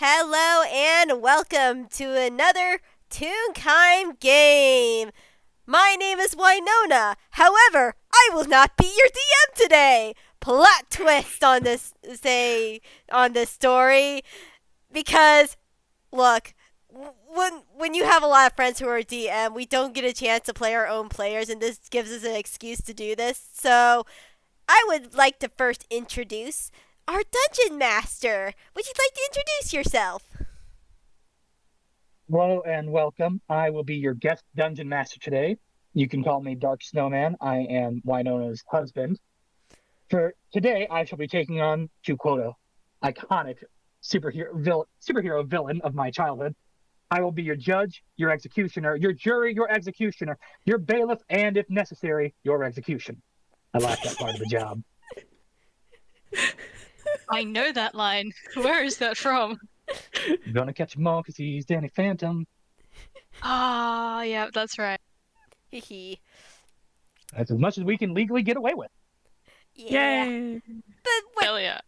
Hello and welcome to another Toonkind game. My name is Winona. However, I will not be your DM today. Plot twist on this story because look, when you have a lot of friends who are DM, we don't get a chance to play our own players, and this gives us an excuse to do this. So I would like to first introduce our dungeon master. Would you like to introduce yourself? Hello and welcome. I will be your guest dungeon master today. You can call me Dark Snowman. I am Winona's husband. For today, I shall be taking on, to quote a iconic superhero villain of my childhood. I will be your judge, your executioner, your jury, your executioner, your bailiff, and if necessary, your execution. I like that part of the job. I know that line. Where is that from? I'm gonna catch him all because he's Danny Phantom. Ah, yeah, that's right. Hee. That's as much as we can legally get away with. Yeah. Yay! But Hell yeah.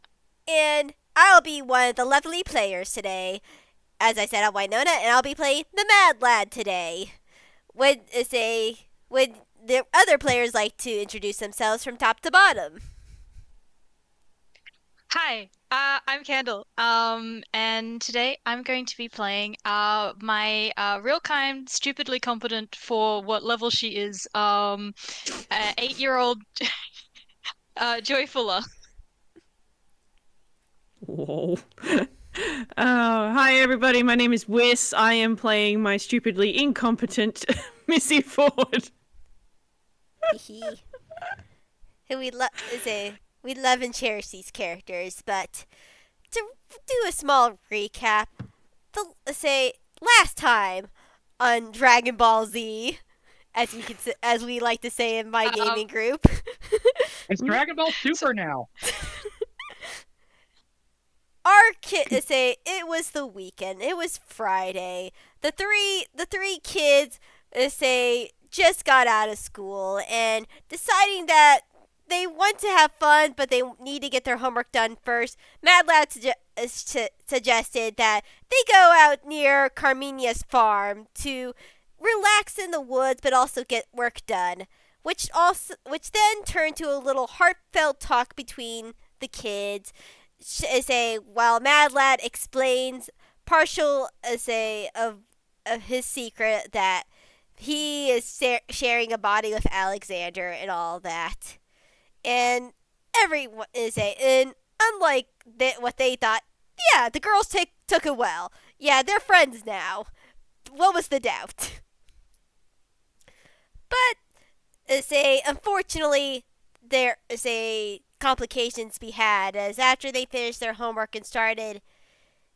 and I'll be one of the lovely players today. As I said, I'm Winona, and I'll be playing the Mad Lad today. Would the other players like to introduce themselves from top to bottom? Hi, I'm Candle. And today I'm going to be playing my real kind, stupidly competent for what level she is, 8-year-old Joy Fuller. Whoa. Hi everybody, my name is Whis. I am playing my stupidly incompetent Missy Ford. Hee. Who we love and cherish these characters, but to do a small recap, last time on Dragon Ball Z, as we like to say in my gaming group. It's Dragon Ball Super now. Our kid say it was the weekend. It was Friday. The three kids say just got out of school and deciding that they want to have fun, but they need to get their homework done first. Mad Lad suggested that they go out near Carminia's farm to relax in the woods, but also get work done. Which then turned to a little heartfelt talk between the kids while Mad Lad explains partial of his secret that he is sharing a body with Alexander and all that, and everyone and unlike what they thought, yeah, the girls took it well. Yeah, they're friends now. What was the doubt? But unfortunately, there is a complications be had as after they finished their homework and started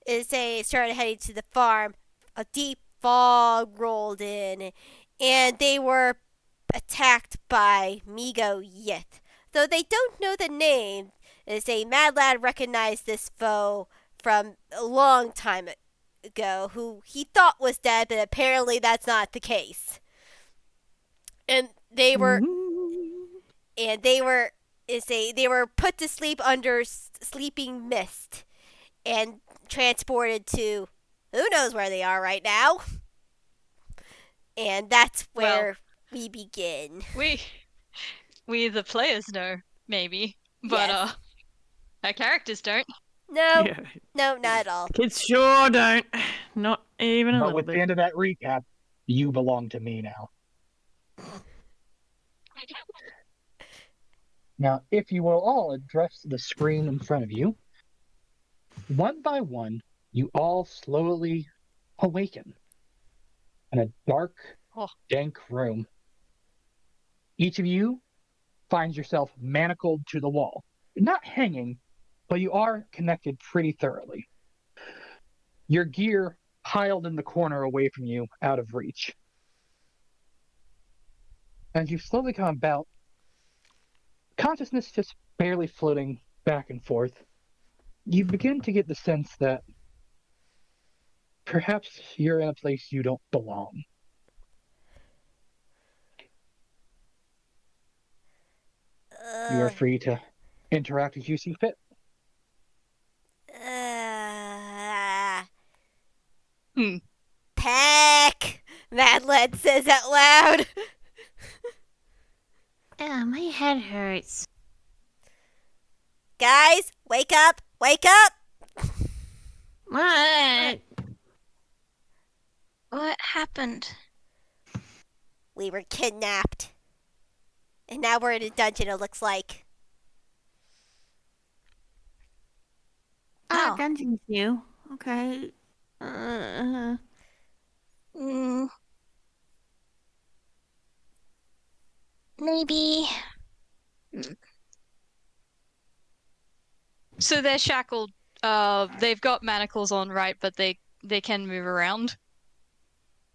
heading to the farm, a deep fog rolled in and they were attacked by Migo Yith. Though they don't know the name, Mad Lad recognized this foe from a long time ago who he thought was dead, but apparently that's not the case. And they were and they were put to sleep under sleeping mist and transported to who knows where they are right now. And that's where we begin. We the players know, maybe, but Yes. our characters don't. No, Yeah. no, not at all. Kids sure don't. Not even a But little with the bit. end of that recap, you belong to me now. Now, if you will all address the screen in front of you, one by one, you all slowly awaken in a dark, dank room. Each of you finds yourself manacled to the wall. Not hanging, but you are connected pretty thoroughly. Your gear piled in the corner away from you, out of reach. As you slowly come about, consciousness just barely floating back and forth, you begin to get the sense that perhaps you're in a place you don't belong. You are free to interact as you see fit. Peck! Mad Lad says out loud. My head hurts. Guys, wake up! Wake up! What? What happened? We were kidnapped. And now we're in a dungeon, it looks like. Oh. Dungeons you. Okay. Maybe. So they're shackled. They've got manacles on, right? But they can move around.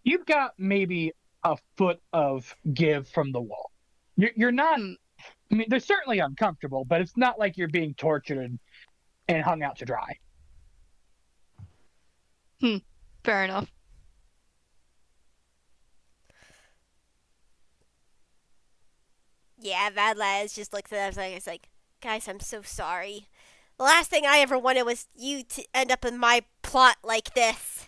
You've got maybe a foot of give from the wall. You're not. I mean, they're certainly uncomfortable, but it's not like you're being tortured and hung out to dry. Fair enough. Yeah, Mad Lad just looks at us and it's like, guys, I'm so sorry. The last thing I ever wanted was you to end up in my plot like this.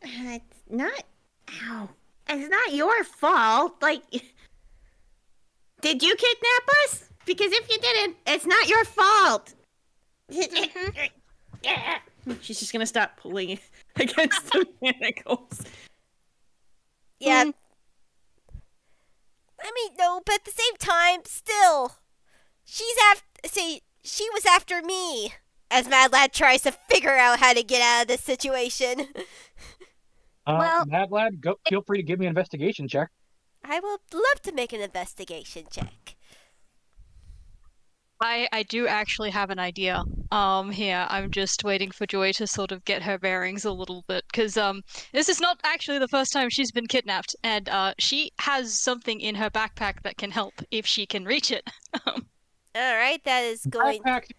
It's not. Ow. It's not your fault. Like, did you kidnap us? Because if you didn't, it's not your fault. She's just gonna start pulling against the manacles. Yeah. I mean, no, but at the same time, still, she was after me. As Mad Lad tries to figure out how to get out of this situation. Well- Mad Lad, feel free to give me an investigation check. I will love to make an investigation check. I do actually have an idea. Here I'm just waiting for Joy to sort of get her bearings a little bit, because this is not actually the first time she's been kidnapped, and she has something in her backpack that can help if she can reach it. All right, that is going. Backpack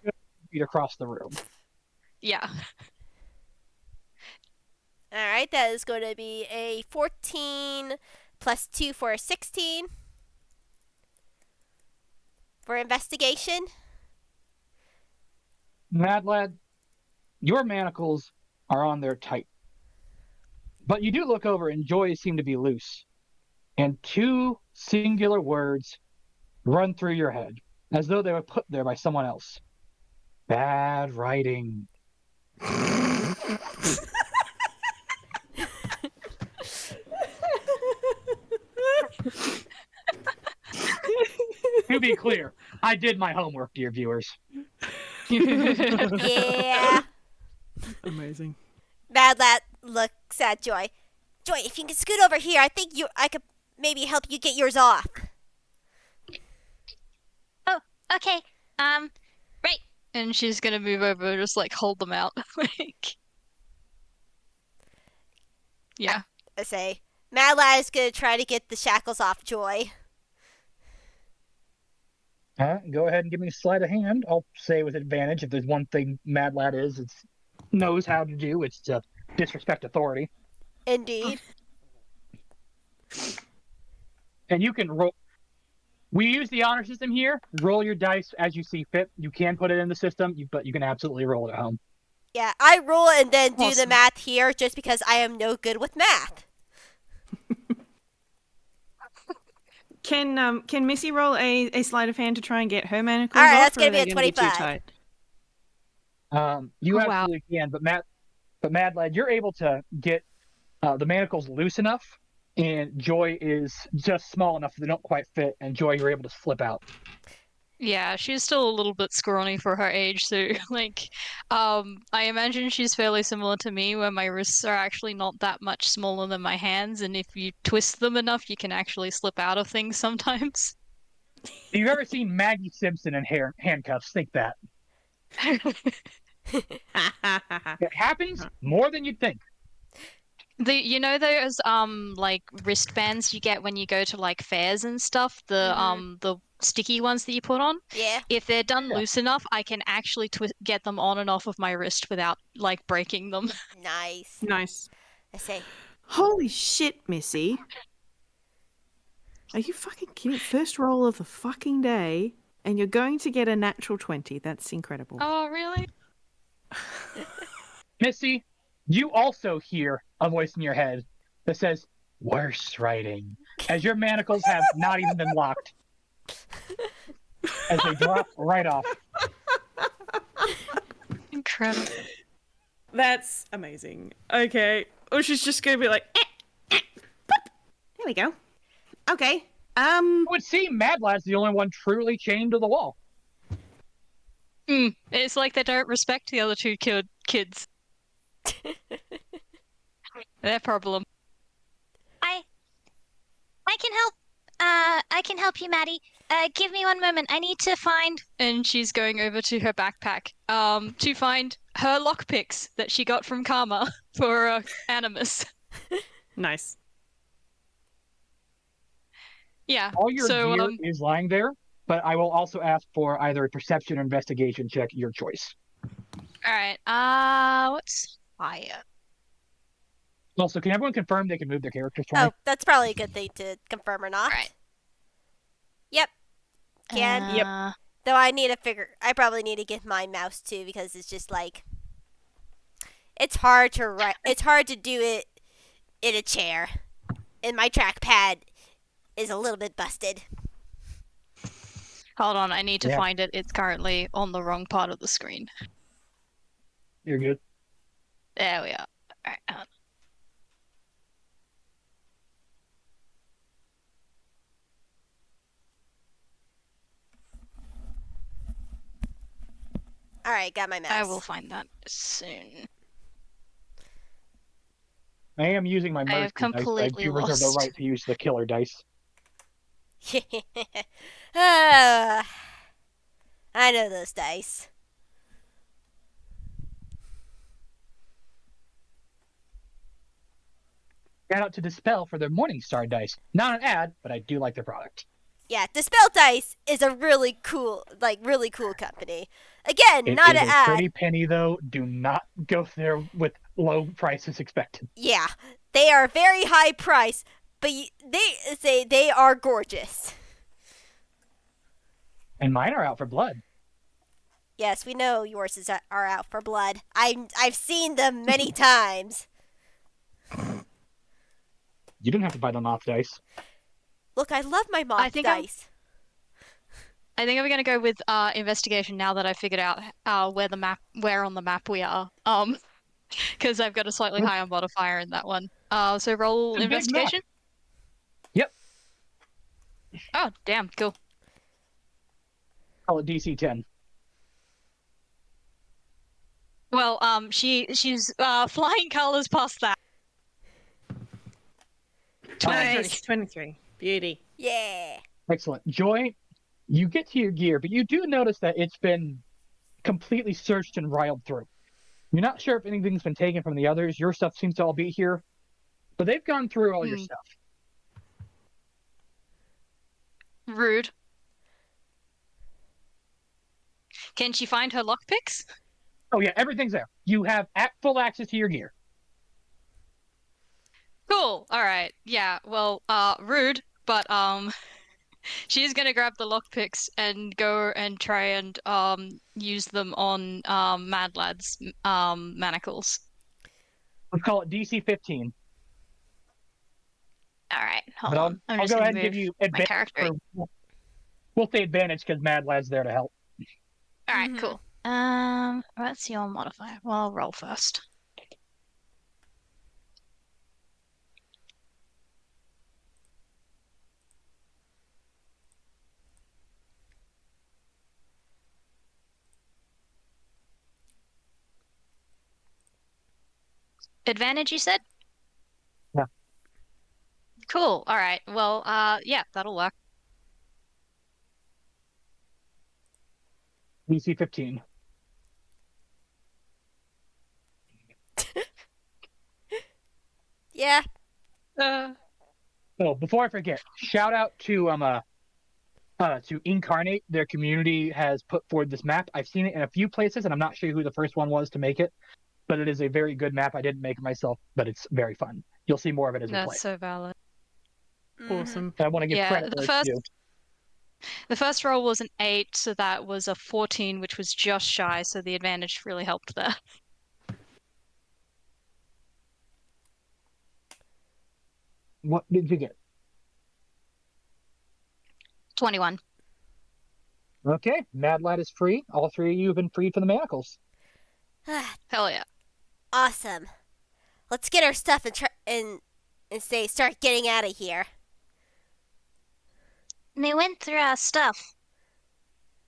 feet across the room. Yeah. All right, that is going to be a 14 plus 2 for a 16 for investigation. Mad Lad, your manacles are on there tight. But you do look over and Joy's seem to be loose. And two singular words run through your head, as though they were put there by someone else. Bad writing. To be clear, I did my homework, dear viewers. Yeah. Amazing. Mad Lad looks at Joy. Joy, if you can scoot over here, I think I could maybe help you get yours off. Oh, okay. Right. And she's gonna move over, just like hold them out. Like, yeah. I say, Mad Lad is going to try to get the shackles off Joy. Go ahead and give me a sleight of hand. I'll say with advantage if there's one thing Mad Lad knows how to do, it's to disrespect authority. Indeed. And you can roll. We use the honor system here. Roll your dice as you see fit. You can put it in the system, but you can absolutely roll it at home. Yeah, I roll and then do the Awesome. math here just because I am no good with math. Can Missy roll a sleight of hand to try and get her manacles All right, off, that's or gonna are be they a gonna too 25. tight? You Oh, wow. absolutely can, but Mad Lad, you're able to get the manacles loose enough, and Joy is just small enough that they don't quite fit, and Joy, you're able to slip out. Yeah, she's still a little bit scrawny for her age, so like, I imagine she's fairly similar to me, where my wrists are actually not that much smaller than my hands, and if you twist them enough, you can actually slip out of things sometimes. If you've ever seen Maggie Simpson in handcuffs, think that. It happens more than you'd think. You know those like wristbands you get when you go to like fairs and stuff, the sticky ones that you put on? Yeah. If they're done Yeah. loose enough, I can actually get them on and off of my wrist without like breaking them. Nice. Nice. I say, Holy shit, Missy. Are you fucking kidding? First roll of the fucking day, and you're going to get a natural 20. That's incredible. Oh, really? Missy, You also hear a voice in your head that says, "Worse writing," as your manacles have not even been locked. As they drop right off. Incredible. That's amazing. Okay. Or she's just gonna be like, There we go. Okay. It would seem Mad Lad's the only one truly chained to the wall. It's like they don't respect the other two kids. Their problem. I can help. I can help you, Maddie. Give me one moment. I need to find. And she's going over to her backpack to find her lockpicks that she got from Karma for Animus. nice. Yeah. All your so gear is lying there, but I will also ask for either a perception or investigation check, your choice. all right. What's fire? Also, can everyone confirm they can move their characters for me? Oh, that's probably a good thing to confirm or not. Right. Yep. Can. Yep. Though I probably need to get my mouse too because it's just like it's hard to write. It's hard to do it in a chair, and my trackpad is a little bit busted. Hold on, I need to Yeah. find it. It's currently on the wrong part of the screen. You're good. There we are. All right. All right, got my mouse. I will find that soon. I am using my I mercy have dice. I completely do reserve the lost. right to use the killer dice. I know those dice. Shout out to Dispel for their Morningstar dice. Not an ad, but I do like their product. Yeah, Dispel Dice is a really cool company. Again, It not is an a ad. pretty penny, though. Do not go there with low prices expected. Yeah, they are very high price, but they say they are gorgeous. And mine are out for blood. Yes, we know yours are out for blood. I've seen them many times. You didn't have to buy the Moth dice. Look, I love my moth I think dice. I think I'm gonna go with investigation now that I figured out where on the map we are. Because I've got a slightly higher modifier in that one. So roll It's a big map. investigation. Yep. Oh, damn, cool. Call it DC 10. Well, she's flying colors past that. 23. Nice. 23. Beauty. Yeah. Excellent. Joy, you get to your gear, but you do notice that it's been completely searched and riled through. You're not sure if anything's been taken from the others. Your stuff seems to all be here, but they've gone through all your stuff. Rude. Can she find her lockpicks? Oh yeah, everything's there. You have full access to your gear. Cool. All right. Yeah. Well, rude, but she's gonna grab the lockpicks and go and try and use them on Mad Lad's manacles. Let's call it DC 15. All right. Hold But on. I'm I'll just go gonna ahead and give move you my advantage. character. We'll say advantage because Mad Lad's there to help. All right. Cool. What's your modifier? Well, I'll roll first. Advantage, you said? Yeah. Cool. All right. Well, yeah, that'll work. DC 15. Yeah. Oh, before I forget, shout out to Incarnate. Their community has put forward this map. I've seen it in a few places, and I'm not sure who the first one was to make it, but it is a very good map. I didn't make it myself, but it's very fun. You'll see more of it as we play. That's so valid. Awesome. I want to give credit where it's due. The first roll was an 8, so that was a 14, which was just shy, so the advantage really helped there. What did you get? 21. Okay, Mad Lad is free. All three of you have been freed from the manacles. Hell yeah. Awesome. Let's get our stuff and start getting out of here. They went through our stuff.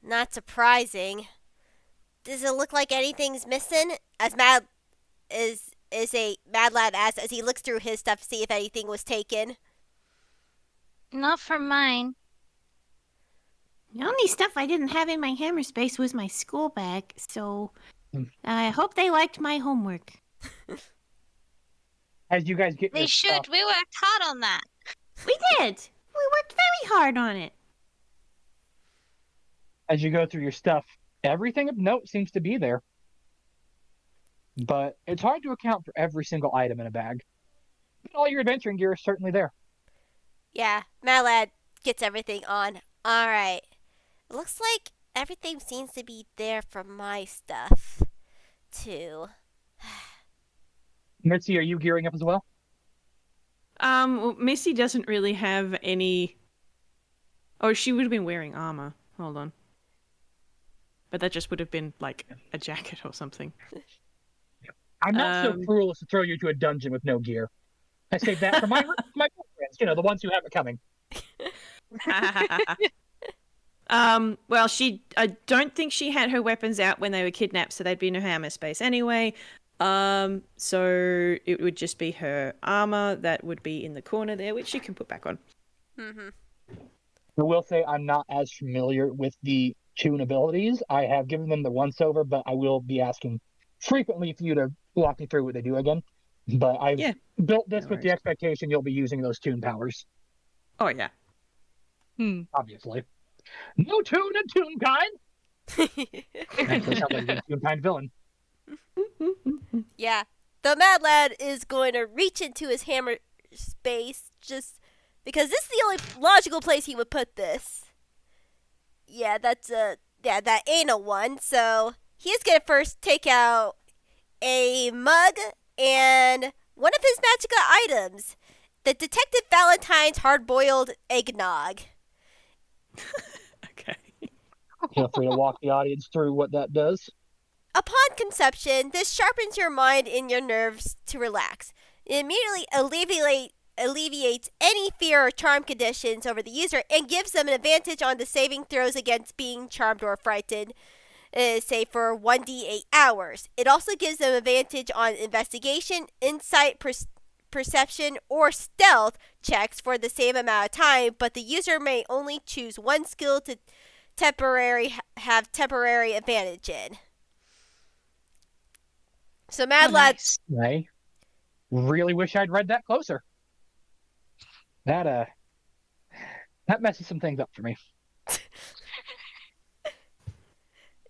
Not surprising. Does it look like anything's missing? As Mad is a Mad Lad asks as he looks through his stuff to see if anything was taken. Not from mine. The only stuff I didn't have in my hammer space was my school bag, so I hope they liked my homework. As you guys get They your should. stuff, We worked hard on that. We did! We worked very hard on it. as you go through your stuff, everything of note seems to be there. But it's hard to account for every single item in a bag. But all your adventuring gear is certainly there. Yeah, Mad Lad gets everything on. Alright. Looks like everything seems to be there for my stuff, too. Mitzi, are you gearing up as well? Well, Missy doesn't really have any. Oh, she would have been wearing armor. Hold on. But that just would have been like a jacket or something. I'm not so cruel as to throw you to a dungeon with no gear. I save that for my girlfriends, the ones who have it coming. Well, I don't think she had her weapons out when they were kidnapped, so they'd be in her hammer space anyway. So it would just be her armor that would be in the corner there, which she can put back on. Mm-hmm. I will say I'm not as familiar with the Toon abilities. I have given them the once over, but I will be asking frequently for you to walk me through what they do again. But I've built this with the expectation you'll be using those Toon powers. Oh, yeah. Obviously. No Toon and Toonkind! Actually, sounds like a Toonkind villain. Yeah. The Mad Lad is going to reach into his hammer space just because this is the only logical place he would put this. Yeah, that ain't a one. So he's going to first take out a mug and one of his magical items, the Detective Valentine's hard-boiled eggnog. Okay. Feel free to walk the audience through what that does. Upon conception, this sharpens your mind and your nerves to relax. It immediately alleviates any fear or charm conditions over the user and gives them an advantage on the saving throws against being charmed or frightened, say for 1d8 hours. It also gives them advantage on investigation, insight, perception, or stealth checks for the same amount of time, but the user may only choose one skill to have temporary advantage in. So Mad Lad... I really wish I'd read that closer. That messes some things up for me.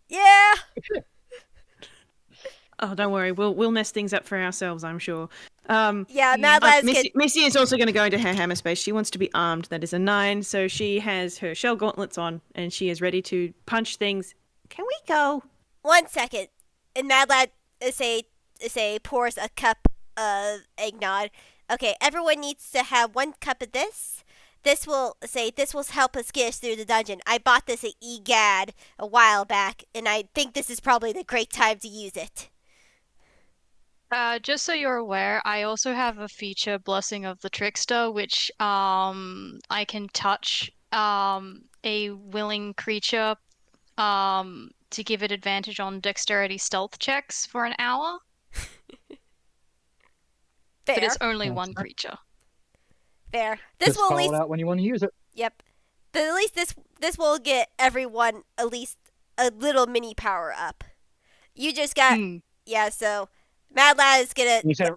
Yeah. Oh, don't worry. We'll mess things up for ourselves, I'm sure. Yeah, Mad Lad's Missy is also going to go into her hammer space. She wants to be armed. That is a 9. So she has her shell gauntlets on, and she is ready to punch things. Can we go? 1 second. And Mad Lad pours a cup of eggnog. Okay, everyone needs to have 1 cup of this. This will help us get us through the dungeon. I bought this at EGAD a while back, and I think this is probably the great time to use it. Just so you're aware, I also have a feature, Blessing of the Trickster, which I can touch a willing creature to give it advantage on dexterity stealth checks for an hour. Fair. But it's only one creature. Fair. This will call it out when you want to use it. Yep. But at least this will get everyone at least a little mini power up. You just got so Mad Lad is gonna. You said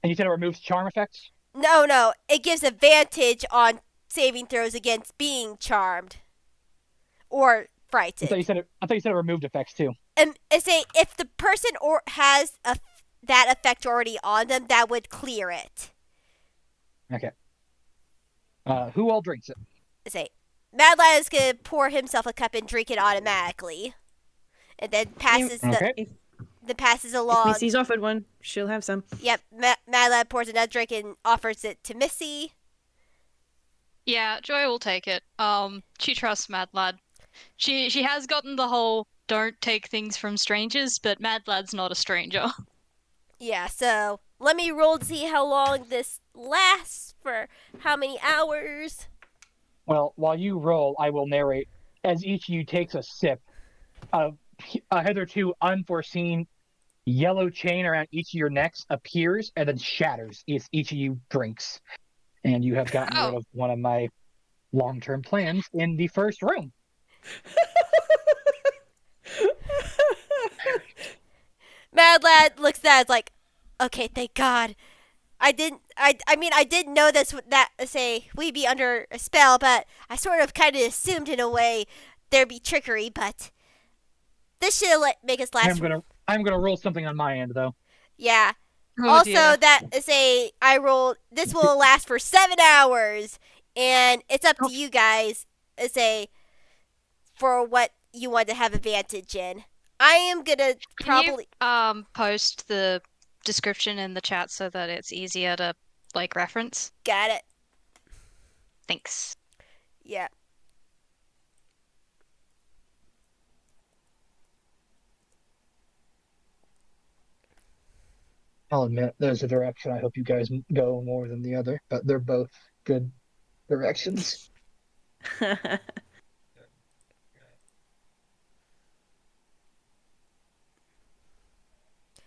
it removes charm effects? No. It gives advantage on saving throws against being charmed or frightened. I thought you said it removed effects too. And say if the person has that effect already on them, that would clear it. Okay. Who all drinks it? Say Mad Lad is gonna pour himself a cup and drink it automatically, and then passes passes If along. Missy's offered one, she'll have some. Yep, Mad Lad pours another drink and offers it to Missy. Yeah, Joy will take it. She trusts Mad Lad. She has gotten the whole don't take things from strangers, but Mad Lad's not a stranger. Yeah, so let me roll to see how long this lasts for how many hours. Well, while you roll, I will narrate. As each of you takes a sip, a hitherto unforeseen yellow chain around each of your necks appears and then shatters as each of you drinks. And you have gotten rid of one of my long-term plans in the first room. Mad Lad looks at it like, okay, thank God. I didn't know this would that say we'd be under a spell, but I sort of kind of assumed in a way there'd be trickery, but this should make us last. I'm gonna roll something on my end though. Yeah. Oh, also, dear. that say I rolled. This will last for 7 hours, and it's up to you guys. Say for what you want to have advantage in. I am gonna probably Can you post the description in the chat so that it's easier to like reference? got it. Thanks. Yeah. I'll admit there's a direction I hope you guys go more than the other, but they're both good directions.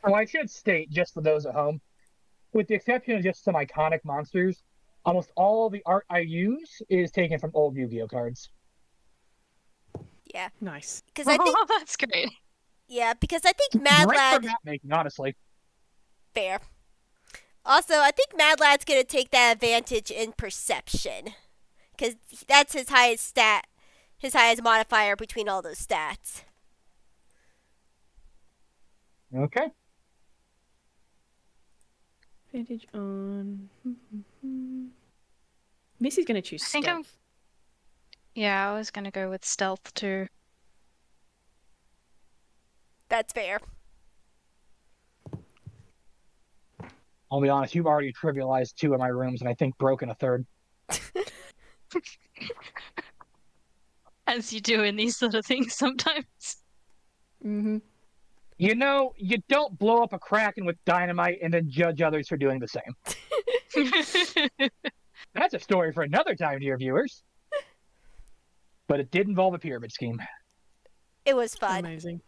Oh, I should state, just for those at home, with the exception of just some iconic monsters, almost all the art I use is taken from old Yu-Gi-Oh cards. Yeah. Nice. Because I think That's great. yeah, because I think Mad Great Lad for map making, honestly. fair. Also, I think Mad Lad's gonna take that advantage in perception, because that's his highest modifier between all those stats. Okay. Advantage on. Missy's gonna choose I think stealth. Yeah, I was gonna go with stealth too. That's fair. I'll be honest, you've already trivialized 2 of my rooms and I think broken a 3rd. As you do in these sort of things sometimes. Mm-hmm. You know, you don't blow up a Kraken with dynamite and then judge others for doing the same. That's a story for another time, dear viewers. But it did involve a pyramid scheme. It was fun. Amazing.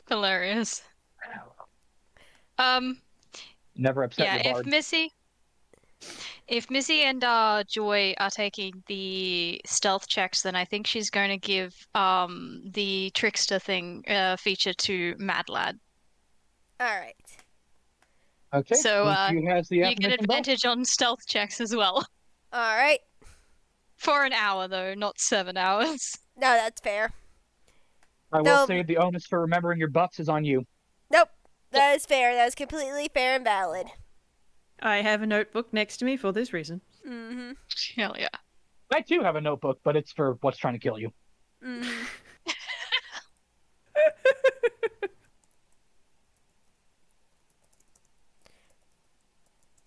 Hilarious. Never upset Yeah, your bard. if Missy and Joy are taking the stealth checks, then I think she's going to give the trickster thing feature to Mad Lad. All right. Okay, So who has the you get affirmation bell? advantage on stealth checks as well. All right. For an hour though, not 7 hours. No, that's fair. I will say the onus for remembering your buffs is on you. Nope. That is fair. That is completely fair and valid. I have a notebook next to me for this reason. Mm-hmm. Hell yeah. I too have a notebook, but it's for what's trying to kill you. Mm-hmm.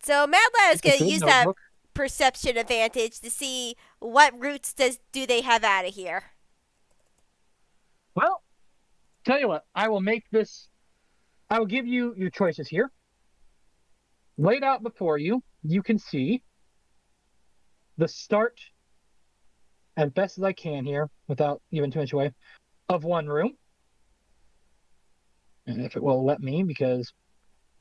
So Mad Lad is going to use that perception advantage to see what routes do they have out of here. Well, tell you what, I will give you your choices here. Laid out before you, you can see the start, as best as I can here, without giving too much away, of one room. And if it will let me, because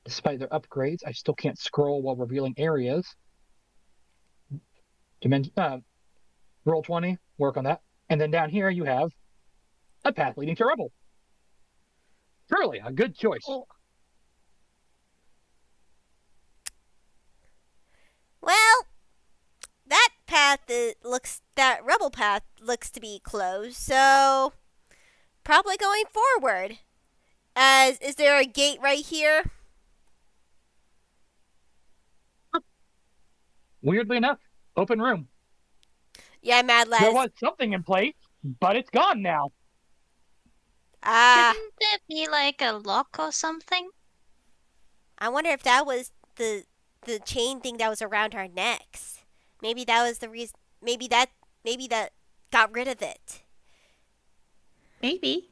despite their upgrades, I still can't scroll while revealing areas. Roll 20, work on that. And then down here you have a path leading to rubble. Truly, a good choice. Well, that rubble path looks to be closed, so probably going forward. Is there a gate right here? Weirdly enough, open room. Yeah, Mad Lad. There was something in place, but it's gone now. Ah, Shouldn't there be like a lock or something? I wonder if that was the chain thing that was around our necks. Maybe that was the reason. Maybe that got rid of it. Maybe.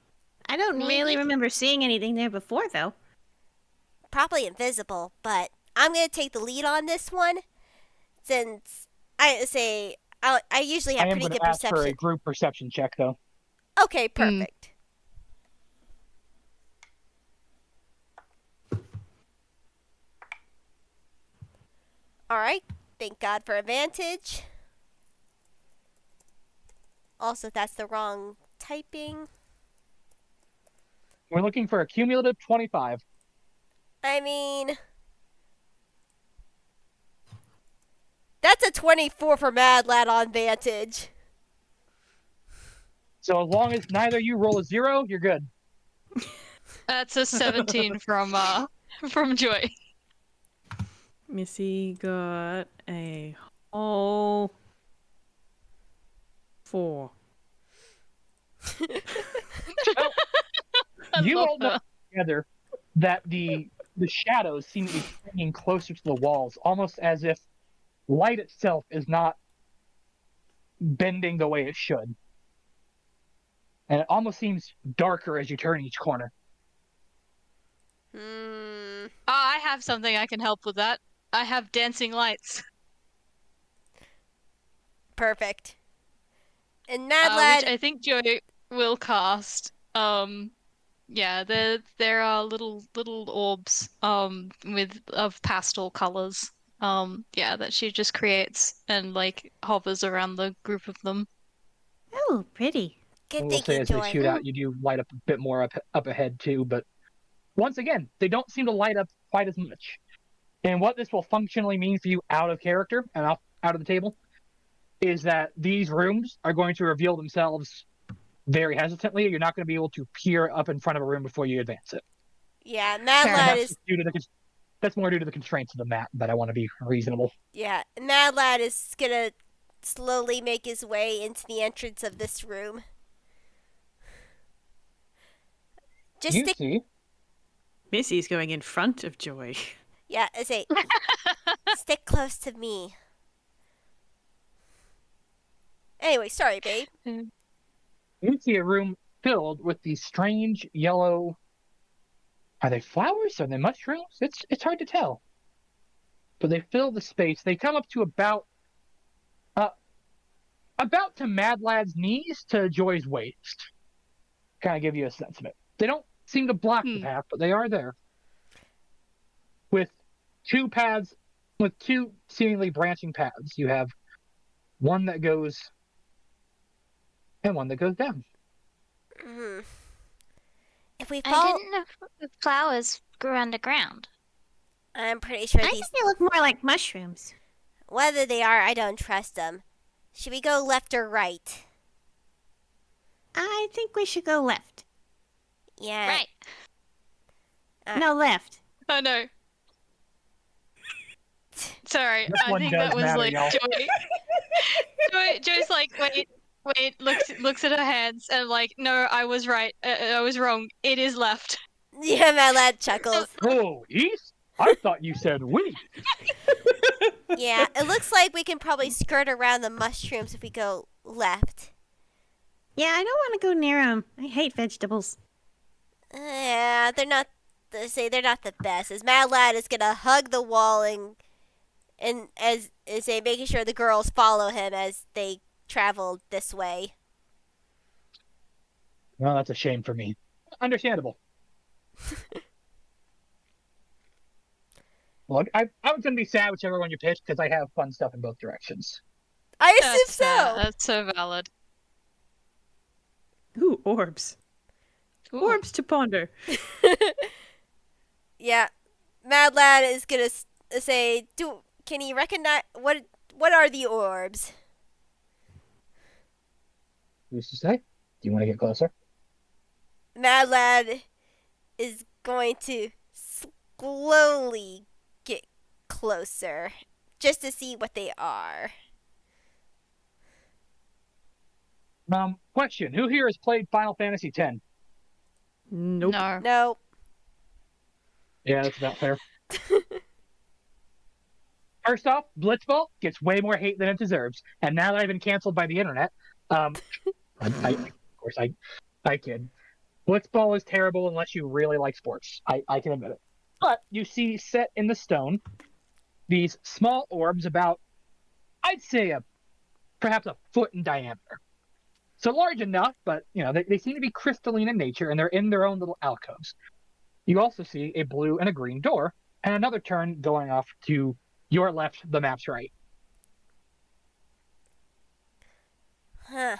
I don't really Maybe. remember seeing anything there before, though. Probably invisible, but I'm gonna take the lead on this one since I usually I have am pretty going good to ask for a perception. group perception check, though. Okay, perfect. All right. Thank God for advantage. Also, that's the wrong typing. We're looking for a cumulative 25. I mean, that's a 24 for Mad Lad on Vantage. So as long as neither you roll a 0, you're good. That's a 17 from Joy. Missy got a whole 4. I You love all know her. together that the shadows seem to be bringing closer to the walls, almost as if light itself is not bending the way it should. And it almost seems darker as you turn each corner. I have something I can help with that. I have dancing lights. Perfect. And Mad Lad. Which I think Joy will cast. Yeah, there are little orbs with of pastel colors. Yeah, that she just creates and like hovers around the group of them. Oh, pretty. Good I will say thinking, as they Joy. shoot out, you do light up a bit more up ahead too, but once again, they don't seem to light up quite as much. And what this will functionally mean for you out of character and out of the table is that these rooms are going to reveal themselves very hesitantly. You're not going to be able to peer up in front of a room before you advance it. Yeah, Mad Fair Lad enough. is. That's more due to the constraints of the map, but I want to be reasonable. Yeah, Mad Lad is gonna slowly make his way into the entrance of this room. Just You stick. see, Missy's going in front of Joy. Yeah, I say, stick close to me. Anyway, sorry, babe. you see a room filled with these strange yellow. Are they flowers? Are they mushrooms? It's hard to tell. But they fill the space. They come up to about to Mad Lad's knees to Joy's waist. Kind of give you a sense of it. They don't seem to block the path, but they are there. With two paths, with two seemingly branching paths, you have one that goes and one that goes down. Mm. If we I follow, didn't know flowers grew underground. I'm pretty sure I these. think they look more like mushrooms. Whether they are, I don't trust them. Should we go left or right? I think we should go left. Yeah. Right. No, left. Oh no. Sorry, This I one think does that was matter, like y'all. Joy's like, wait, looks at her hands and like, no, I was right. I was wrong. It is left. Yeah, Mad Lad chuckles. Oh, east? I thought you said we. Yeah, it looks like we can probably skirt around the mushrooms if we go left. Yeah, I don't want to go near them. I hate vegetables. Yeah, they're not. They're not the best. As Mad Lad is gonna hug the wall and as say making sure the girls follow him as they travel this way. Well, that's a shame for me. Understandable. Look, I was going to be sad whichever one you picked because I have fun stuff in both directions. I assume so. That's so valid. Ooh, orbs. Ooh. Orbs to ponder. Yeah, Mad Lad is gonna say, can he recognize what are the orbs?" Who's to say? Do you want to get closer? Mad Lad is going to slowly get closer just to see what they are. Question: Who here has played Final Fantasy X? Nope. No. No. Yeah, that's about fair. First off, Blitzball gets way more hate than it deserves, and now that I've been canceled by the internet, of course I kid. Blitzball is terrible unless you really like sports. I can admit it. But you see set in the stone these small orbs about, I'd say, perhaps a foot in diameter. So large enough, but they seem to be crystalline in nature, and they're in their own little alcoves. You also see a blue and a green door, and another turn going off to your left, the map's right. Huh.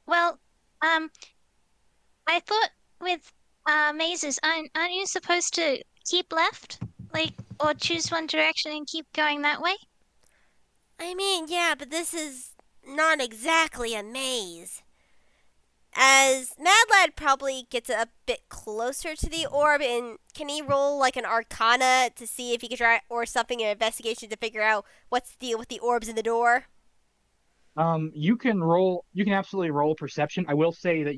Well, I thought with mazes, aren't you supposed to keep left, like, or choose one direction and keep going that way? I mean, yeah, but this is not exactly a maze. As Mad Lad probably gets a bit closer to the orb, and can he roll like an Arcana to see if he can try, or something, an investigation to figure out what's the deal with the orbs in the door? You can absolutely roll perception. I will say that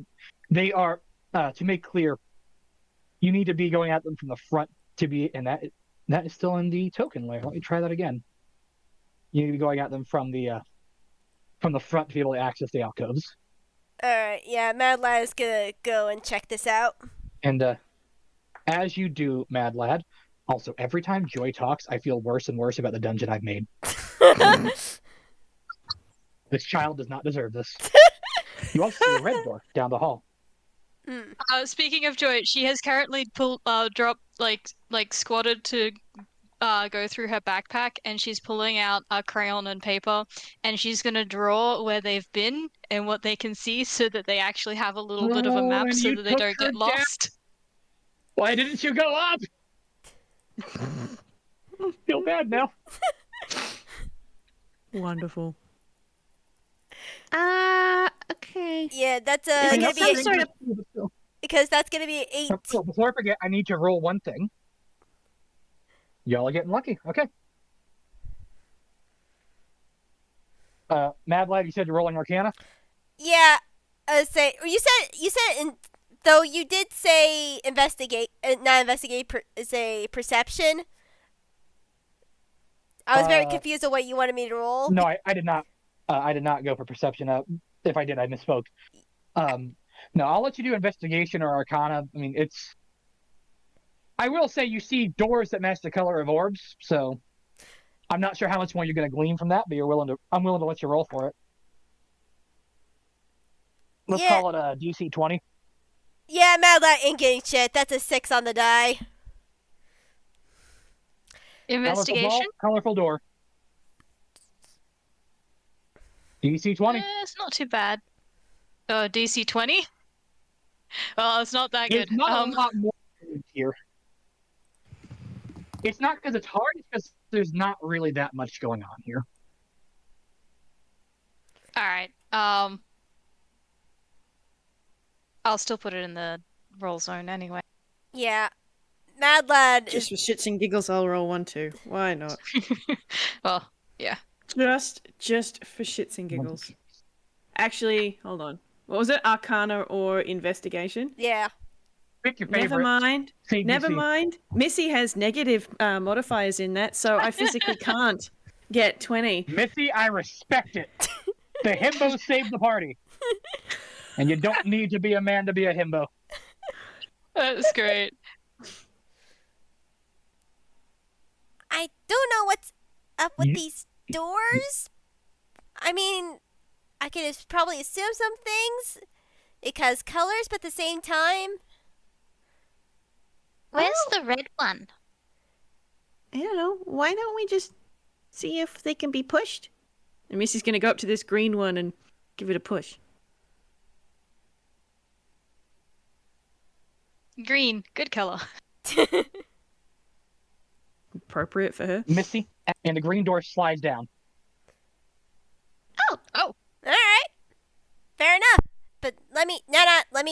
they are, to make clear, you need to be going at them from the front to be, and that is still in the token layer. Let me try that again. You need to be going at them from the front to be able to access the alcoves. Alright, yeah, Mad Lad is gonna go and check this out. And as you do, Mad Lad, also every time Joy talks, I feel worse and worse about the dungeon I've made. This child does not deserve this. You also see a red door down the hall. Speaking of Joy, she has currently dropped squatted to go through her backpack, and she's pulling out a crayon and paper, and she's gonna draw where they've been and what they can see, so that they actually have a little bit of a map, so that they don't get lost. Why didn't you go up? Feel bad now. Wonderful. Okay. Yeah, that's gonna be some sort of because that's gonna be 8. So before I forget, I need to roll one thing. Y'all are getting lucky. Okay. Mad Lad, you said you're rolling Arcana? Yeah, you said though you did say investigate, not investigate, say perception. I was very confused on what you wanted me to roll. No, I did not. I did not go for perception. If I did, I misspoke. No, I'll let you do investigation or Arcana. I mean, I will say you see doors that match the color of orbs, so I'm not sure how much more you're going to glean from that, but I'm willing to let you roll for it. Let's call it a DC 20. Yeah, Mad Lad ain't getting shit. That's a 6 on the die. Investigation? Colorful door. DC 20. It's not too bad. DC 20? Well, it's not that good. There's not a lot more here. It's not because it's hard, it's because there's not really that much going on here. Alright, I'll still put it in the roll zone anyway. Yeah. Mad Lad Just for shits and giggles, I'll roll 1 too. Why not? Well, yeah. Just for shits and giggles. Actually, hold on. What was it? Arcana or investigation? Yeah. Pick your favorite. Never mind. CBC. Never mind. Missy has negative modifiers in that, so I physically can't get 20. Missy, I respect it. The himbo saved the party. And you don't need to be a man to be a himbo. That's great. I don't know what's up with these doors. I mean, I could probably assume some things. It has colors, but at the same time... Where's the red one? I don't know. Why don't we just see if they can be pushed? And Missy's going to go up to this green one and give it a push. Green, good color. Appropriate for her. Missy, and the green door slides down. Oh. All right. Fair enough. But let me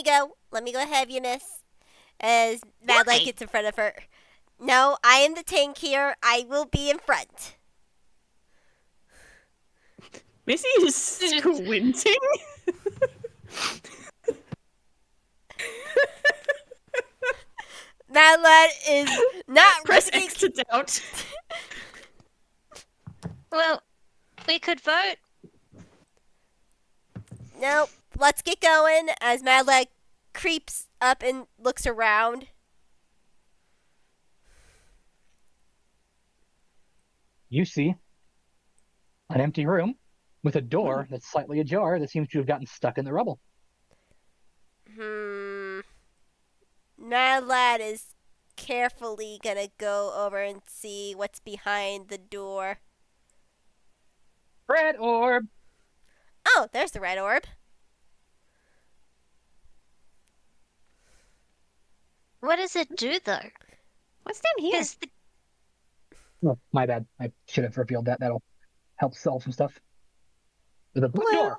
go. Let me go ahead, Eunice. As Mad Lad gets in front of her. No, I am the tank here. I will be in front. Missy is squinting. Mad Lad is not Press risking. X to doubt. Well, we could vote. Nope. Let's get going as Mad Lad creeps up and looks around. You see an empty room with a door that's slightly ajar that seems to have gotten stuck in the rubble. Mad Lad is carefully gonna go over and see what's behind the door. Red orb! Oh, there's the red orb. What does it do, though? What's down here? Because Oh, my bad. I should have revealed that. That'll help solve some stuff. There's a blue door.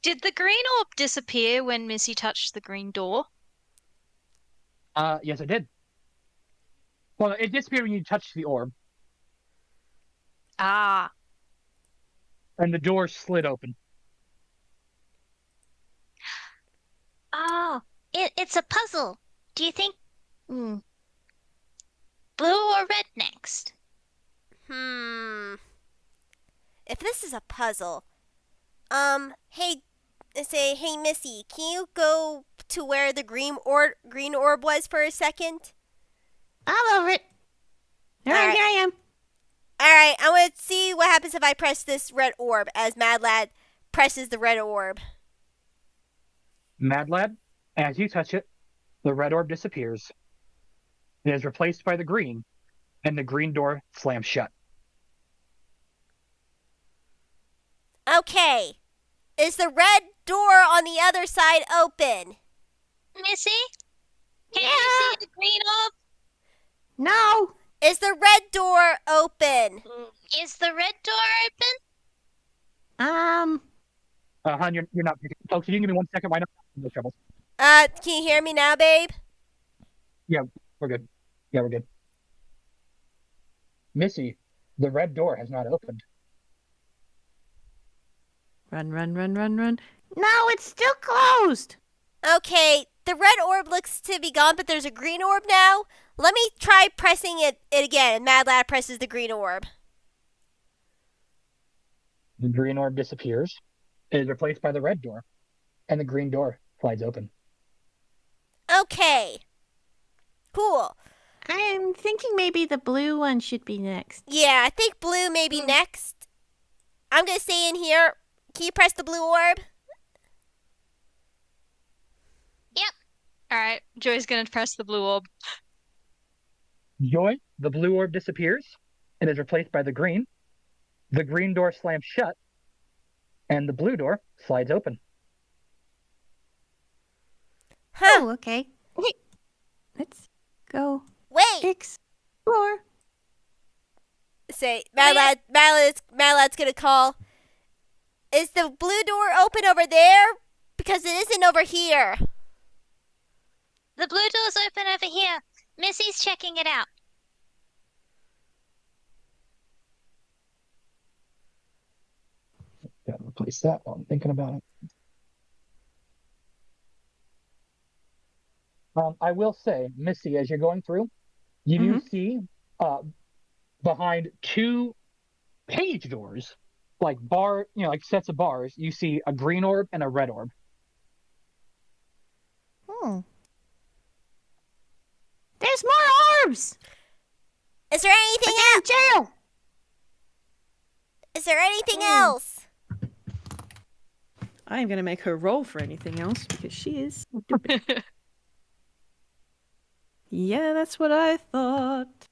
Did the green orb disappear when Missy touched the green door? Yes, it did. Well, it disappeared when you touched the orb, Ah. and the door slid open. Oh, it's a puzzle. Do you think blue or red next? If this is a puzzle, hey Missy, can you go to where the green orb was for a second? All over it. All right, here I am. Alright, I want to see what happens if I press this red orb as Mad Lad presses the red orb. Mad Lad, as you touch it, the red orb disappears. It is replaced by the green, and the green door slams shut. Okay. Is the red door on the other side open? Missy? Can you see the green orb? No. Is the red door open? Is the red door open? Hon, you're not. Oh, can you give me 1 second? Why not? No trouble. Can you hear me now, babe? Yeah, we're good. Yeah, we're good. Missy, the red door has not opened. Run, run, run, run, run. No, it's still closed. Okay, the red orb looks to be gone, but there's a green orb now. Let me try pressing it again. And Mad Lad presses the green orb. The green orb disappears. It is replaced by the red door, and the green door slides open. Okay. Cool. I'm thinking maybe the blue one should be next. Yeah, I think blue may be next. I'm going to stay in here. Can you press the blue orb? Yep. Alright, Joy's gonna press the blue orb. Joy, the blue orb disappears. It is replaced by the green. The green door slams shut, and the blue door slides open. Huh. Oh, okay. Wait. Let's go Wait. explore. Say, Mad Lad's going to call. Is the blue door open over there? Because it isn't over here. The blue door's open over here. Missy's checking it out. Gotta replace that while I'm thinking about it. I will say, Missy, as you're going through, you do see behind two page doors, like like sets of bars, you see a green orb and a red orb. There's more orbs. Is there anything But they're in jail. Is there anything else? I am going to make her roll for anything else because she is. Yeah, that's what I thought.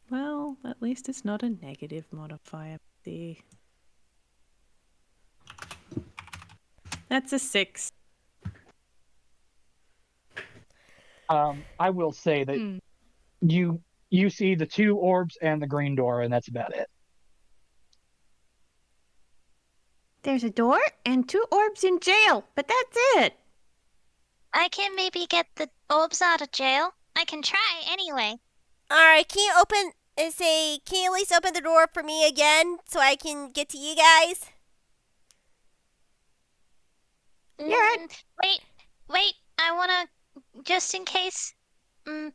Well, at least it's not a negative modifier. See. That's a 6. I will say that you see the two orbs and the green door, and that's about it. There's a door and 2 orbs in jail, but that's it. I can maybe get the orbs out of jail. I can try anyway. Alright, can you open and say, can you at least open the door for me again so I can get to you guys? Yeah. Wait. I wanna, just in case. No,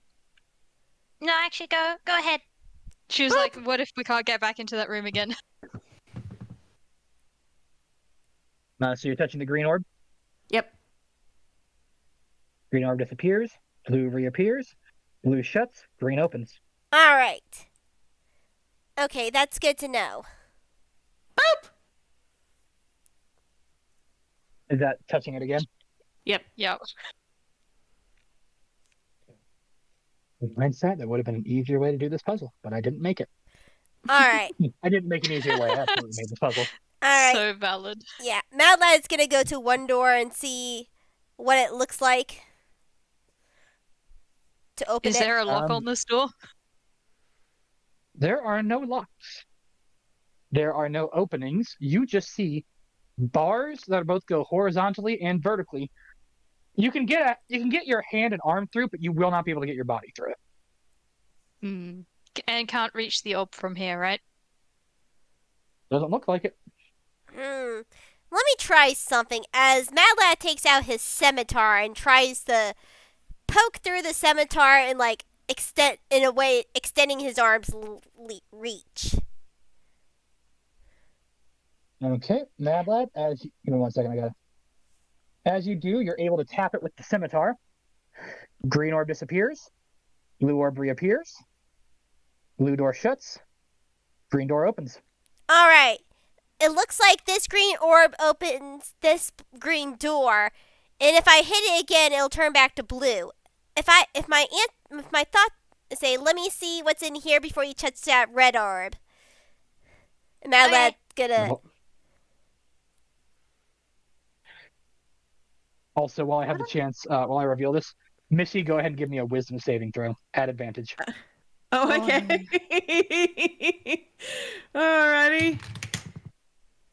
actually, go ahead. She was like, what if we can't get back into that room again? So you're touching the green orb. Yep. Green orb disappears. Blue reappears. Blue shuts. Green opens. All right. Okay, that's good to know. Is that touching it again? Yep. Yep. With hindsight, that would have been an easier way to do this puzzle, but I didn't make it. All right. I didn't make an easier way. I absolutely made this puzzle. All right. So valid. Yeah, Mad Lad's gonna go to one door and see what it looks like to open Is it. there a lock on this door? There are no locks. There are no openings. You just see bars that both go horizontally and vertically. You can get your hand and arm through, but you will not be able to get your body through it. Hmm. And can't reach the orb from here, right? Doesn't look like it. Let me try something. As Mad Lad takes out his scimitar and tries to poke through the scimitar and like extending his arm's reach. Okay, Mad Lad, give me 1 second, As you do, you're able to tap it with the scimitar. Green orb disappears. Blue orb reappears. Blue door shuts. Green door opens. All right. It looks like this green orb opens this green door, and if I hit it again, it'll turn back to blue. If my thought say, let me see what's in here before you touch that red orb. Mad Lad's gonna. Also, while I have the chance, while I reveal this, Missy, go ahead and give me a wisdom saving throw at advantage. Oh, okay. Alrighty.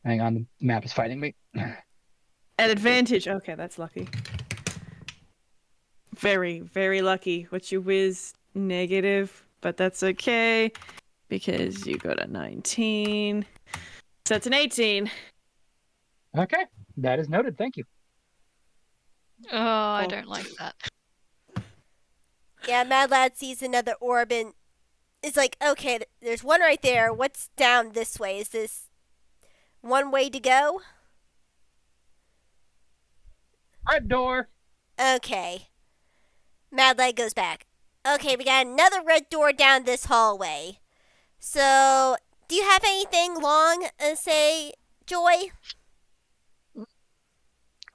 Hang on, the map is fighting me. At advantage. Okay, that's lucky. Very, very lucky. What's your whiz? Negative, but that's okay because you got a 19. So it's an 18. Okay, that is noted. Thank you. Oh, I don't like that. Yeah, Mad Lad sees another orb and is like, okay, there's one right there. What's down this way? Is this one way to go? Red door. Okay. Mad Lad goes back. Okay, we got another red door down this hallway. So, do you have anything long, say, Joy?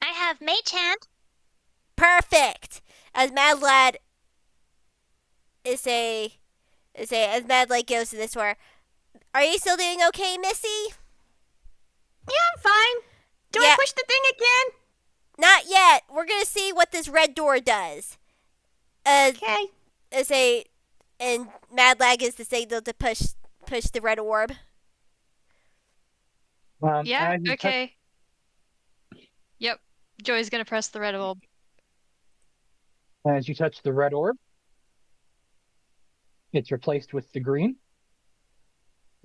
I have Mage Hand. Perfect. As Mad Lad as Mad Lad goes to this door. Are you still doing okay, Missy? Yeah, I'm fine. Do Yeah. I push the thing again? Not yet. We're gonna see what this red door does. Okay. And Mad Lad gives the signal to push the red orb. Yeah, okay. Yep. Joy's gonna press the red orb. As you touch the red orb, it's replaced with the green.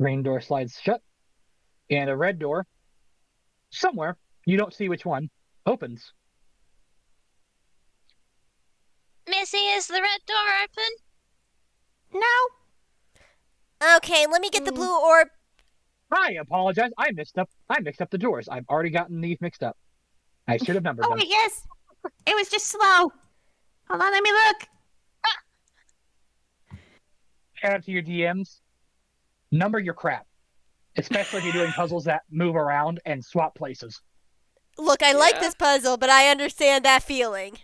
Green door slides shut, and a red door, somewhere, you don't see which one, opens. Missy, is the red door open? No. Okay, let me get the blue orb. I apologize. I mixed up the doors. I've already gotten these mixed up. I should have numbered Oh, them. yes. It was just slow. Hold on, let me look. Shout out to your DMs. Number your crap. Especially if you're doing puzzles that move around and swap places. Look, I like this puzzle, but I understand that feeling.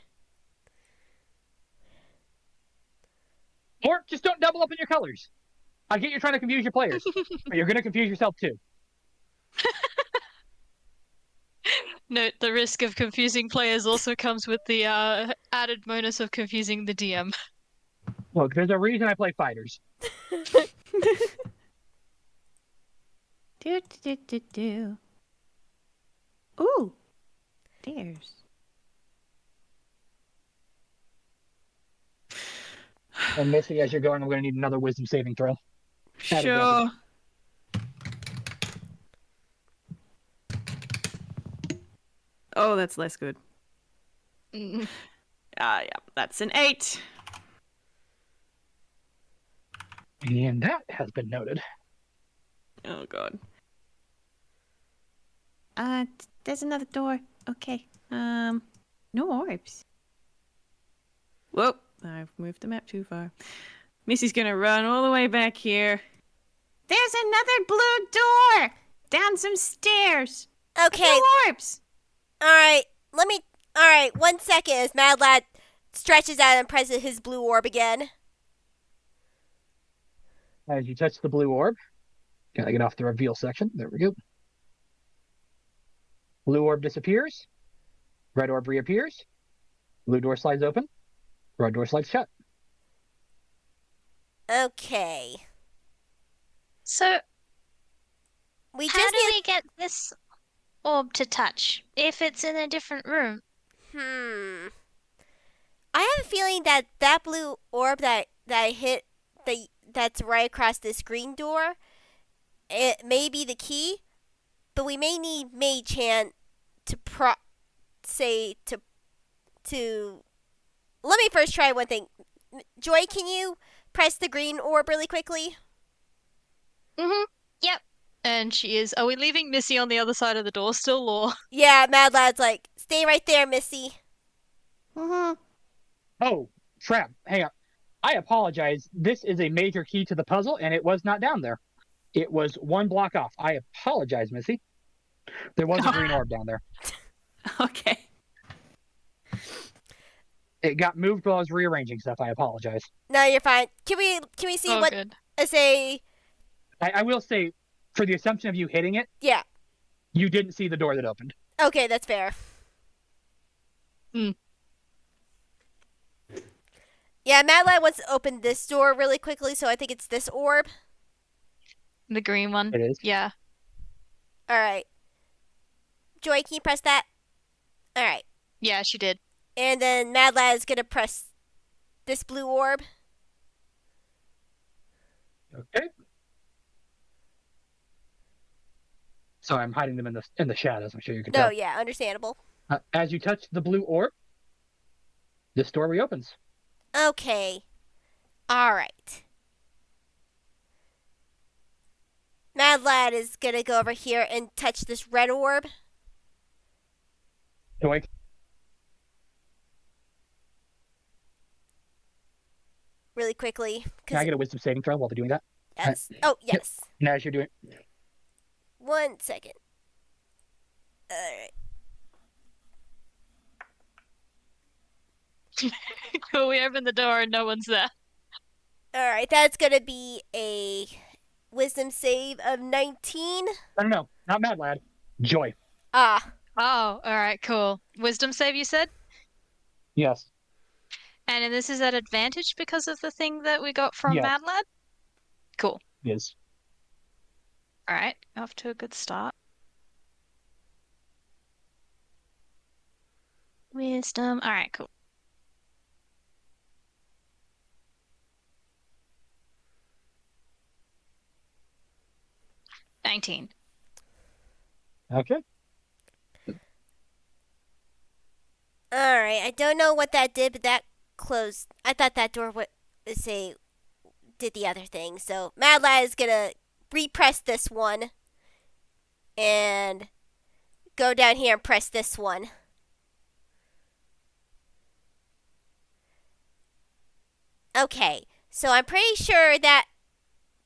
Or just don't double up in your colors. I get you're trying to confuse your players, but you're going to confuse yourself too. Note, the risk of confusing players also comes with the added bonus of confusing the DM. Look, there's a reason I play fighters. Do. Ooh. Stairs. And Missy, as you're going, I'm going to need another wisdom saving throw. Sure. Oh, that's less good. Mm. Yeah, that's an 8. And that has been noted. Oh god. There's another door. Okay. No orbs. Whoa, I've moved the map too far. Missy's gonna run all the way back here. There's another blue door down some stairs. Okay. No orbs. All right. All right. 1 second as Mad Lad stretches out and presses his blue orb again. As you touch the blue orb, gotta get off the reveal section. There we go. Blue orb disappears. Red orb reappears. Blue door slides open. Red door slides shut. Okay. So We how just do need. we get this orb to touch if it's in a different room? I have a feeling that blue orb that I hit that's right across this green door, it may be the key, but we may need Mage Hand to Let me first try one thing. Joy, can you press the green orb really quickly? Yep. And she is. Are we leaving Missy on the other side of the door still, or? Yeah, Mad Lad's like, stay right there, Missy. Oh, crap. Hang on. I apologize. This is a major key to the puzzle, and it was not down there. It was 1 block off. I apologize, Missy. There was a green orb down there. Okay. It got moved while I was rearranging stuff. I apologize. No, you're fine. Can we see what Good. I say? I will say, for the assumption of you hitting it, Yeah. you didn't see the door that opened. Okay, that's fair. Yeah, Mad Lad wants to open this door really quickly, so I think it's this orb. The green one. It is. Yeah. All right. Joy, can you press that? All right. Yeah, she did. And then Mad Lad is going to press this blue orb. Okay. So I'm hiding them in the shadows. I'm sure you can No, tell. yeah, understandable. As you touch the blue orb, this door reopens. Okay. All right. Mad Lad is going to go over here and touch this red orb. Joy, Really quickly. can I get a wisdom saving throw while they're doing that? Yes. Oh, yes. And as you're doing 1 second. All right. We open the door and no one's there. All right, that's going to be a wisdom save of 19. No, not Mad Lad. Joy. Ah. Oh, alright, cool. Wisdom save, you said? Yes. And this is at advantage because of the thing that we got from Yes. Mad Lad? Cool. Yes. Alright, off to a good start. Wisdom. Alright, cool. $19. Okay. All right, I don't know what that did, but that closed. I thought that door would say did the other thing. So Mad Lad is gonna repress this one and go down here and press this one. Okay, so I'm pretty sure that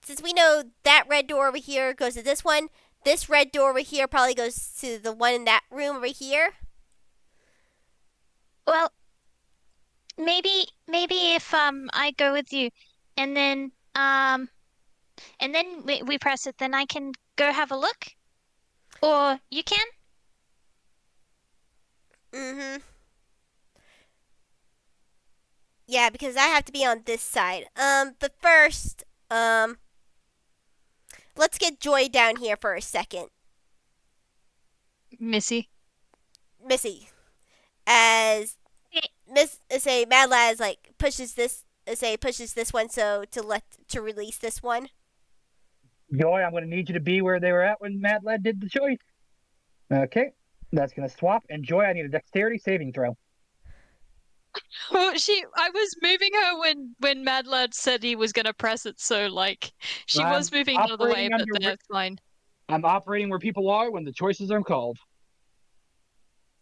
since we know that red door over here goes to this one, this red door over here probably goes to the one in that room over here. Well, maybe if I go with you, and then we press it, then I can go have a look, or you can. Yeah, because I have to be on this side. But first, let's get Joy down here for a second. Missy. Missy, as Mad Lad is like pushes this one so to release this one. Joy, I'm going to need you to be where they were at when Mad Lad did the choice. Okay, that's going to swap. And Joy, I need a dexterity saving throw. Well, I was moving her when Mad Lad said he was gonna press it, so like she I'm was moving the other way, operating but under that's fine. I'm operating where people are when the choices are called.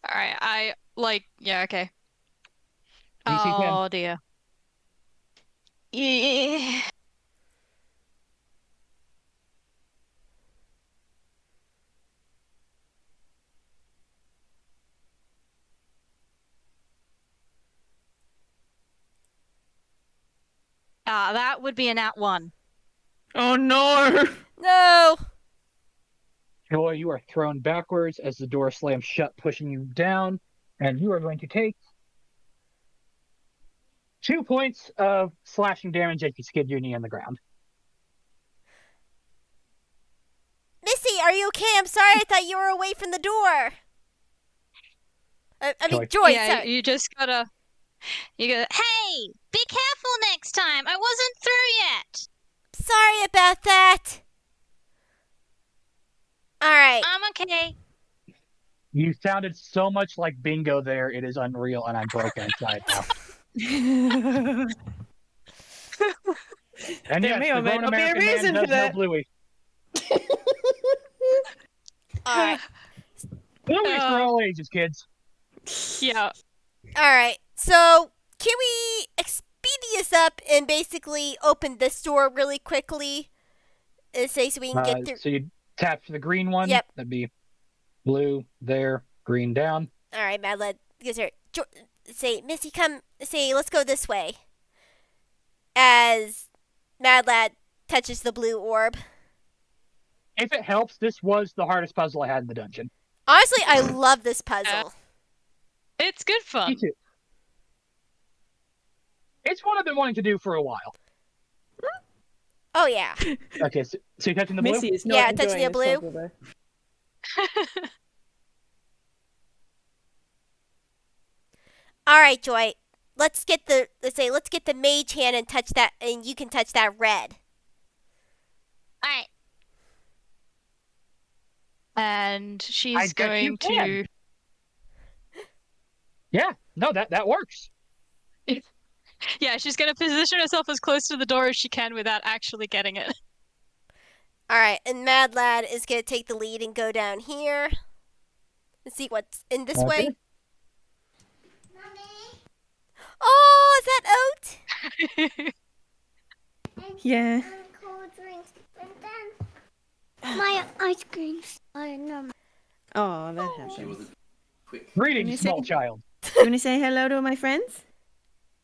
Alright, yeah, okay. DC 10. Oh dear. Yeah. That would be an @1. Oh no! No. Joy, you are thrown backwards as the door slams shut, pushing you down, and you are going to take 2 points of slashing damage as you skid your knee on the ground. Missy, are you okay? I'm sorry. I thought you were away from the door. I mean, Joy. Yeah, Sorry. you just gotta. You go. Hey, be careful next time. I wasn't through yet. Sorry about that. All right. I'm okay. You sounded so much like Bingo there, it is unreal, and I'm broken inside now. And There yes, may the or may grown not be a American man reason does for that. know Bluey. All right. Bluey's for all ages, kids. Yeah. All right. So, can we speed this up and basically open this door really quickly? And say so we can get through. So you tap for the green one. Yep. That'd be blue there, green down. All right, Mad Lad. Say, Missy, come. Say, let's go this way. As Mad Lad touches the blue orb. If it helps, this was the hardest puzzle I had in the dungeon. Honestly, I love this puzzle. It's good fun. Me too. It's one I've been wanting to do for a while. Oh yeah. Okay, so you're touching the blue? Missy is not Yeah, enjoying touching the this blue. puzzle, though. All right, Joy. Let's get the mage hand and touch that, and you can touch that red. All right. And I she's bet you going can. to. Yeah, no, that works. Yeah, she's gonna position herself as close to the door as she can without actually getting it. All right, and Mad Lad is gonna take the lead and go down here. Let's see what's in this Okay. way. Oh, is that Oat? Yeah. Cold drinks. And then my ice cream's no. Oh, that happens. Greetings, small say- child. You want to say hello to my friends?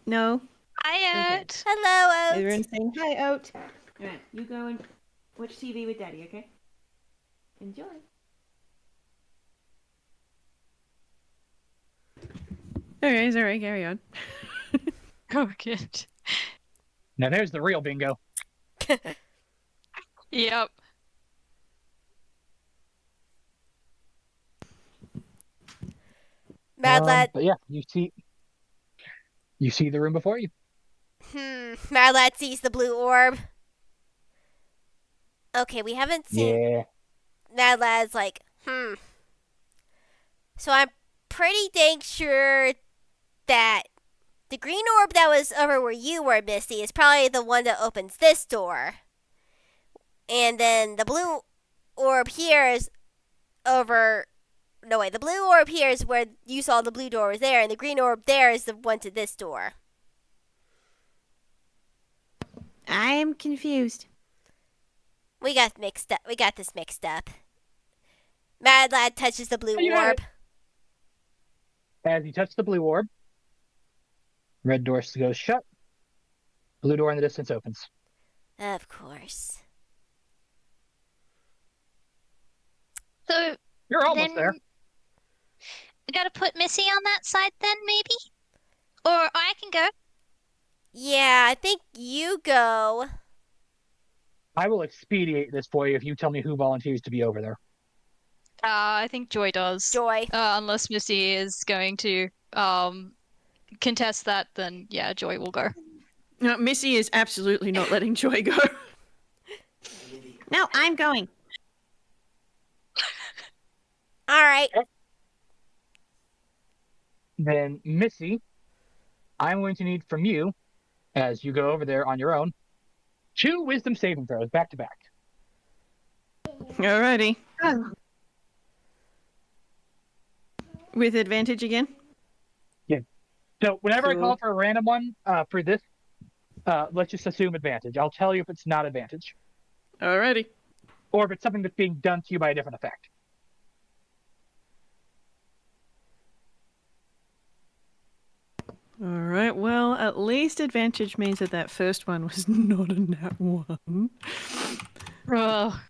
No? Hi, Okay. Oat. Hello, Oat. Everyone's saying hi, Oat. Alright, you go and watch TV with Daddy, okay? Enjoy. Alright, carry on. Oh, good. Now there's the real bingo. Yep. Mad Lad. But yeah, you see the room before you. Mad Lad sees the blue orb. Okay, we haven't seen. Yeah. Mad Lad's like, So I'm pretty dang sure that the green orb that was over where you were, Misty, is probably the one that opens this door. And then the blue orb here is over. No, wait, the blue orb here is where you saw the blue door was there, and the green orb there is the one to this door. I'm confused. We got this mixed up. Mad Lad touches the blue You got orb. As you touch the blue orb, red door goes shut. Blue door in the distance opens. Of course. So You're almost then there. we gotta put Missy on that side then, maybe? Or I can go. Yeah, I think you go. I will expedite this for you if you tell me who volunteers to be over there. I think Joy does. Joy. Unless Missy is going to contest that, then yeah, Joy will go. No, Missy is absolutely not letting Joy go. No, I'm going. All right. Then, Missy, I'm going to need from you, as you go over there on your own, 2 wisdom saving throws back to back. Alrighty. With advantage again? So whenever I Cool. call for a random one for this, let's just assume advantage. I'll tell you if it's not advantage, Alrighty. or if it's something that's being done to you by a different effect. Alright, well, at least advantage means that first one was not a nat 1. Oh,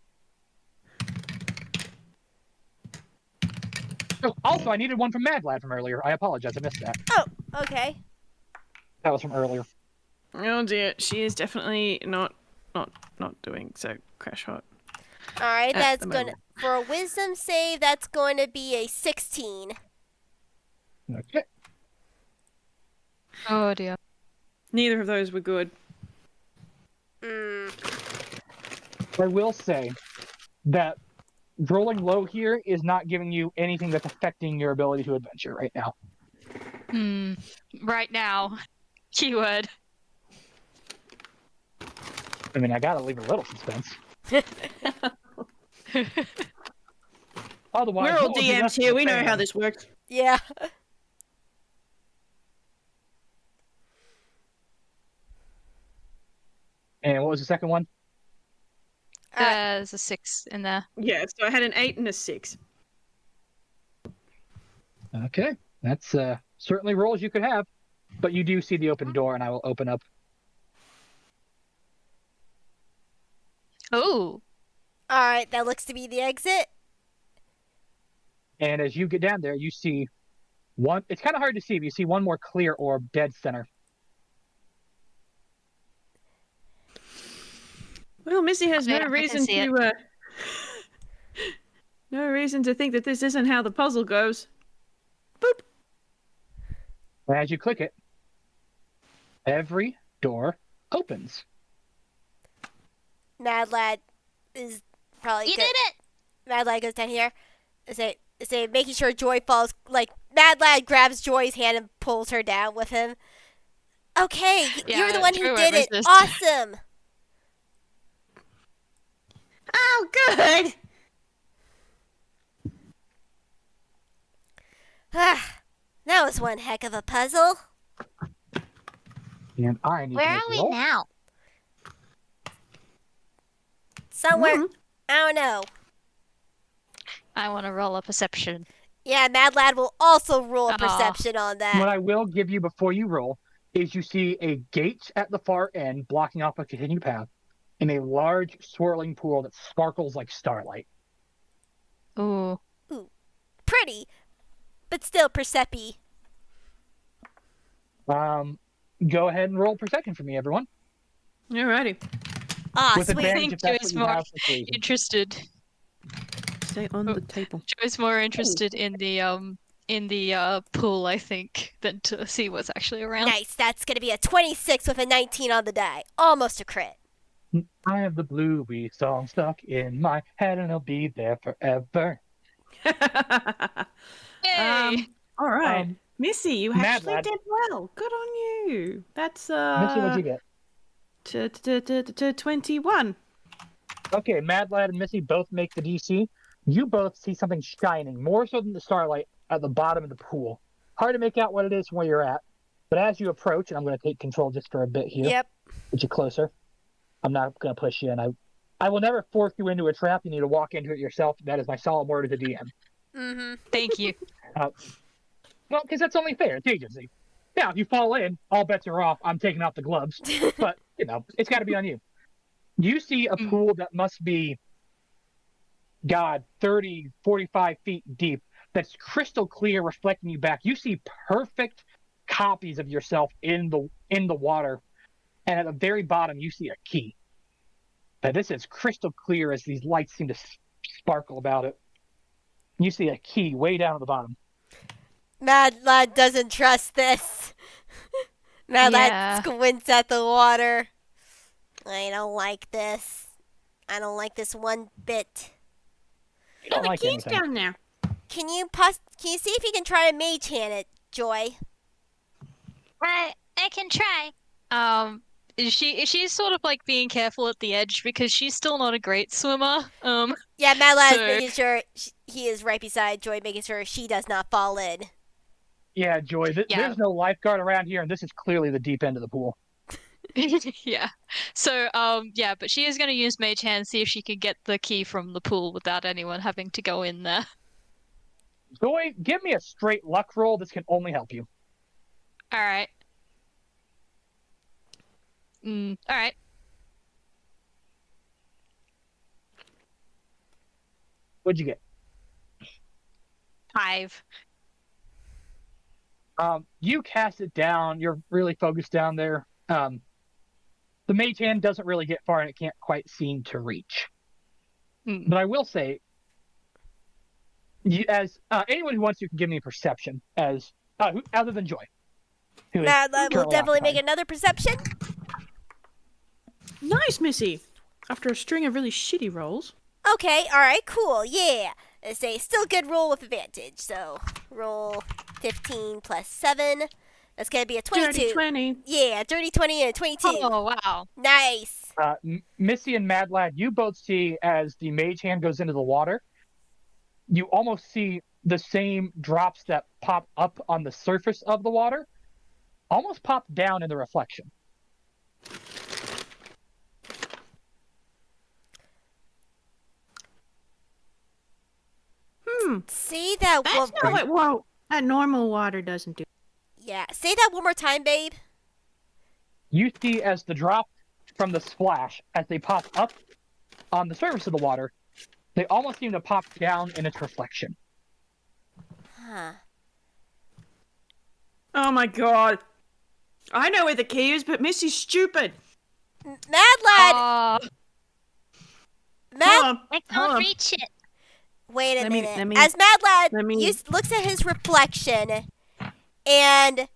Oh, also, I needed one from Mad Lad from earlier. I apologize, I missed that. Oh, okay. That was from earlier. Oh dear, she is definitely not doing so crash hot. All right, At that's the going to, moment. for a wisdom save, that's going to be a 16. Okay. oh dear. Neither of those were good. Mm. I will say that rolling low here is not giving you anything that's affecting your ability to adventure right now. Right now. Keyword. I mean, I gotta leave a little suspense. Otherwise, We're all what would be DMs left here, of we know how fan? this works. Yeah. And what was the second one? All right. There's a 6 in there. Yeah, so I had an 8 and a 6. Okay, that's certainly rolls you could have, but you do see the open door, and I will open up. Oh. All right, that looks to be the exit. And as you get down there, you see one. It's kind of hard to see, but you see one more clear orb dead center. Well, Missy has Yeah, no I can reason see it. to no reason to think that this isn't how the puzzle goes. Boop. And as you click it, every door opens. Mad Lad is probably You good. did it! Mad Lad goes down here. Say, making sure Joy falls. Like Mad Lad grabs Joy's hand and pulls her down with him. Okay, you're the Yeah, one Joy who won't did it. resist. Awesome. Oh, good. That was one heck of a puzzle. And I need Where to are make a we roll. now? Somewhere, Mhm. I don't know. I want to roll a perception. Yeah, Mad Lad will also roll a Aw. perception on What that. I will give you before you roll is you see a gate at the far end blocking off a continued path, and a large swirling pool that sparkles like starlight. Ooh. Pretty, but still percepi. Go ahead and roll perception for me, everyone. Alrighty. Ah, With sweet. advantage if that's Joy's what you more have for free. interested. Stay on the table. Joy's more interested in the pool, I think, than to see what's actually around. Nice. That's gonna be a 26 with a 19 on the die. Almost a crit. I have the Bluey song stuck in my head, and it'll be there forever. Yay! All right. Um, Missy, you Mad actually Lad. did well. Good on you. That's Missy, what'd you get? 21. Okay, Mad Lad and Missy both make the DC. You both see something shining, more so than the starlight, at the bottom of the pool. Hard to make out what it is from where you're at, but as you approach, and I'm going to take control just for a bit here, Yep. get you closer. I'm not going to push you, and I will never force you into a trap. You need to walk into it yourself. That is my solemn word as a DM. Mm-hmm. Thank you. Well, because that's only fair. It's agency. Yeah, if you fall in, all bets are off. I'm taking off the gloves. But, it's got to be on you. You see a pool that must be, 30, 45 feet deep, that's crystal clear, reflecting you back. You see perfect copies of yourself in the water. And at the very bottom, you see a key. Now, this is crystal clear as these lights seem to sparkle about it. You see a key way down at the bottom. Mad Lad doesn't trust this. Mad Yeah. Lad squints at the water. I don't like this. I don't like this one bit. You don't the like key's anything. down there. Can you see if you can try to mage hand it, Joy? I can try. She's sort of like being careful at the edge because she's still not a great swimmer. Yeah, Mad Lad is So- making sure he is right beside Joy, making sure she does not fall in. Yeah, Joy, Yeah. there's no lifeguard around here, and this is clearly the deep end of the pool. Yeah. So, yeah, but she is going to use Mage Hand, see if she can get the key from the pool without anyone having to go in there. Joy, give me a straight luck roll. This can only help you. All right. All right. What'd you get? 5. You cast it down. You're really focused down there. The mage hand doesn't really get far, and it can't quite seem to reach. But I will say, as anyone who wants to can give me a perception, as other than Joy. Mad Lad will currently definitely make occupied. another perception. Nice, Missy. After a string of really shitty rolls. Okay, alright, cool, yeah. Let's say still good roll with advantage. So roll 15 plus 7. That's gonna be a 22. Dirty 20. Yeah, dirty 20 and a 22. Oh, wow. Nice. Missy and Mad Lad, you both see as the mage hand goes into the water, you almost see the same drops that pop up on the surface of the water, almost pop down in the reflection. Say that That's one. not what that normal water doesn't do. Yeah, say that one more time, babe. You see as the drop from the splash, as they pop up on the surface of the water, they almost seem to pop down in its reflection. Huh. Oh my god. I know where the key is, but Missy's stupid. Mad Lad. Hold Mad. on. I Hold can't on. reach it. Wait a Let me- minute. let me- As Mad Lad let me- looks at his reflection, and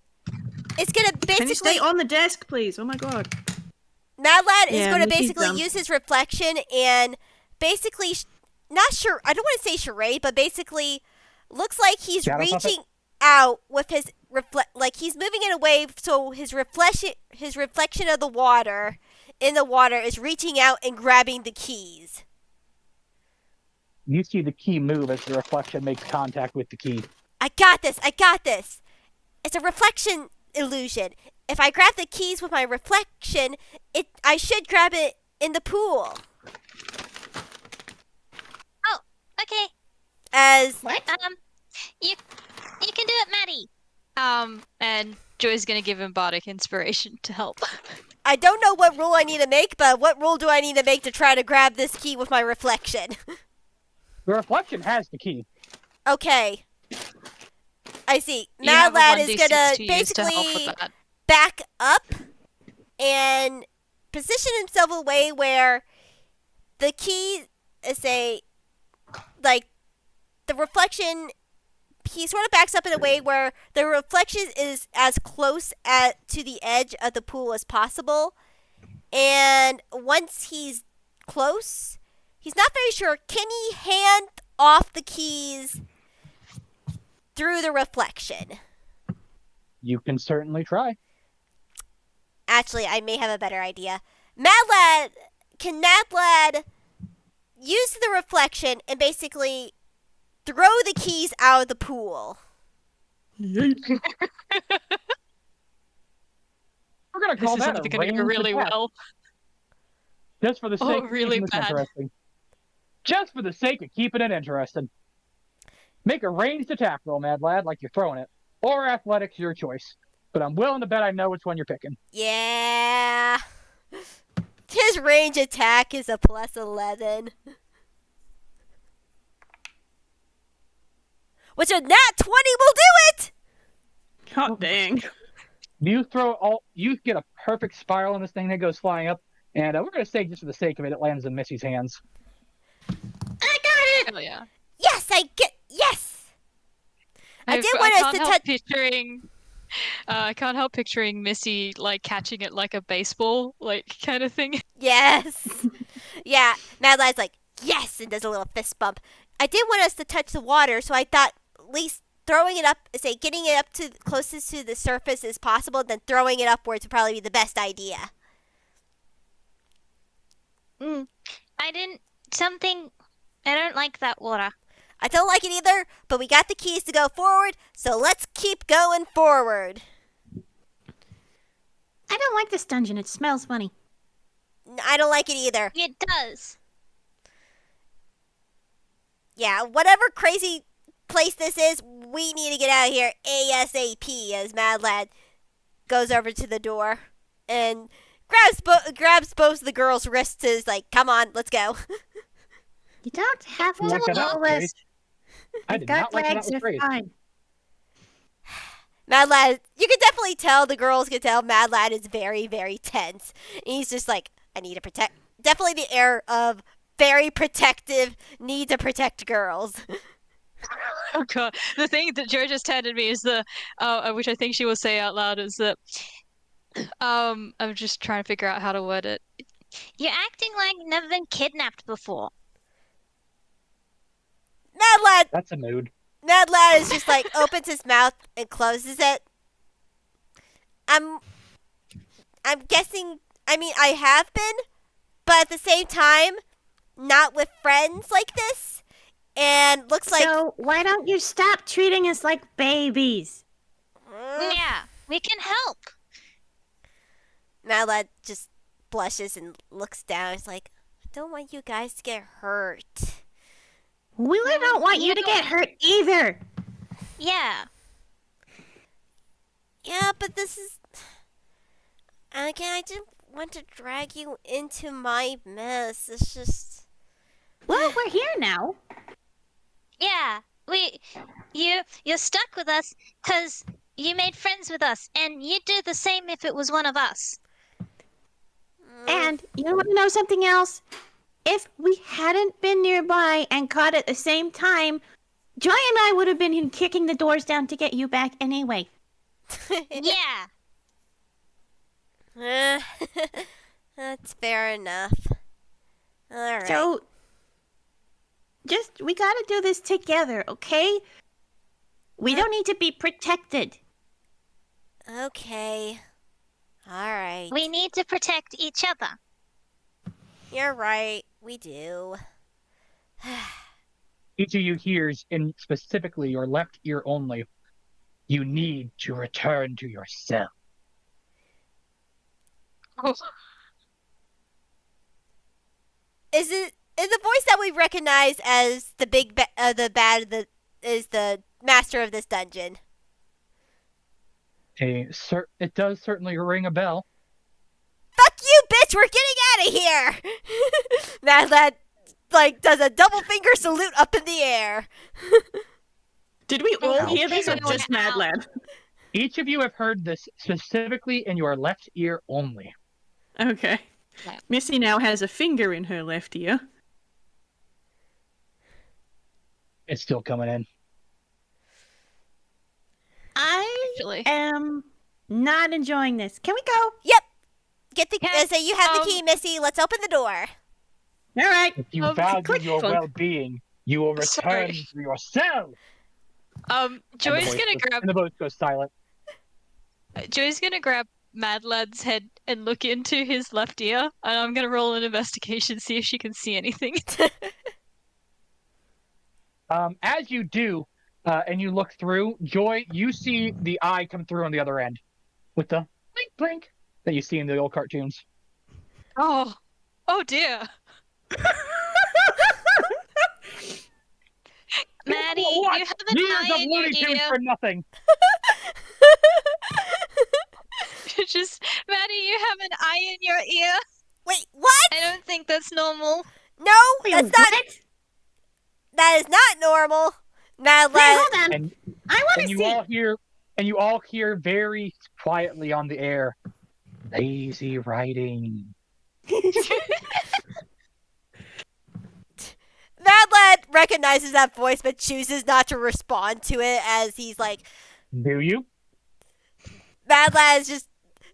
it's gonna Can you stay basically. on the desk, please? Oh my god. Mad Lad is Yeah, going to Missy's basically dumb. use his reflection and basically, not sure. I don't want to say charade, but basically, looks like he's Shadow puppet? reaching out with his like he's moving it away, so his reflection of the water in the water is reaching out and grabbing the keys. You see the key move as the reflection makes contact with the key. I got this. I got this. It's a reflection illusion. If I grab the keys with my reflection, I should grab it in the pool. Oh, okay. As What? You can do it, Maddie. And Joy's going to give him bardic inspiration to help. I don't know what rule I need to make, but what rule do I need to make to try to grab this key with my reflection? The reflection has the key. Okay. I see. You Mad have a Lad is 1d6 gonna to use to help with basically that. back up and position himself away where the key is the reflection. He sort of backs up in a way where the reflection is as close to the edge of the pool as possible. And once he's close, he's not very sure. Can he hand off the keys through the reflection? You can certainly try. Actually, I may have a better idea. Can Mad Lad use the reflection and basically throw the keys out of the pool? We're gonna call This is that either a going to go ranged really attack. well. Just for the sake of really keeping this bad. interesting. Just for the sake of keeping it interesting. Make a ranged attack roll, Mad Lad, like you're throwing it. Or athletics, your choice. But I'm willing to bet I know which one you're picking. Yeah. His range attack is a plus 11. Which a nat 20 will do it! God dang. You get a perfect spiral on this thing that goes flying up. And we're going to say, just for the sake of it, it lands in Missy's hands. I got it! Oh, yeah. Yes, yes! I did want us to touch. I can't help picturing Missy like catching it like a baseball, like kind of thing. Yes. Yeah, Mad Lad's like, yes, and does a little fist bump. I did want us to touch the water, so I thought at least throwing it up, say getting it up to closest to the surface as possible, then throwing it upwards would probably be the best idea. I don't like that water. I don't like it either, but we got the keys to go forward, so let's keep going forward. I don't like this dungeon. It smells funny. I don't like it either. It does. Yeah, whatever crazy place this is, we need to get out of here ASAP as Mad Lad goes over to the door and grabs both of the girls' wrists, is like, come on, let's go. You don't have to Like that follow us. phrase. I did Gut not like that legs was are phrased. fine. Mad Lad, you can definitely tell, the girls can tell Mad Lad is very, very tense. And he's just like, I need to protect, definitely the air of very protective, need to protect girls. Oh god, the thing that Joe just handed me is which I think she will say out loud is that, I'm just trying to figure out how to word it. You're acting like you've never been kidnapped before. That's a mood. Mad Lad is just like, opens his mouth and closes it. I'm guessing, I mean, I have been, but at the same time, not with friends like this. And looks like... So why don't you stop treating us like babies? Yeah, we can help. Mad Lad just blushes and looks down. He's like, I don't want you guys to get hurt. We don't want you to get hurt either. Yeah. Yeah, but this is... Again, I didn't want to drag you into my mess. It's just... Well, we're here now. Yeah. You're stuck with us because you made friends with us, and you'd do the same if it was one of us. And you want to know something else? If we hadn't been nearby and caught at the same time, Joy and I would have been kicking the doors down to get you back anyway. Yeah. That's fair enough. Alright. So, we gotta do this together, okay? We don't need to be protected. Okay. Alright. We need to protect each other. You're right. We do. Each of you hears, in specifically your left ear only, you need to return to your cell. Oh. Is the voice that we recognize as the is the master of this dungeon? It does certainly ring a bell. Fuck you, bitch! We're getting out of here! Mad Lad, like, does a double finger salute up in the air. Did we all Ow. hear this or just Mad Lad? Each of you have heard this specifically in your left ear only. Okay. Missy now has a finger in her left ear. It's still coming in. I Actually. am not enjoying this. Can we go? Yep. Get the Okay, so you have the key, Missy. Let's open the door. All right. If you value click your funk. well-being, you will return Sorry. to your cell. Joy's gonna And the voice goes silent. grab Mad Lad's head and look into his left ear, and I'm gonna roll an investigation, see if she can see anything. As you do, and you look through, Joy, you see the eye come through on the other end with the blink blink that you see in the old cartoons. Oh dear. Maddie, What? you have an Years eye of in your Looney Tunes ear. for nothing. Just, Maddie, you have an eye in your ear. Wait, what? I don't think that's normal. No, that's not. What? That is not normal. Mad Wait, Lad. hold on. And I want and to you see. all hear very quietly on the air, lazy writing. Mad Lad recognizes that voice but chooses not to respond to it as he's like, Do you? Mad Lad is just,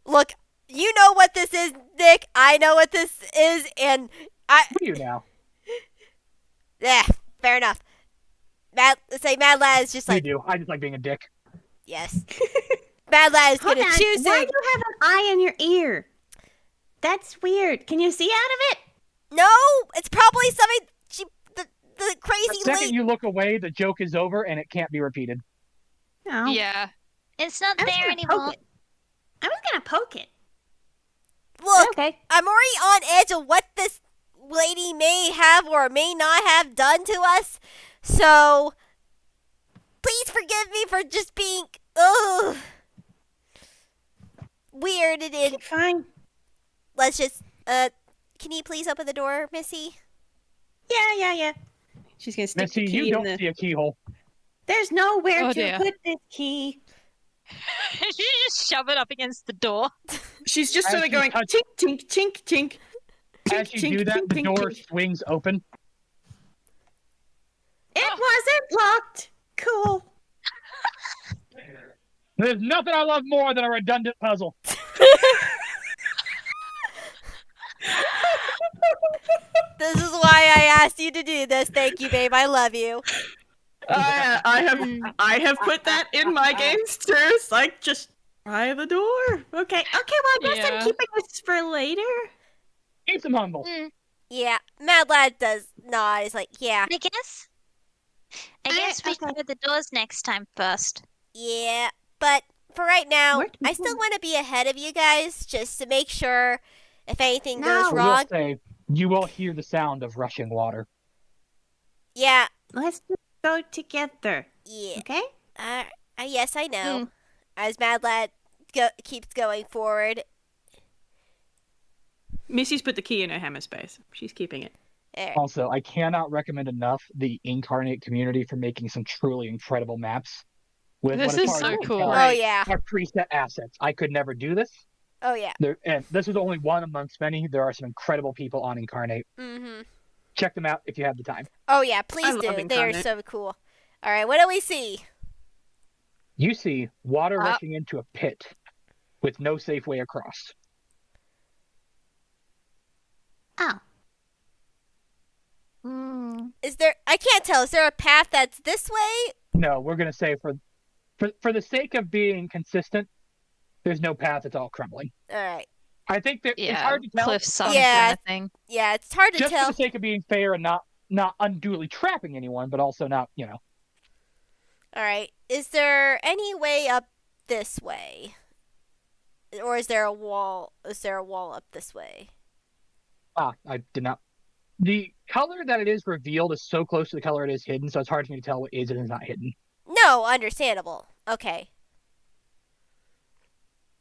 look, you know what this is, Nick. I know what this is, and do you now? Yeah, fair enough. Mad Lad is just You like, do. I just like being a dick. yes. Mad Lad is Hold gonna on. choose Why him. do you have an eye in your ear? That's weird. Can you see out of it? No, it's probably something the The crazy second lady. you look away, the joke is over and it can't be repeated. No. Yeah. It's not I was there gonna poke anymore. it. I was gonna poke it. Look, Okay. I'm already on edge of what this lady may have or may not have done to us. So, please forgive me for just being weird and Okay, fine. let's just can you please open the door, Missy? Yeah. She's gonna stick Missy, the you key in don't the. see a keyhole. There's nowhere Oh, to dear. put this key. You just shove it up against the door. She's just As sort of you going touch- tink, tink, tink, tink. As Tink, you tink, do that, tink, the tink, door tink. swings open. It wasn't locked. Cool. There's nothing I love more than a redundant puzzle. This is why I asked you to do this. Thank you, babe. I love you. I have put that in my games too. It's like just try the door. Okay, well, I guess Yeah. I'm keeping this for later. Keep them humble. Yeah, Mad Lad does not. It's like, yeah, I guess we should okay. do the doors next time first. yeah. But for right now, Where do we I still go? want to be ahead of you guys just to make sure if anything No. goes I will wrong. say, you will hear the sound of rushing water. Yeah, Let's just go together. yeah. Okay? Yes, I know. As Mad Lad keeps going forward. Missy's put the key in her hammer space. She's keeping it. There. Also, I cannot recommend enough the Incarnate community for making some truly incredible maps. With This what as is far so as cool. Oh yeah. Are preset assets. I could never do this. Oh yeah. And this is only one amongst many. There are some incredible people on Incarnate. Mhm. Check them out if you have the time. Oh yeah. Please love do. They are Incarnate. so cool. All right. What do we see? You see water rushing into a pit with no safe way across. Oh. Is there? I can't tell. Is there a path that's this way? No, we're gonna say for the sake of being consistent, there's no path. It's all crumbling. All right. I think that Yeah. it's hard to tell. Cliffside Yeah. kind of thing. Yeah, it's hard to Just tell. for the sake of being fair and not unduly trapping anyone, but also not, All right. Is there any way up this way? Or is there a wall? Is there a wall up this way? I did not. The color that it is revealed is so close to the color it is hidden, so it's hard for me to tell what is and is not hidden. No, understandable. Okay.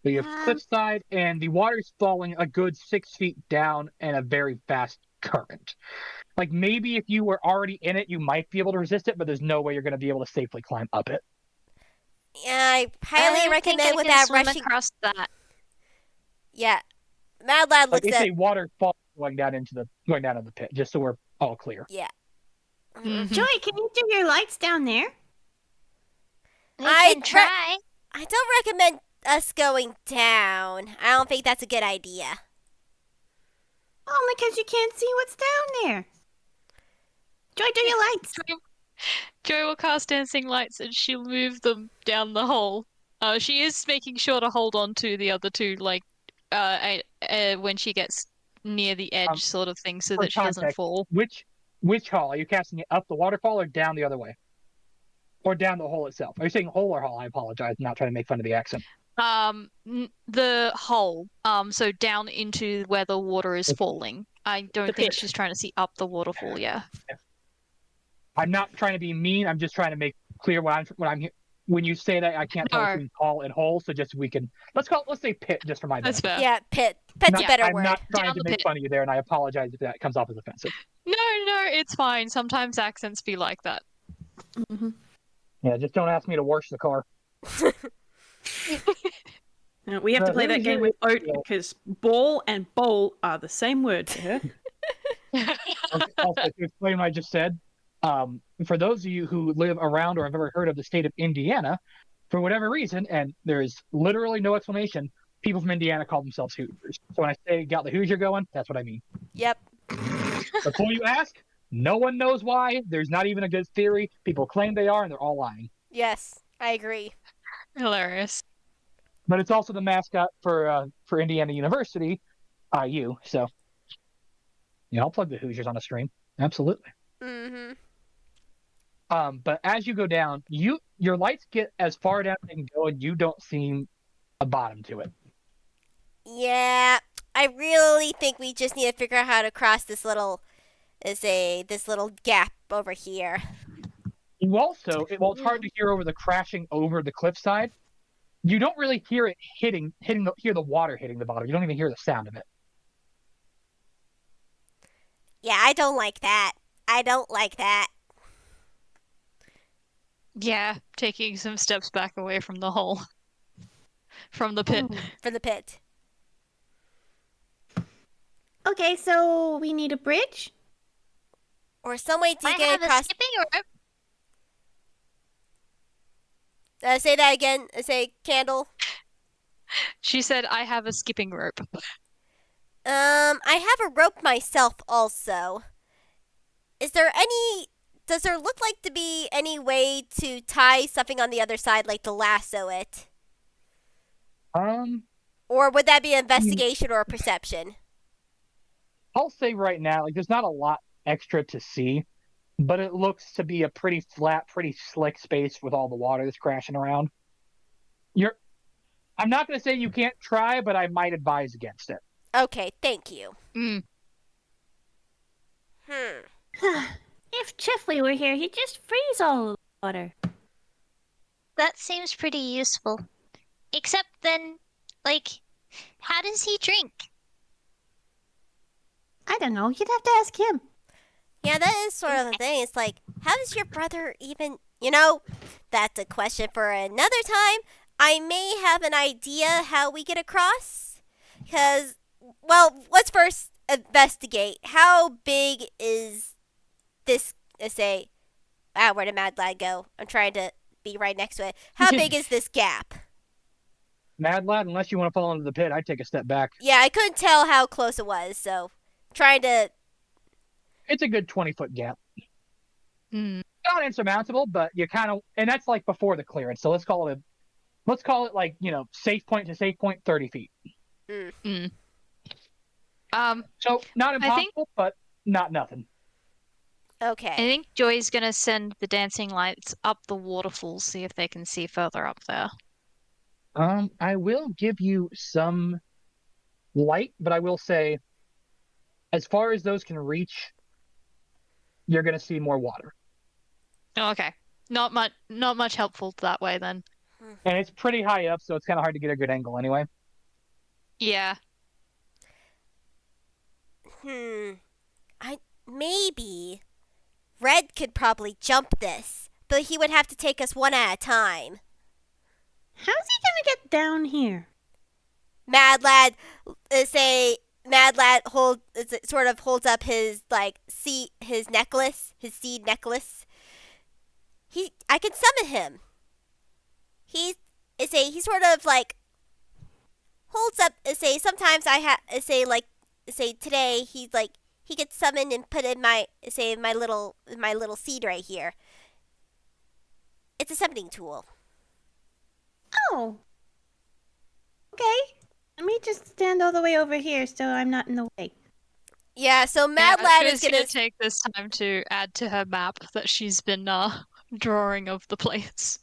So you have cliffside, and the water's falling a good 6 feet down in a very fast current. Like maybe if you were already in it, you might be able to resist it, but there's no way you're going to be able to safely climb up it. Yeah, I highly recommend without rushing. across that. Yeah. Mad Lad Like looks they at. say, water falls going down into the pit, just so we're all clear. Yeah. Mhm. Joy, can you do your lights down there? We I can try. I don't recommend us going down. I don't think that's a good idea. Only because you can't see what's down there. Joy, do your lights. Joy will cast dancing lights and she'll move them down the hole. She is making sure to hold on to the other two, like, when she gets near the edge, sort of thing, so for that she doesn't context, fall. Which hole? Are you casting it up the waterfall or down the other way? Or down the hole itself? Are you saying hole or hall? I apologize. I'm not trying to make fun of the accent. The hole, so down into where the water is falling. I don't The think pit. she's trying to see up the waterfall, yeah. I'm not trying to be mean. I'm just trying to make clear what I'm when you say that I can't tell No. between hall and hole, so just let's say pit just for my That's benefit. fair. Yeah, pit. Pit's a better I'm word. not trying Down to the make pit. fun of you there, and I apologize if that comes off as offensive. No, it's fine. Sometimes accents be like that. Yeah, just don't ask me to wash the car. We have to No, play that who's game your- with Oat because ball and bowl are the same word to her. Also, to explain what I just said, for those of you who live around or have ever heard of the state of Indiana, for whatever reason, and there is literally no explanation, people from Indiana call themselves Hoosiers. So when I say got the Hoosier going, that's what I mean. Yep. Before you ask, no one knows why. There's not even a good theory. People claim they are, and they're all lying. Yes, I agree. Hilarious. But it's also the mascot for Indiana University, IU. So, yeah, I'll plug the Hoosiers on the stream. Absolutely. Mm-hmm. But as you go down, your lights get as far down as they can go, and you don't see a bottom to it. Yeah, I really think we just need to figure out how to cross this little gap over here. You also, it's hard to hear over the crashing over the cliffside. You don't really hear it hear the water hitting the bottom. You don't even hear the sound of it. Yeah, I don't like that. I don't like that. Yeah, taking some steps back away from the hole. From the pit. For the pit. Okay, so we need a bridge? Or some way to I get have a across. skipping rope. Say that again. Say Candle. She said, I have a skipping rope. I have a rope myself also. Does there look like to be any way to tie something on the other side, like to lasso it? Or would that be an investigation or a perception? I'll say right now, there's not a lot extra to see, but it looks to be a pretty flat, pretty slick space with all the water that's crashing around. I'm not going to say you can't try, but I might advise against it. Okay, thank you. If Chifley were here, he'd just freeze all the water. That seems pretty useful. Except then, how does he drink? I don't know. You'd have to ask him. Yeah, that is sort of the thing. It's like, how does your brother even, that's a question for another time. I may have an idea how we get across. Because, well, let's first investigate. How big is this, where did Mad Lad go? I'm trying to be right next to it. How big is this gap? Mad Lad, unless you want to fall into the pit, I'd take a step back. Yeah, I couldn't tell how close it was, so trying to... It's a good 20-foot gap. Mm. Not insurmountable, but you kind of... And that's before the clearance, so let's call it safe point to safe point, 30 feet. So, not impossible, but not nothing. Okay. I think Joy's gonna send the dancing lights up the waterfall, see if they can see further up there. I will give you some light, but I will say, as far as those can reach, you're going to see more water. Oh, okay. Not much helpful that way then. And it's pretty high up, so it's kind of hard to get a good angle anyway. Yeah. Maybe Red could probably jump this, but he would have to take us one at a time. How's he gonna get down here? Mad Lad, holds up his his seed necklace. I can summon him. He sort of holds up. Sometimes today he gets summoned and put in my little seed right here. It's a summoning tool. Oh. Okay. Let me just stand all the way over here so I'm not in the way. Yeah, so Mad Lad is gonna gonna take this time to add to her map that she's been drawing of the place.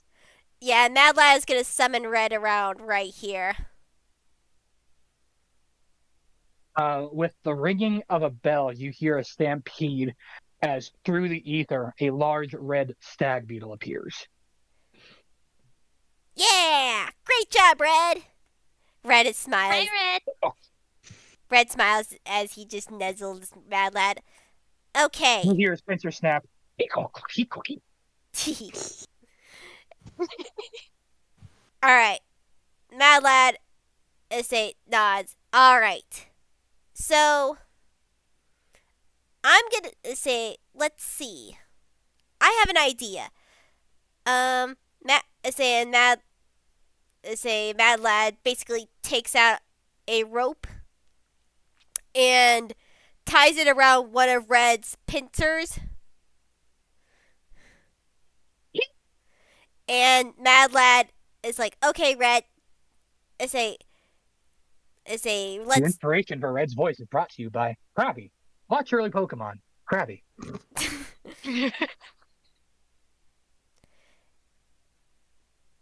Yeah, Mad Lad is gonna summon Red around right here. With the ringing of a bell, you hear a stampede as through the ether a large red stag beetle appears. Yeah! Great job, Red! Red smiles. Hi, Red. Oh. Red smiles as he just nuzzles Mad Lad. Okay. You hear Spencer snap, cookie. Alright. Mad Lad nods. Alright. So I'm gonna say, let's see. I have an idea. Mad Lad basically takes out a rope and ties it around one of Red's pincers. And Mad Lad is like, okay, Red. Let's say, The let's. inspiration for Red's voice is brought to you by Krabby. Watch early Pokemon. Krabby.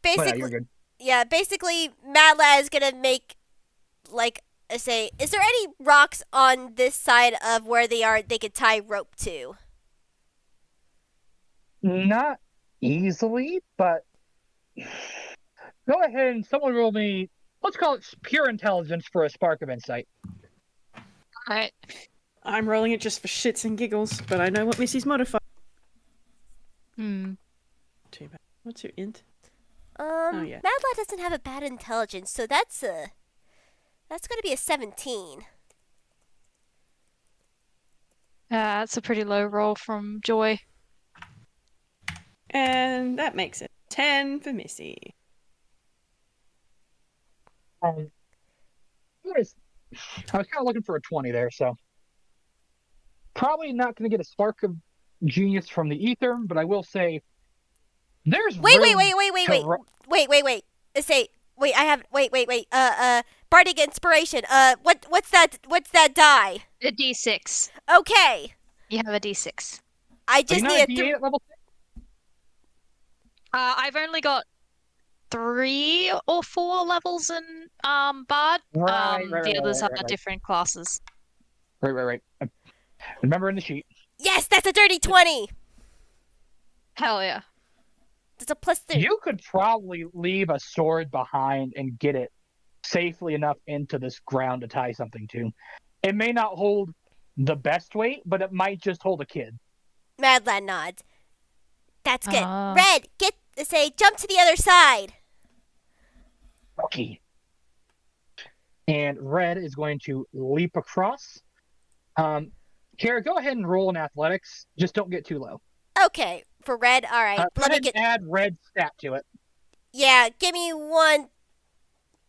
Basically, you're good. yeah, basically, Mad Lad is gonna make, like, say, is there any rocks on this side of where they could tie rope to? Not easily, but go ahead and someone roll me, let's call it pure intelligence for a spark of insight. Alright. I'm rolling it just for shits and giggles, but I know what Missy's modifier. Hmm. Too bad. What's your int? Mad yeah. Lad doesn't have a bad intelligence, so that's gonna be a 17. That's a pretty low roll from Joy. And that makes it 10 for Missy. I was kind of looking for a 20 there, so probably not going to get a spark of genius from the ether, but I will say there's Wait. Bardic inspiration. What's that die? A D6. Okay, You have a D6. I Are you just not need a a D8 at level 6? I've only got 3 or 4 levels in Bard. The others are different classes. Right. Remember in the sheet. Yes, that's a dirty 20. Hell yeah. That's a plus 3. You could probably leave a sword behind and get it safely enough into this ground to tie something to. It may not hold the best weight, but it might just hold a kid. Mad Lad nods. That's good. Ah. Red, jump to the other side. Okay. And Red is going to leap across. Kara, go ahead and roll in athletics. Just don't get too low. Okay, for Red, all right. Go Let me ahead get. and add Red's stat to it. Yeah, give me one.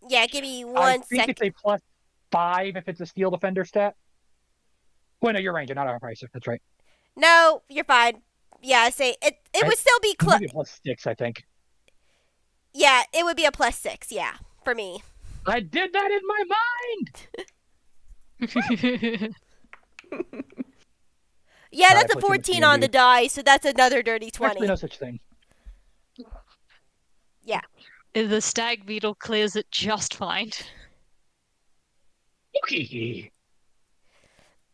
Yeah, give me I one think second. it's a +5 if it's a steel defender stat. Well, no, you're ranger, not our price. That's right. No, you're fine. Yeah, it would still be close. Maybe a +6, I think. Yeah, it would be a +6. Yeah, for me. I did that in my mind. Yeah, Sorry, that's I a put too much 14 on the D&D. die, so that's another dirty 20. Actually, no such thing. Yeah. The stag beetle clears it just fine. Okay.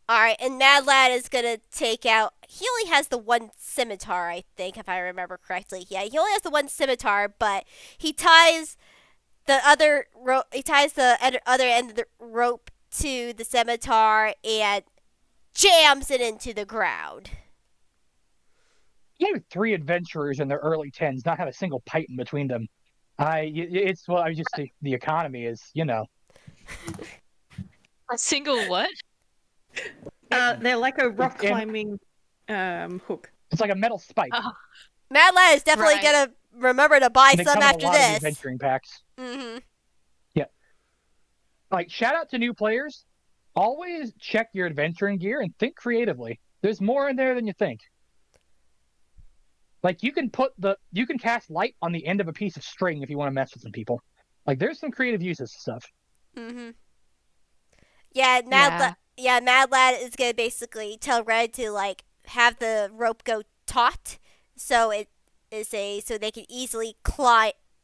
All right, and Mad Lad is gonna take out. He only has the one scimitar, I think, if I remember correctly. Yeah, he only has the one scimitar, but he ties the other other end of the rope to the scimitar and jams it into the ground. You have 3 adventurers in their early 10s, not have a single pipe in between them. The economy is, A single what? They're like a rock in- climbing hook. It's like a metal spike. Mad Lad is definitely Right. gonna remember to buy And they some come in after a lot of this. adventuring packs. Mm-hmm. Like, shout out to new players. Always check your adventuring gear and think creatively. There's more in there than you think. Like, you can cast light on the end of a piece of string if you want to mess with some people. Like, there's some creative uses to stuff. Mm-hmm. Yeah, Mad Lad is gonna basically tell Red to have the rope go taut, so so they can easily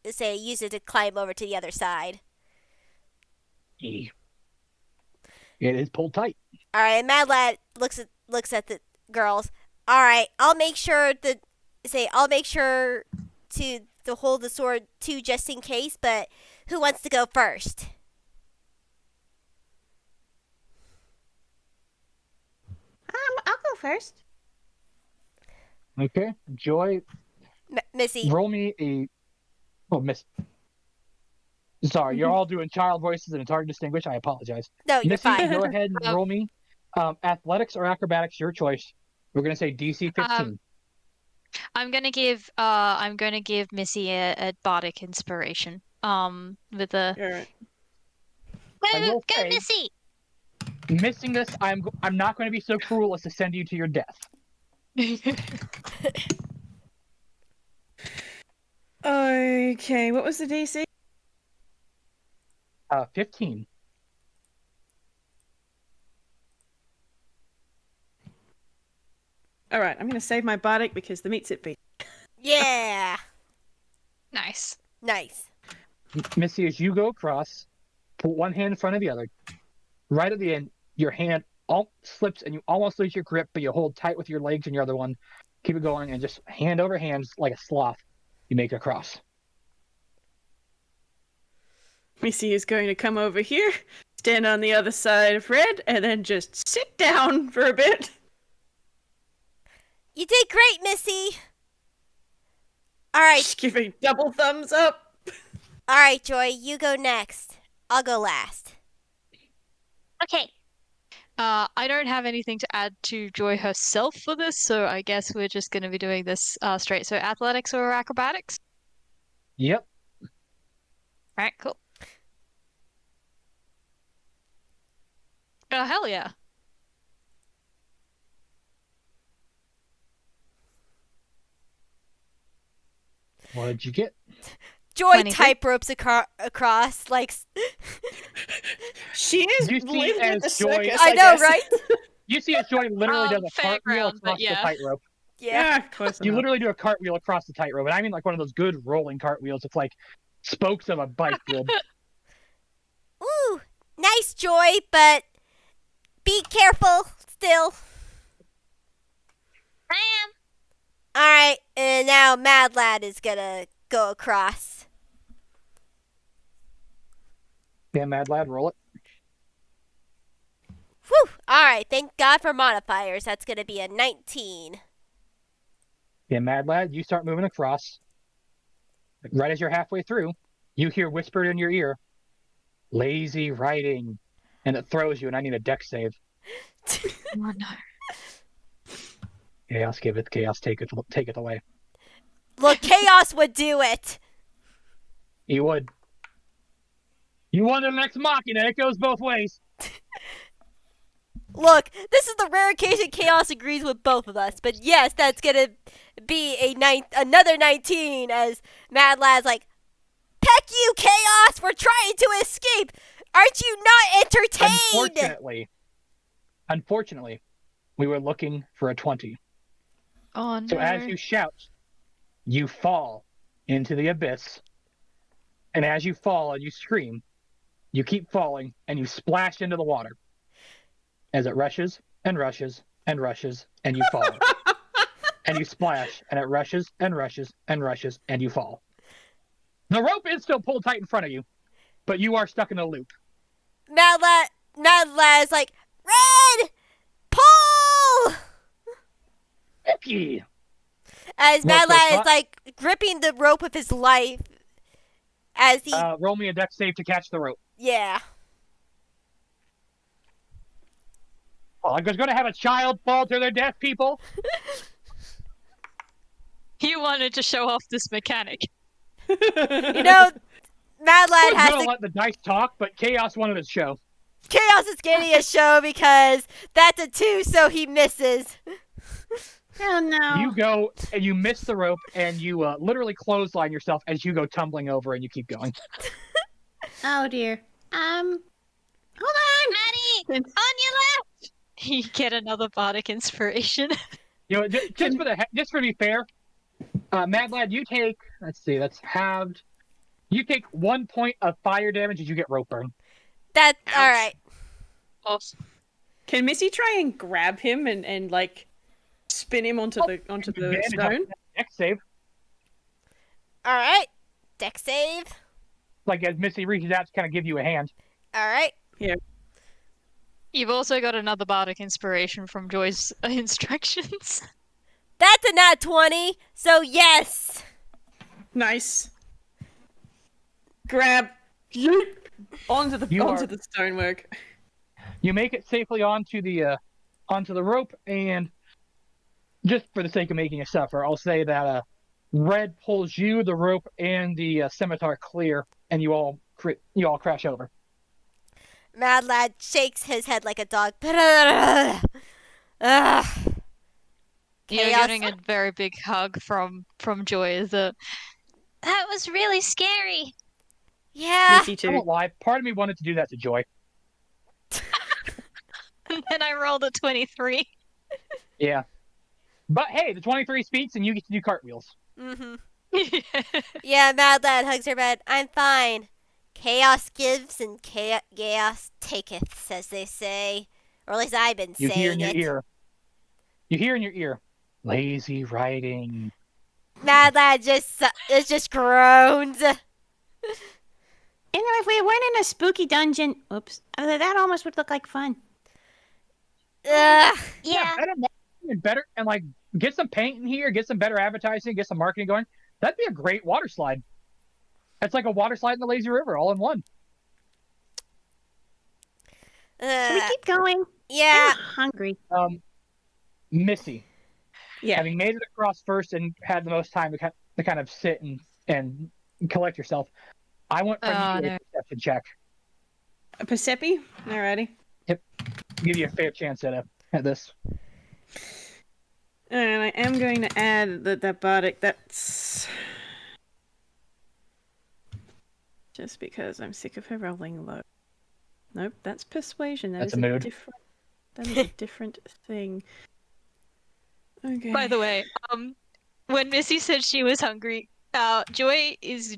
use it to climb over to the other side. It is pulled tight. All right, and Mad Lad looks at the girls. All right, I'll make sure to hold the sword too, just in case. But who wants to go first? I'll go first. Okay, Joy, Missy. roll me a. Oh, Miss. Sorry, you're all doing child voices and it's hard to distinguish. I apologize. No, you're Missy, fine. go ahead and roll me. Athletics or acrobatics, your choice. We're gonna say DC 15. I'm gonna give Missy a bardic inspiration. With a All right. I will Go, say- Missy! Missing this, I'm not going to be so cruel as to send you to your death. Okay, what was the DC? 15. All right, I'm going to save my bardic because the meat's at beat. Yeah. Nice. Nice. Missy, as you go across, put one hand in front of the other. Right at the end, your hand all slips and you almost lose your grip, but you hold tight with your legs and your other one. Keep it going and just hand over hands like a sloth. You make it across. Missy is going to come over here, stand on the other side of Red, and then just sit down for a bit. You did great, Missy. All right. Just giving double thumbs up. All right, Joy, you go next. I'll go last. Okay. I don't have anything to add to Joy herself for this, so I guess we're just going to be doing this straight. So athletics or acrobatics? Yep. All right, cool. Oh, hell yeah. What did you get? Joy 23. type ropes across, like. She is You see living at as the Joy- circus, I know, guess. right? You see as Joy literally does a cartwheel fairground, across but the yeah. tightrope. Yeah. Yeah, close You enough. literally do a cartwheel across the tightrope, and I mean like one of those good rolling cartwheels. It's like spokes of a bike good. Ooh, nice, Joy, but be careful still. I am. All right, and now Mad Lad is gonna go across. Yeah, Mad Lad, roll it. Whew. All right, thank God for modifiers. That's gonna be a 19. Yeah, Mad Lad, you start moving across. Right as you're halfway through, you hear whispered in your ear, "Lazy writing," and it throws you. And I need a deck save. Oh, no. Chaos, give it. Chaos, take it away. Look, Chaos would do it. He would. You won the next Machina. It goes both ways. Look, this is the rare occasion Chaos agrees with both of us. But yes, that's gonna be another 19 as Mad Lad's like, "Peck you, Chaos! We're trying to escape! Aren't you not entertained?" Unfortunately, we were looking for a 20. Oh, no. So as you shout, you fall into the abyss. And as you fall and you scream, you keep falling and you splash into the water. As it rushes and rushes and rushes and you fall. And you splash and it rushes and rushes and rushes and you fall. The rope is still pulled tight in front of you, but you are stuck in a loop. Mad Lad's like, "Red, pull!" Icky. As Well, Mad so Lad cut- is like gripping the rope with his life. As he, Roll me a deck save to catch the rope. yeah. Well, I'm just going to have a child fall to their death, people. You wanted to show off this mechanic. You know, Mad I Lad was has going to to. let the dice talk, but Chaos wanted to show. Chaos is getting a show because that's a 2, so he misses. Oh no. You go and you miss the rope, and you literally clothesline yourself as you go tumbling over, and you keep going. Oh dear. Hold on. Maddie, on your left. You get another bardic inspiration. You know, just for to be fair, Mad Lad, you take. Let's see, that's halved. You take 1 point of fire damage as you get rope burn. That's Ouch. all right. Awesome. Can Missy try and grab him and like spin him onto the Advantage on stone? that dex save. All right. Deck save. Like as Missy reaches out to kind of give you a hand. All right. You've also got another bardic inspiration from Joy's instructions. That's a nat 20, so yes. Nice. Grab. Yeet, onto the stonework. You make it safely onto the rope, and just for the sake of making you suffer, I'll say that Red pulls you, the rope, and the scimitar clear, and you all crash over. Mad Lad shakes his head like a dog. Ugh. You're Chaos. getting a very big hug from Joy, is it? That was really scary. Yeah. Missy I too. won't lie. Part of me wanted to do that to Joy. And I rolled a 23. Yeah. But hey, the 23 speaks and you get to do cartwheels. Mm-hmm. Yeah. Yeah, Mad Lad hugs her bed. I'm fine. Chaos gives and chaos taketh, as they say. Or at least I've been You hear in saying your it. ear. You hear in your ear. Lazy writing. Mad Lad just groans. You know, if we weren't in a spooky dungeon, oops, that almost would look like fun. Ugh. Yeah. Better marketing and better and like get some paint in here, get some better advertising, get some marketing going. That'd be a great water slide. It's like a water slide in the lazy river, all in one. Should we keep going? Yeah. I'm hungry. Missy, Yeah. having made it across first and had the most time to kind of sit and collect yourself, I want from you a perception check. A Persepi? Alrighty. Give you a fair chance at this. And I am going to add that bardic. That's just because I'm sick of her rolling low. Nope, that's persuasion. That's a mood. That is a different thing. Okay. By the way, when Missy said she was hungry, Joy is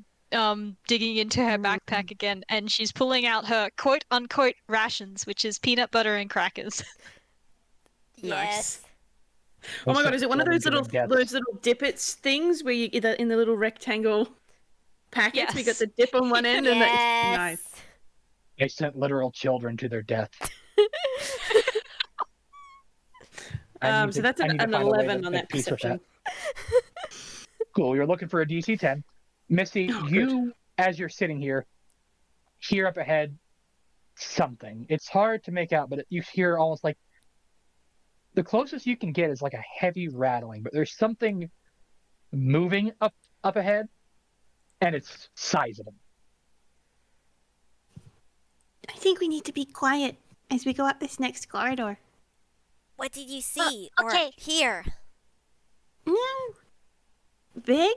digging into her backpack again, and she's pulling out her quote unquote rations, which is peanut butter and crackers. Yes. Oh my god, is it one of those little Deaths. dippets things where you either in the little rectangle packets? We got Yes. the dip on one end and Yes. that's nice. They sent literal children to their death. So that's an 11 on that perception. Cool. You're looking for a DC 10. Missy, you, as you're sitting here, hear up ahead something. It's hard to make out, but you hear almost like the closest you can get is like a heavy rattling, but there's something moving up ahead, and it's sizable. I think we need to be quiet as we go up this next corridor. What did you see okay. or hear? No. Big?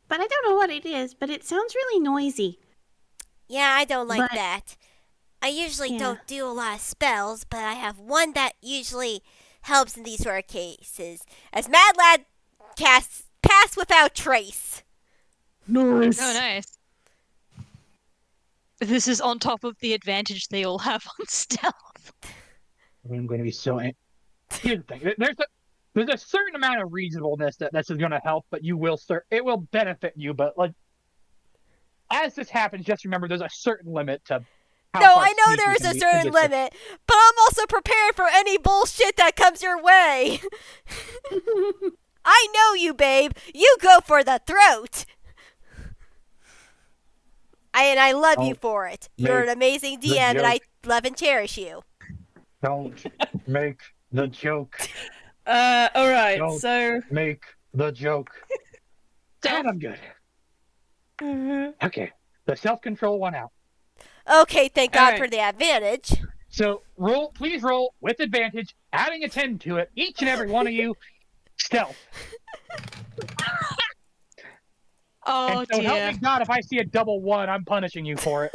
But I don't know what it is, but it sounds really noisy. Yeah, I don't like But- that. I usually Yeah. don't do a lot of spells, but I have one that usually helps in these sort of cases. As Mad Lad casts Pass Without Trace. Nice. Oh, nice. This is on top of the advantage they all have on stealth. I'm going to be so. Here's the thing. There's a certain amount of reasonableness that this is going to help, but it will benefit you. But like, as this happens, just remember there's a certain limit to. How No, far I know sneaky there is can a be- certain can get you. limit, but I'm also prepared for any bullshit that comes your way. I know you, babe. You go for the throat. I love you Don't for it. You're an make amazing the DM, and I joke. love and cherish you. Don't make the joke. Alright, Don't. so Make the joke. Stealth. And I'm good. Okay, the self-control one out. Okay, thank God Alright. for the advantage. So please roll with advantage, adding a 10 to it. Each and every one of you, stealth. Oh And so help dear. me God, if I see a double 1, I'm punishing you for it.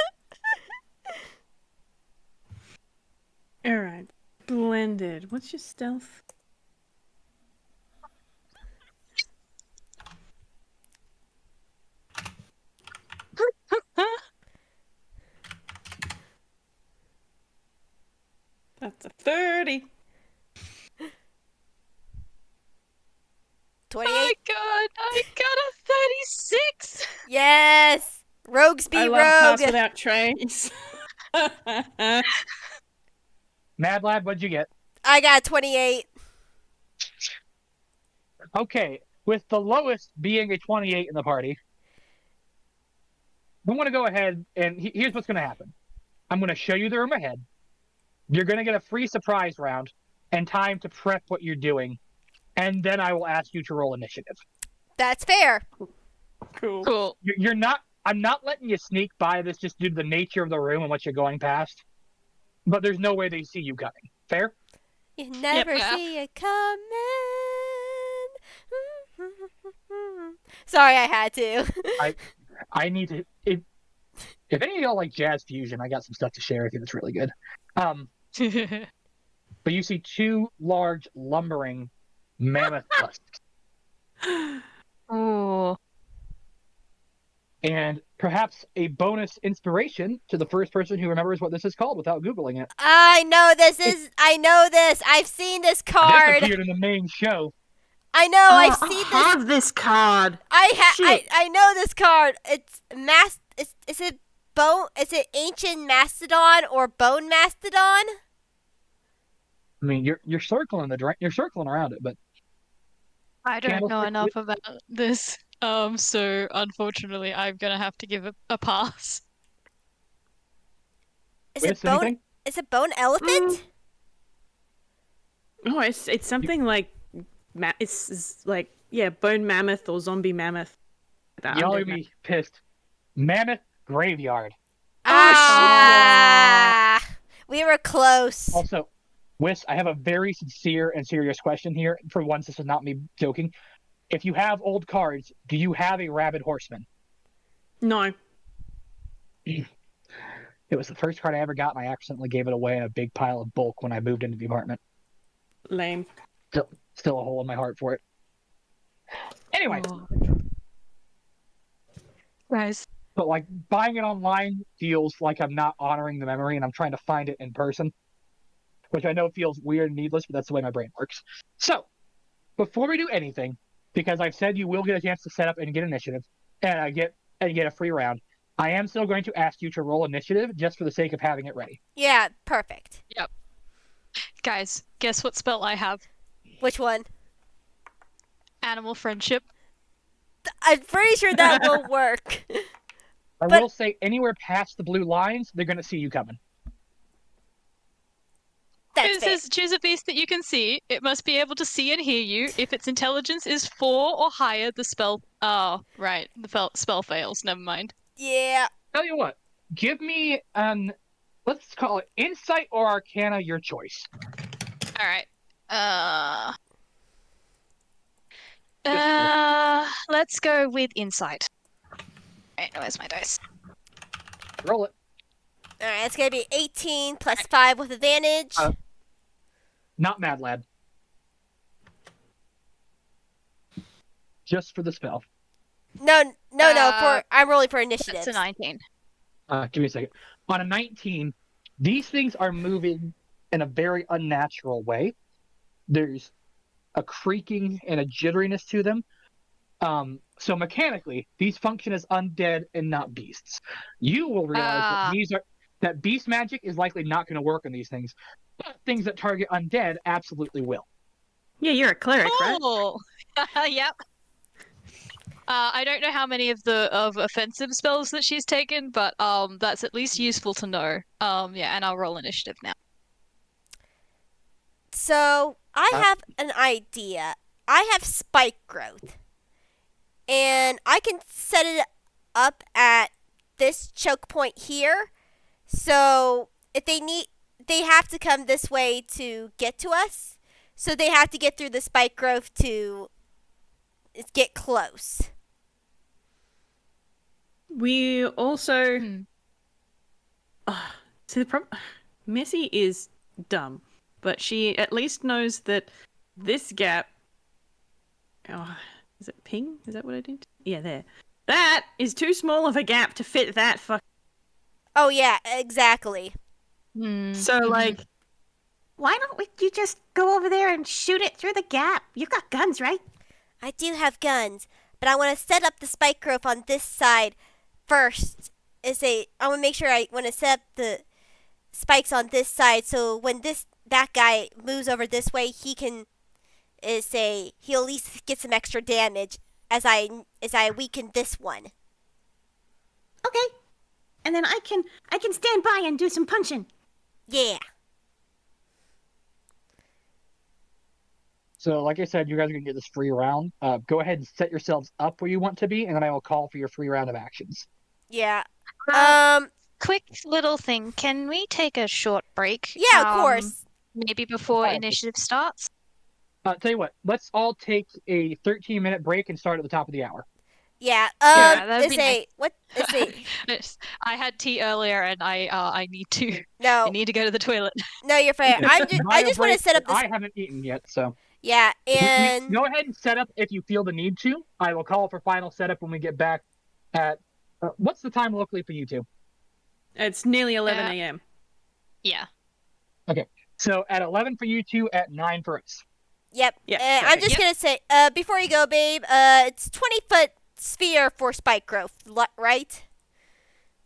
alright. Blended. What's your stealth? That's a 30. 28. Oh my god, I got a 36! Yes. Rogues be I love pass rogue. without trace. Mad Lad, what'd you get? I got 28. Okay, with the lowest being a 28 in the party, I'm going to go ahead and here's what's going to happen. I'm going to show you the room ahead. You're going to get a free surprise round and time to prep what you're doing. And then I will ask you to roll initiative. That's fair. Cool. Cool. I'm not letting you sneak by this just due to the nature of the room and what you're going past. but there's no way they see you coming. Fair? You never yeah. see it coming. Sorry, I had to. I need to. If any of y'all like jazz fusion, I got some stuff to share with you that's really good. But you see two large lumbering mammoth tusks. Oh. And perhaps a bonus inspiration to the first person who remembers what this is called without Googling it. I know this is. I know this. I've seen this This card. appeared in the main show. I know. I've I seen this. have this card. I Shit. know this card. It's Is it bone? Is it ancient mastodon or bone mastodon? I mean, you're circling you're circling around it, but I don't know Candlestick enough about this. So unfortunately, I'm gonna have to give it a pass. Is Whis, it bone? anything? Is it bone elephant? Oh, it's something like it's like bone mammoth or zombie mammoth. Y'all would be pissed. Mammoth graveyard. We were close. Also, Whis, I have a very sincere and serious question here. For once, this is not me joking. If you have old cards, do you have a rabid horseman? No. It was the first card I ever got, and I accidentally gave it away in a big pile of bulk when I moved into the apartment. Lame. Still a hole in my heart for it. Anyway, Guys, but like buying it online feels like I'm not honoring the memory, and I'm trying to find it in person, which I know feels weird and needless, but that's the way my brain works. So, before we do anything, because I've said you will get a chance to set up and get initiative, and get a free round, I am still going to ask you to roll initiative just for the sake of having it ready. Yeah, perfect. Yep. Guys, guess what spell I have? Which one? Animal friendship. I'm pretty sure that will work. I will say anywhere past the blue lines, they're going to see you coming. That's It fair. says choose a beast that you can see. It must be able to see and hear you. If its intelligence is 4 or higher, the spell. Oh, right. The spell fails. Never mind. Yeah. Tell you what, give me an, let's call it insight or arcana, your choice. All right. Let's go with insight. Right, where's my dice? Roll it. All right, it's gonna be 18 plus 5 with advantage. Not Mad Lad. Just for the spell. No. I'm rolling for initiative. That's a 19. Give me a second. On a 19, these things are moving in a very unnatural way. There's a creaking and a jitteriness to them. So mechanically, these function as undead and not beasts. You will realize that beast magic is likely not going to work on these things, but things that target undead absolutely will. Yeah, you're a cleric, right? Oh, yep. I don't know how many of offensive spells that she's taken, but that's at least useful to know. And I'll roll initiative now. So I have an idea. I have spike growth, and I can set it up at this choke point here. So if they have to come this way to get to us. So they have to get through the spike growth to get close. We also. See, the problem. Missy is dumb, but she at least knows that this gap. Oh, is it ping? Is that what I did? Yeah, there. That is too small of a gap to fit that fuck. Oh yeah, exactly. So like, Why don't you just go over there and shoot it through the gap? You've got guns, right? I do have guns, but I want to set up the spike growth on this side first. I want to make sure I want to set up the spikes on this side, so when that guy moves over this way, he'll at least get some extra damage as I weaken this one. Okay. And then I can stand by and do some punching. Yeah. So, like I said, you guys are going to get this free round. Go ahead and set yourselves up where you want to be, and then I will call for your free round of actions. Yeah. quick little thing. Can we take a short break? Yeah, of course. Maybe before Fine. initiative starts? Tell you what, let's all take a 13-minute break and start at the top of the hour. Yeah. Yeah, that'd It's be nice. a what? It's a Yes, I had tea earlier, and I need to I no. need to go to the toilet. No, you're fine. I just want to set up this. I haven't eaten yet, so Yeah, and go ahead and set up if you feel the need to. I will call for final setup when we get back at what's the time locally for you two? It's nearly 11 a.m. Yeah. Okay, so at 11 for you two, at 9 for us. yep. Yeah, And I'm just gonna say, before you go, babe, it's 20-foot sphere for spike growth, right?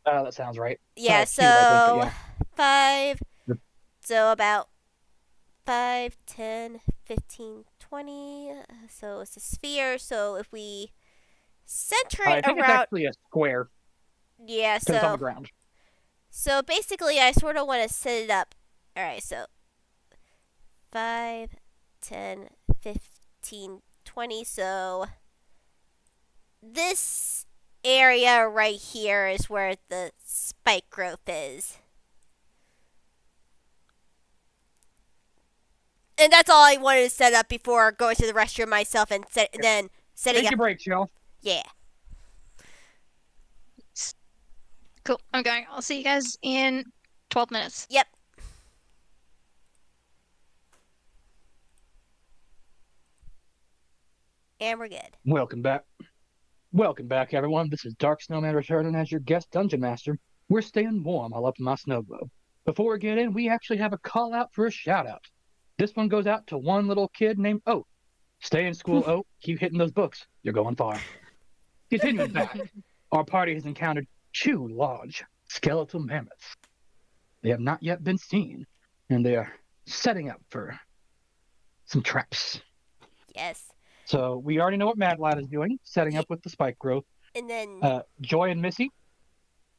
That sounds right. Yeah. It's cute, I think, but yeah. 5. Yep. So about 5, 10, 15, 20. So it's a sphere. So if we center I it think it's around, actually a square yeah. because it's on the So ground. so basically, I sort of want to set it up. All right. So 5, 10, 15, 20. So this area right here is where the spike growth is. And that's all I wanted to set up before going to the restroom myself and then setting Take up. your break, Jill. Yeah. Cool. I'm going. I'll see you guys in 12 minutes. Yep. And we're good. Welcome back. Welcome back, everyone. This is Dark Snowman returning as your guest dungeon master. We're staying warm all up in my snow globe. Before we get in, we actually have a call out for a shout out. This one goes out to one little kid named Oak. Stay in school, Oak. Keep hitting those books. You're going far. Continuing back, our party has encountered 2 large skeletal mammoths. They have not yet been seen, and they are setting up for some traps. Yes. So we already know what Mad Lad is doing, setting up with the spike growth. And then Joy and Missy,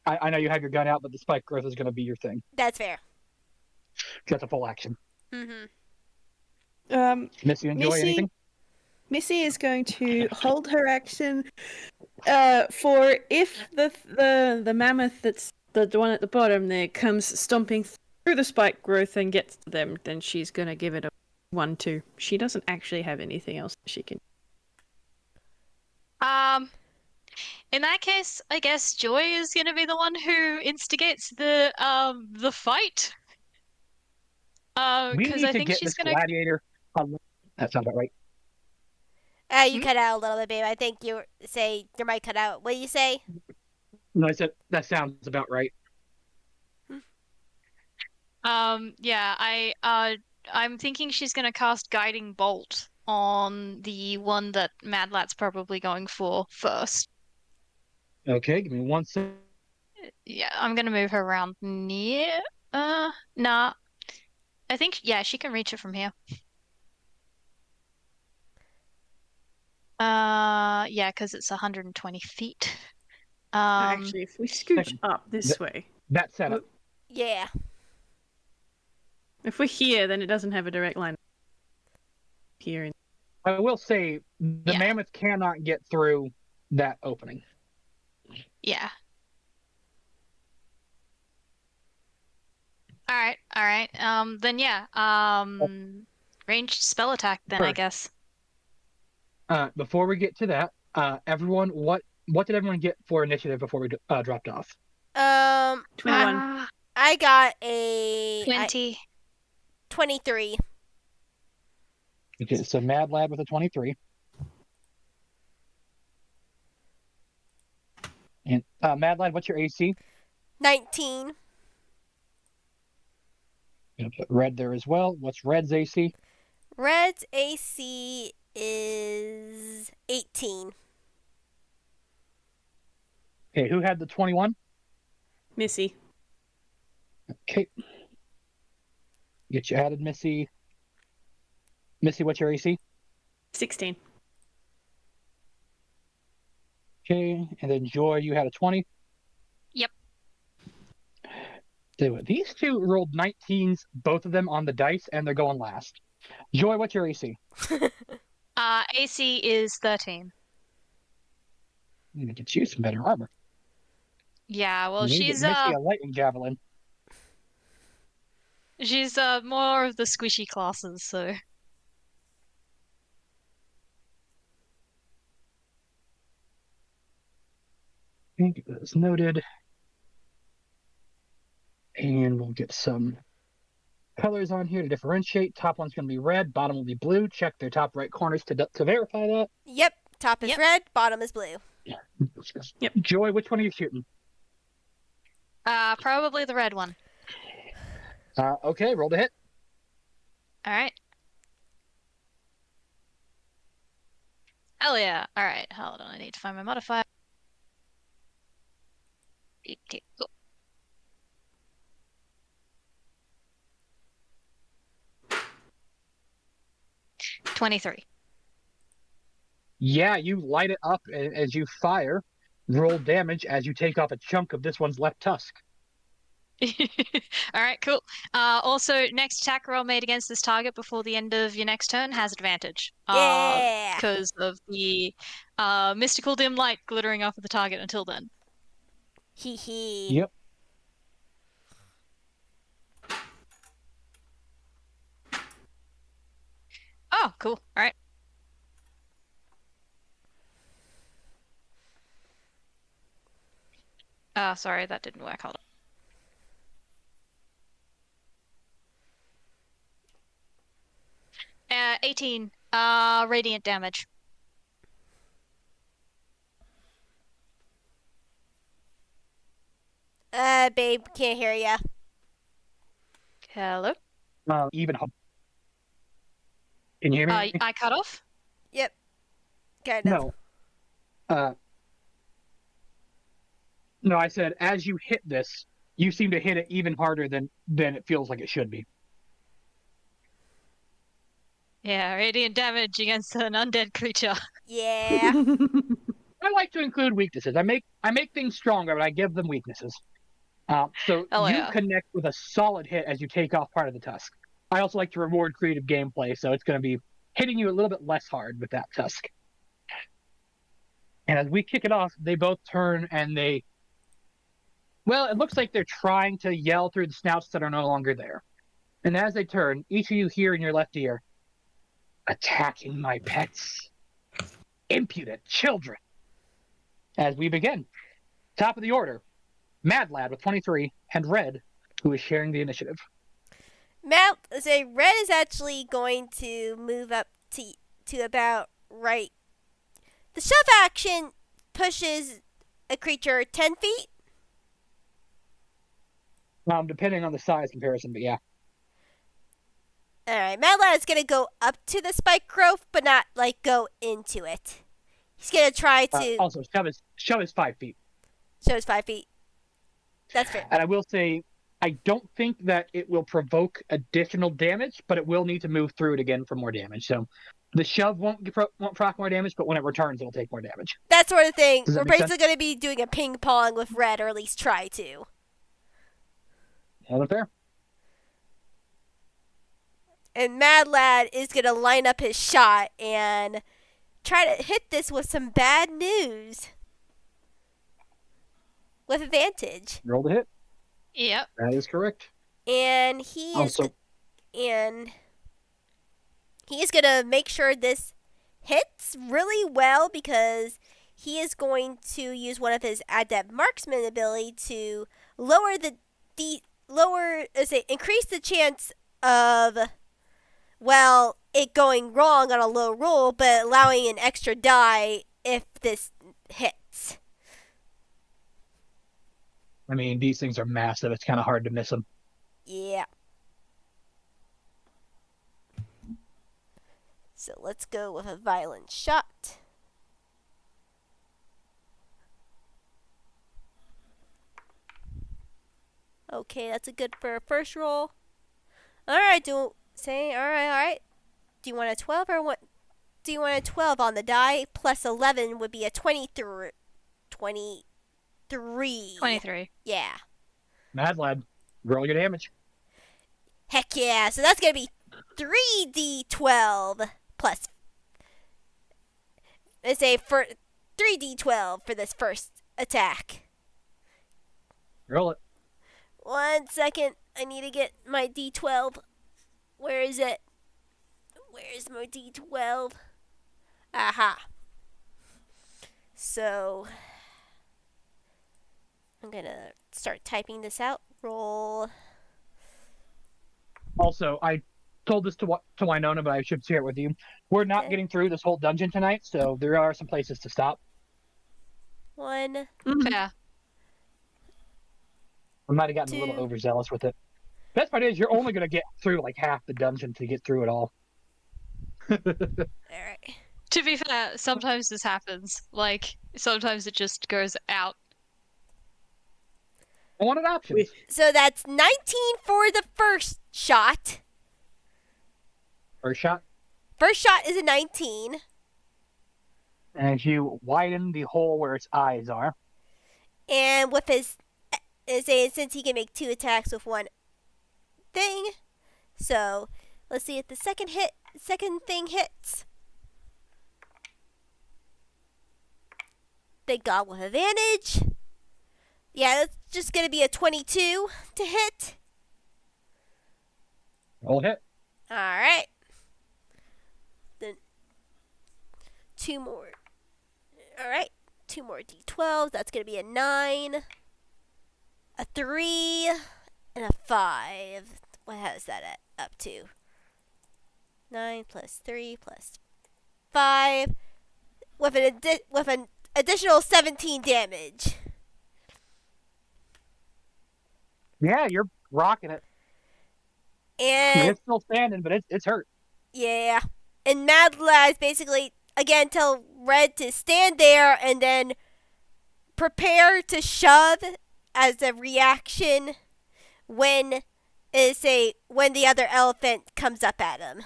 I know you have your gun out, but the spike growth is going to be your thing. that's fair. That's a full action. Mm-hmm. Missy and Joy, anything? Missy is going to hold her action for if the mammoth that's the one at the bottom there comes stomping through the spike growth and gets to them, then she's going to give it a 1-2. She doesn't actually have anything else she can. In that case, I guess Joy is gonna be the one who instigates the fight. We Because need I to think get she's this gonna. gladiator. That sounds about right. You cut out a little bit, babe. I think you say your mic cut out. What do you say? No, I said that sounds about right. Yeah, I'm thinking she's gonna cast Guiding Bolt on the one that Madlat's probably going for first. Okay, give me 1 second. Yeah, I'm gonna move her around near. Nah. I think she can reach it from here. Yeah, because it's 120 feet. Actually, if we scooch second. up this way, That setup. Yeah. if we're here, then it doesn't have a direct line here. I will say the mammoth cannot get through that opening. Yeah. All right. Then ranged spell attack. Then I guess. Before we get to that, everyone, what did everyone get for initiative before we dropped off? 21. I got a 20. 23. Okay, so Mad Lad with a 23. And Mad Lad, what's your AC? 19. Gonna put Red there as well. What's Red's AC? Red's AC is 18. Okay, who had the 21? Missy. Okay. Get you added, Missy. Missy, what's your AC? 16. Okay, and then Joy, you had a 20. Yep. These two rolled 19s, both of them on the dice, and they're going last. Joy, what's your AC? AC is 13. I'm gonna get you some better armor. Yeah, well, You need to get Missy a lightning javelin. she's more of the squishy classes, so. Okay, that's noted. And we'll get some colors on here to differentiate. Top one's going to be red, bottom will be blue. Check their top right corners to verify that. Yep. Top is Yep. red, bottom is blue. Yep. Joy, which one are you shooting? Probably the red one. Okay, roll to hit. All right. Hell yeah. All right, hold on. I need to find my modifier. Go. 23. Yeah, you light it up as you fire. Roll damage as you take off a chunk of this one's left tusk. All right, cool. Also, next attack roll made against this target before the end of your next turn has advantage. Yeah. Because of the mystical dim light glittering off of the target until then. Hee hee. Yep. Oh, cool. All right. Sorry, that didn't work. Hold on. 18. Radiant damage. Babe, can't hear ya. Hello? Even. Can you hear me? I cut off? Yep. Kind of. No. No, I said as you hit this, you seem to hit it even harder than it feels like it should be. Yeah, radiant damage against an undead creature. Yeah. I like to include weaknesses. I make things stronger, but I give them weaknesses. So Oh, you yeah. connect with a solid hit as you take off part of the tusk. I also like to reward creative gameplay, so it's going to be hitting you a little bit less hard with that tusk. And as we kick it off, they both turn and they... Well, it looks like they're trying to yell through the snouts that are no longer there. And as they turn, each of you hear in your left ear, "Attacking my pets. Impudent children." As we begin, top of the order, Mad Lad with 23, and Red, who is sharing the initiative. Red is actually going to move up to about right. The shove action pushes a creature 10 feet. Depending on the size comparison, but yeah. Alright, Mad Lad is going to go up to the spike growth, but not, like, go into it. He's going to try to... Also, shove is 5 feet. Shove is 5 feet. That's fair. And I will say, I don't think that it will provoke additional damage, but it will need to move through it again for more damage. So the shove won't proc more damage, but when it returns, it'll take more damage. That sort of thing. Does that We're make basically going to be doing a ping pong with Red, or at least try to. Yeah, that's fair. And Mad Lad is going to line up his shot and try to hit this with some bad news. With advantage. Roll the hit. Yep. That is correct. And he is going to make sure this hits really well, because he is going to use one of his adept marksman ability to increase the chance of, well, it going wrong on a low roll, but allowing an extra die if this hits. I mean, these things are massive. It's kind of hard to miss them. Yeah. So let's go with a violent shot. Okay, that's a good for a first roll. Alright, all right. Do you want a 12 or what? Do you want a 12 on the die? Plus 11 would be a 23. 23. Yeah. Mad Lad, roll your damage. Heck yeah. So that's going to be 3d12 plus. Let's say for 3d12 for this first attack. Roll it. 1 second. I need to get my D12. Where is it? Where's my D12? Aha. So, I'm gonna start typing this out. Roll. Also, I told this to Winona, but I should share it with you. We're not Okay. getting through this whole dungeon tonight, so there are some places to stop. 1, Fair. I might have gotten a little 2. overzealous with it. Best part is you're only going to get through like half the dungeon to get through it all. Alright. To be fair, sometimes this happens. Like, sometimes it just goes out. I wanted options. So that's 19 for the first shot. First shot. First shot is a 19. As you widen the hole where its eyes are. And with his saying since he can make 2 attacks with one thing. So let's see if the second thing hits. They got with advantage. Yeah, that's just gonna be a 22 to hit. Roll hit. Alright. Then 2 more. Alright. 2 more D12s. That's gonna be a 9. A 3. And a 5. What has that up to? 9 plus 3 plus 5. With an additional 17 damage. Yeah, you're rocking it. I mean, And it's still standing, but it's hurt. yeah. And Mad Lads basically again tell Red to stand there and then prepare to shove as a reaction when the other elephant comes up at him.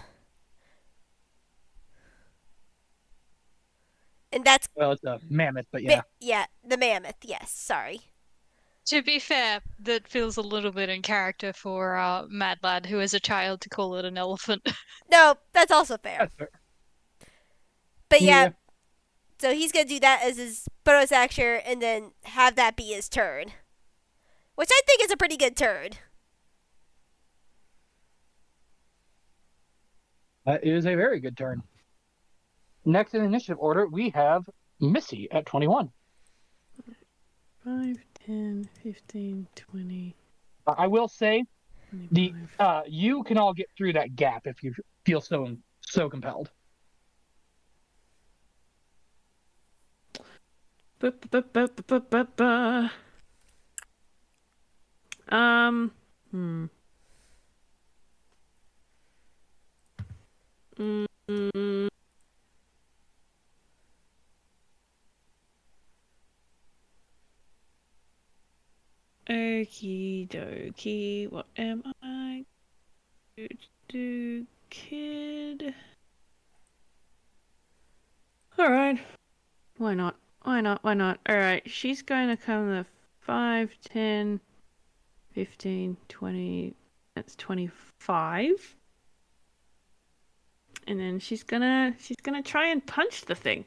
And that's Well, it's a mammoth, but yeah. yeah, the mammoth. Yes, sorry. To be fair, that feels a little bit in character for Mad Lad, who is a child, to call it an elephant. No, that's also fair. That's fair. But yeah, so he's gonna do that as his bonus action, and then have that be his turn, which I think is a pretty good turn. That is a very good turn. Next in initiative order, we have Missy at 21. 5, 10, 15, 20. I will say, 25. you can all get through that gap if you feel so compelled. Hmm. Okie dokie. What am I to do, kid? Alright. Why not? Why not? Why not? Alright, she's going to come the 5, 10, 15, 20. That's 25. And then she's gonna try and punch the thing.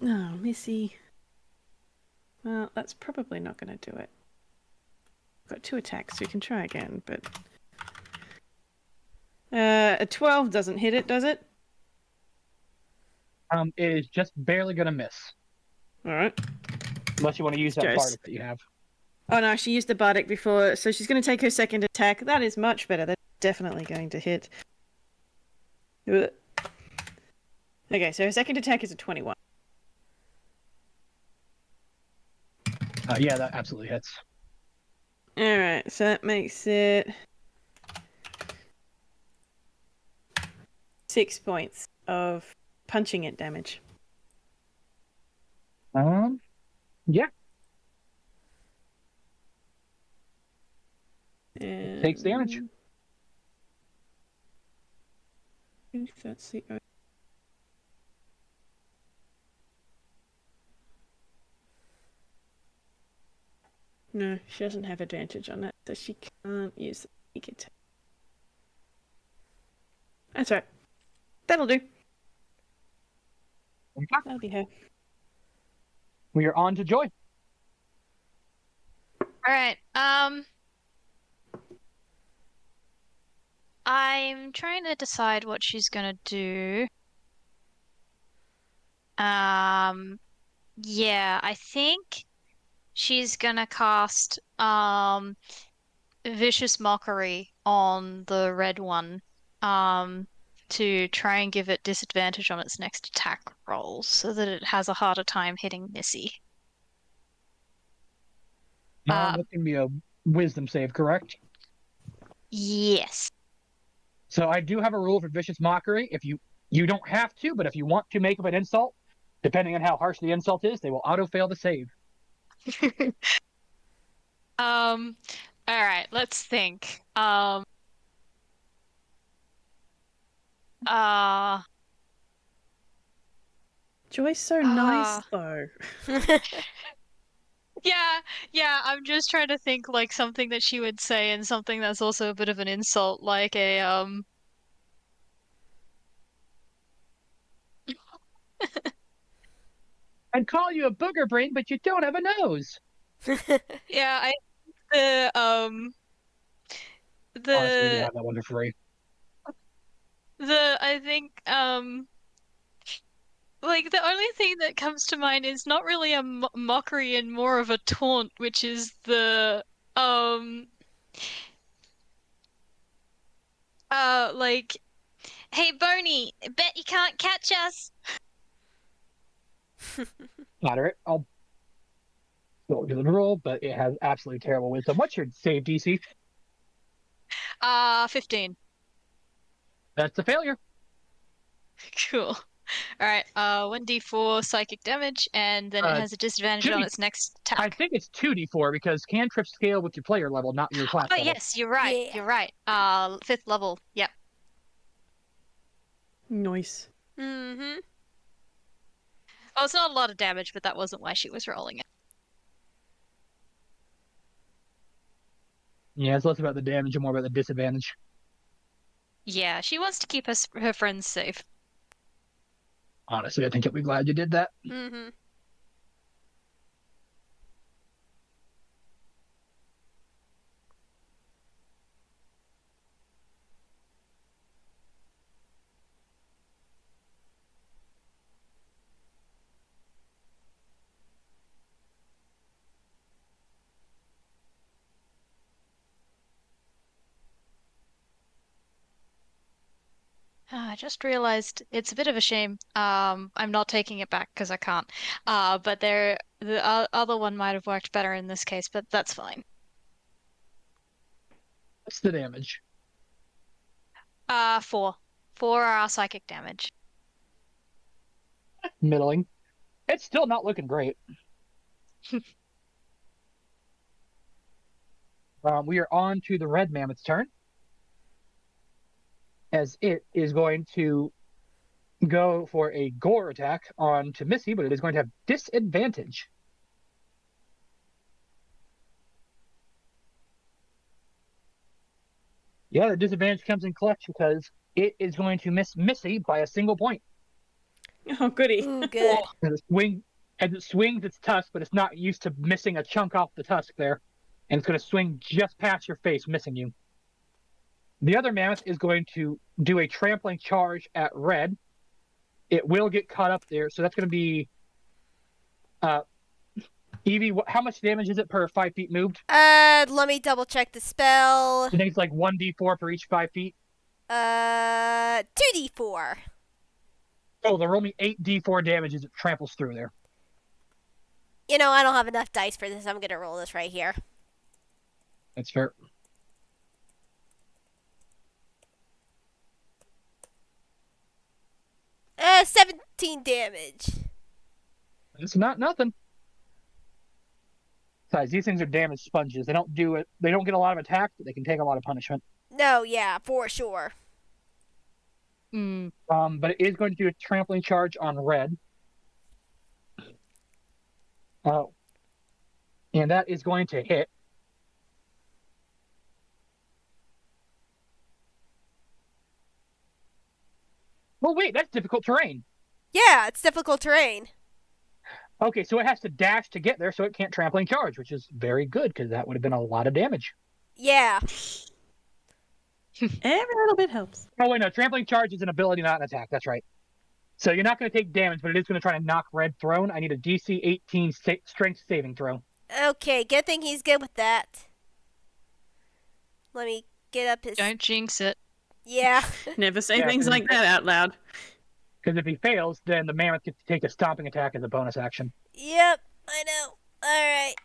Oh, Missy. Well, that's probably not going to do it. Got 2 attacks, so we can try again, but... a 12 doesn't hit it, does it? It is just barely going to miss. Alright. Unless you want to use that Just- bardic that you have. Oh no, she used the bardic before, so she's going to take her second attack. That is much better. That's definitely going to hit. Ugh. Okay, so her second attack is a 21. Yeah, that absolutely hits. Alright, so that makes it 6 points of punching it damage. Yeah. And Takes damage. I think that's the... No, she doesn't have advantage on that, so she can't use the sneak attack. That's right. That'll do. That'll be her. We are on to Joy. All right. I'm trying to decide what she's gonna do. Yeah, I think she's gonna cast Vicious Mockery on the red one, to try and give it disadvantage on its next attack roll so that it has a harder time hitting Missy. That's going to be a wisdom save, correct? Yes. So I do have a rule for Vicious Mockery. If you don't have to, but if you want to make up an insult, depending on how harsh the insult is, they will auto-fail the save. All right, let's think. Uh, Joy's so nice, though. yeah, I'm just trying to think like something that she would say and something that's also a bit of an insult, like I'd call you a booger brain, but you don't have a nose. yeah, the Honestly, we do the have that one for free. I think like the only thing that comes to mind is not really a mockery and more of a taunt, which is the like, hey Boney, bet you can't catch us. Moderate. I'll go to the roll, but it has absolutely terrible wisdom. What's your save DC? 15. That's a failure. Cool. All right, 1d4 psychic damage, and then it has a disadvantage on its next attack. I think it's 2d4 because cantrips scale with your player level, not your class Oh level. yes, you're right. Yeah. You're right. 5th level. Yep. Nice. Mm-hmm. Oh, it's not a lot of damage, but that wasn't why she was rolling it. Yeah, it's less about the damage and more about the disadvantage. Yeah, she wants to keep her friends safe. Honestly, I think you'll be glad you did that. Mm-hmm. I just realized it's a bit of a shame. I'm not taking it back because I can't. But the other one might have worked better in this case, but that's fine. What's the damage? 4. 4 psychic damage. Middling. It's still not looking great. We are on to the red mammoth's turn, as it is going to go for a gore attack on to Missy, but it is going to have disadvantage. Yeah, the disadvantage comes in clutch because it is going to miss Missy by a single point. Oh, goody. Ooh, good. As it swings its tusk, but it's not used to missing a chunk off the tusk there. And it's going to swing just past your face, missing you. The other mammoth is going to do a trampling charge at red. It will get caught up there, so that's going to be... Evie, how much damage is it per 5 feet moved? Let me double check the spell. I think it's like 1d4 for each 5 feet. 2d4. Oh, there are only 8d4 damage as it tramples through there. You know, I don't have enough dice for this. I'm gonna roll this right here. That's fair. 17 damage. It's not nothing. Besides, these things are damage sponges. They don't do it. They don't get a lot of attack, but they can take a lot of punishment. No, yeah, for sure. But it is going to do a trampling charge on red. Oh. And that is going to hit. Well, wait, that's difficult terrain. Yeah, it's difficult terrain. Okay, so it has to dash to get there, so it can't trampling charge, which is very good because that would have been a lot of damage. Yeah. Every little bit helps. Oh wait, no, trampling charge is an ability, not an attack. That's right. So you're not going to take damage, but it is going to try to knock Red Throne. I need a DC 18 strength saving throw. Okay, good thing he's good with that. Let me get up his... Don't jinx it. Yeah. Never say Yeah, things like that out loud. Because if he fails, then the mammoth gets to take a stomping attack as a bonus action. Yep, I know. Alright.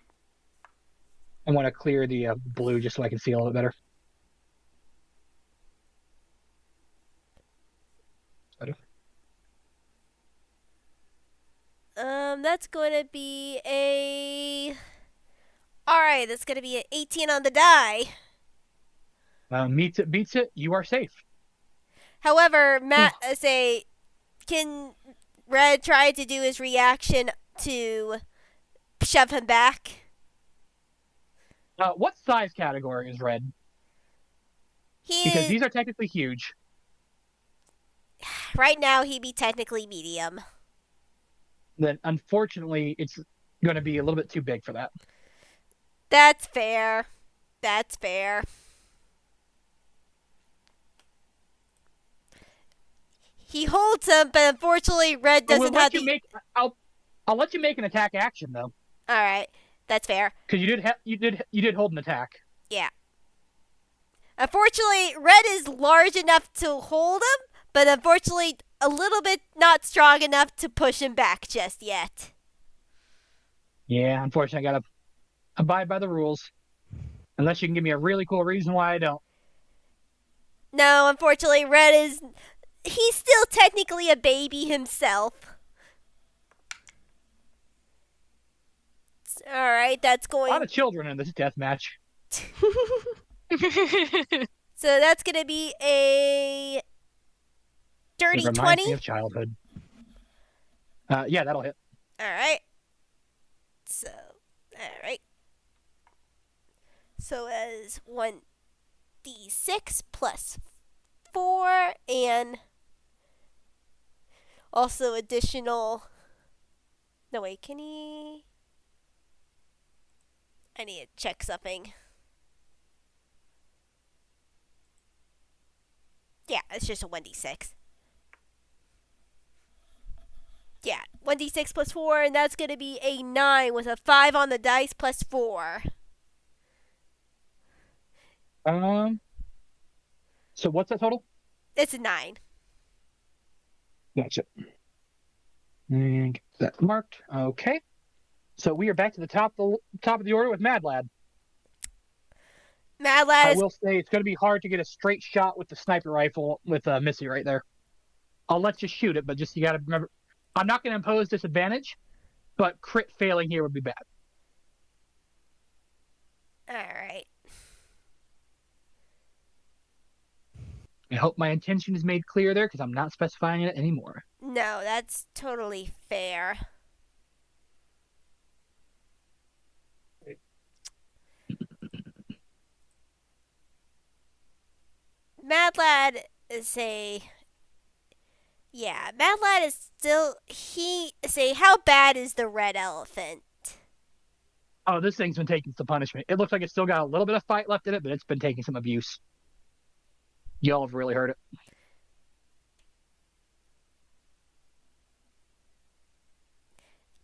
I want to clear the blue just so I can see a little bit better. That's going to be a... Alright, that's going to be an 18 on the die. Meets it, beats it, you are safe. However, Matt, can Red try to do his reaction to shove him back? What size category is Red? Because these are technically huge. Right now, he'd be technically medium. Then, unfortunately, it's going to be a little bit too big for that. That's fair. That's fair. He holds him, but unfortunately, Red doesn't have the... I'll let you make an attack action though. All right, that's fair. Because you did hold an attack. Yeah. Unfortunately, Red is large enough to hold him, but unfortunately, a little bit not strong enough to push him back just yet. Yeah, unfortunately, I gotta abide by the rules. Unless you can give me a really cool reason why I don't. No, unfortunately, Red is... He's still technically a baby himself. Alright, that's going... A lot of children in this death match. So that's going to be a... dirty 20? Reminds me of childhood. Yeah, that'll hit. Alright. So, alright. So as 1d6 plus 4 and also additional... No, wait, can he... I need to check something. Yeah, it's just a 1d6. Yeah, 1d6 plus 4, and that's going to be a 9 with a 5 on the dice plus 4. So what's that total? It's a 9. Gotcha. And get that marked. Okay. So we are back to the top of the order with Mad Lad. Mad Lad I is... will say it's going to be hard to get a straight shot with the sniper rifle with Missy right there. I'll let you shoot it, but just you got to remember, I'm not going to impose disadvantage, but crit failing here would be bad. Alright. I hope my intention is made clear there because I'm not specifying it anymore. No, that's totally fair. Mad Lad is a... Yeah, Mad Lad is still... How bad is the red elephant? Oh, this thing's been taking some punishment. It looks like it's still got a little bit of fight left in it, but it's been taking some abuse. Y'all have really heard it.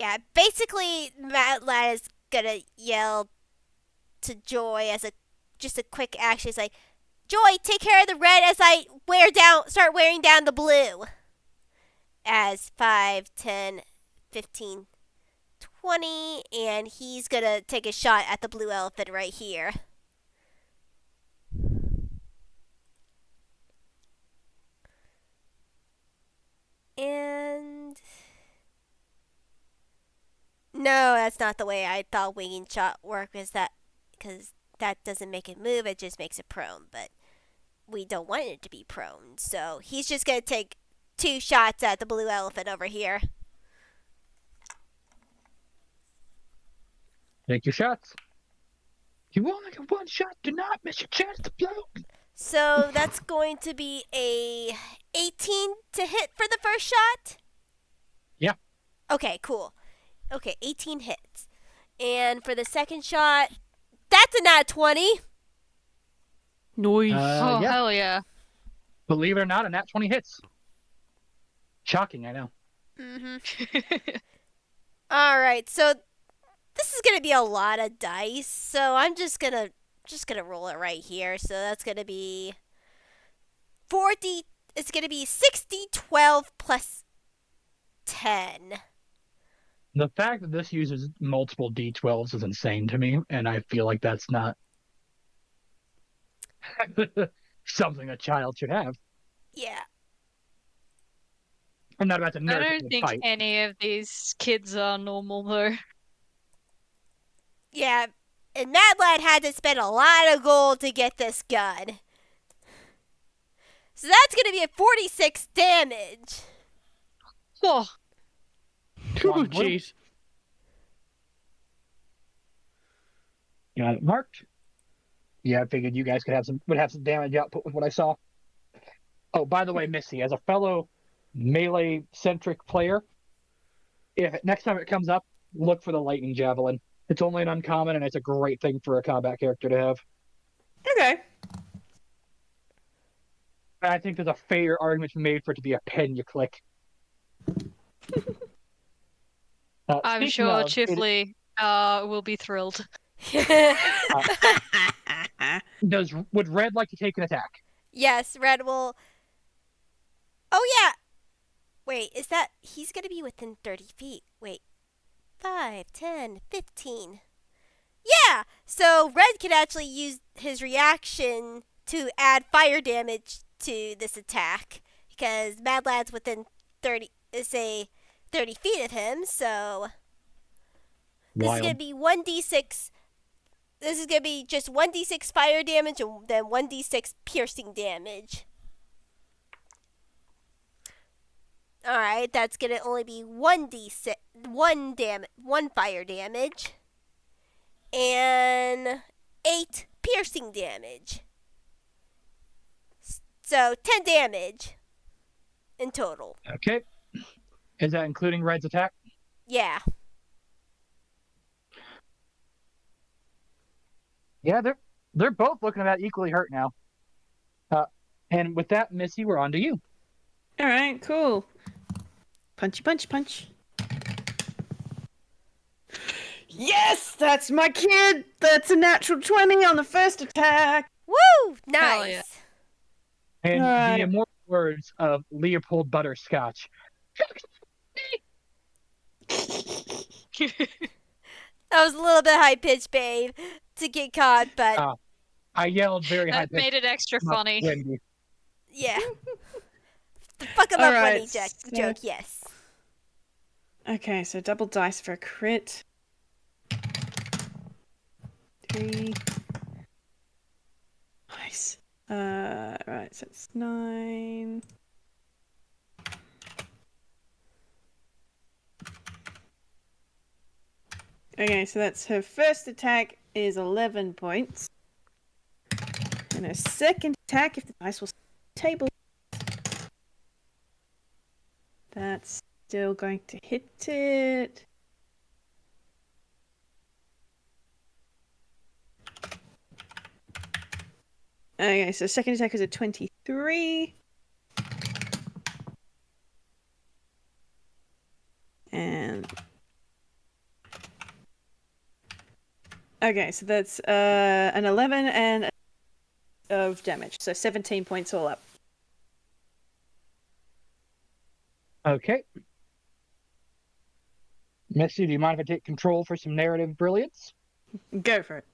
Yeah, basically, Mad Lad is gonna yell to Joy as just a quick action. It's like, Joy, take care of the red as I start wearing down the blue. As 5, 10, 15, 20, and he's gonna take a shot at the blue elephant right here. And... No, that's not the way I thought winging shot worked, because that doesn't make it move, it just makes it prone, but we don't want it to be prone, so he's just going to take 2 shots at the blue elephant over here. Take your shots. You only get one shot, do not miss your chance to blow. So that's going to be a 18 to hit for the first shot. Okay, cool. Okay, 18 hits. And for the second shot, that's a nat 20. Nice. Oh, Yeah. hell yeah. Believe it or not, a nat 20 hits. Shocking, I know. All right, so this is gonna be a lot of dice. So I'm just gonna roll it right here. So that's gonna be 40. It's gonna be 60, 12 plus 10. The fact that this uses multiple D12s is insane to me, and I feel like that's not something a child should have. Yeah. I'm not about to I nurse it don't in a think fight. any of these kids are normal, though. Yeah. And Mad Lad had to spend a lot of gold to get this gun. So that's gonna be a 46 damage. Oh, Oh, jeez. Got it marked. Yeah, I figured you guys would have some damage output with what I saw. Oh, by the way, Missy, as a fellow melee-centric player, if next time it comes up, look for the lightning javelin. It's only an uncommon, and it's a great thing for a combat character to have. Okay. And I think there's a fair argument to be made for it to be a pen you click. I'm Speaking sure of, Chifley will be thrilled. would Red like to take an attack? Yes, Red will. Oh, yeah. Wait, is that. He's gonna be within 30 feet. Wait. 5, 10, 15. Yeah! So Red can actually use his reaction to add fire damage to this attack. Because Mad Lad's within 30 feet of him, so this is gonna be 1d6. This is gonna be just 1d6 fire damage and then 1d6 piercing damage. Alright, that's gonna only be 1d6 1 fire damage. And 8 piercing damage. So 10 damage in total. Okay. Is that including Red's attack? Yeah. Yeah, they're both looking about equally hurt now. And with that, Missy, we're on to you. All right, cool. Punchy, punch, punch. Yes, that's my kid. That's a natural 20 on the first attack. Woo! Hell Nice. yeah. And Alright. the immortal words of Leopold Butterscotch. That was a little bit high pitched, babe, to get caught, but I yelled very high. That made it extra funny. Wendy. yeah. The fuck him up Alright, funny joke, yes. Okay, so double dice for a crit. 3. Nice. Right, so it's 9. Okay, so that's her first attack is 11 points. And her second attack, if the dice will table, that's still going to hit it. Okay, so second attack is a 23. And okay, so that's an 11 and of damage, so 17 points all up. Okay. Missy, do you mind if I take control for some narrative brilliance? Go for it.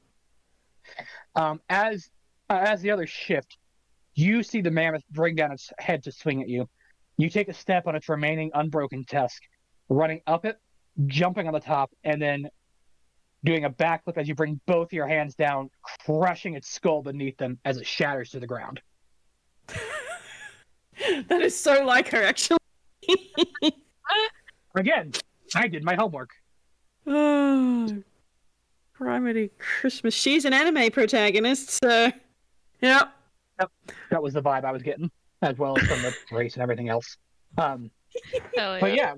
As the others shift, you see the mammoth bring down its head to swing at you. You take a step on its remaining unbroken tusk, running up it, jumping on the top, and then doing a backflip as you bring both your hands down, crushing its skull beneath them as it shatters to the ground. That is so like her, actually. Again, I did my homework. Oh, Criminy Christmas. She's an anime protagonist, so yep. That was the vibe I was getting, as well as from the race and everything else. Hell yeah. But yeah,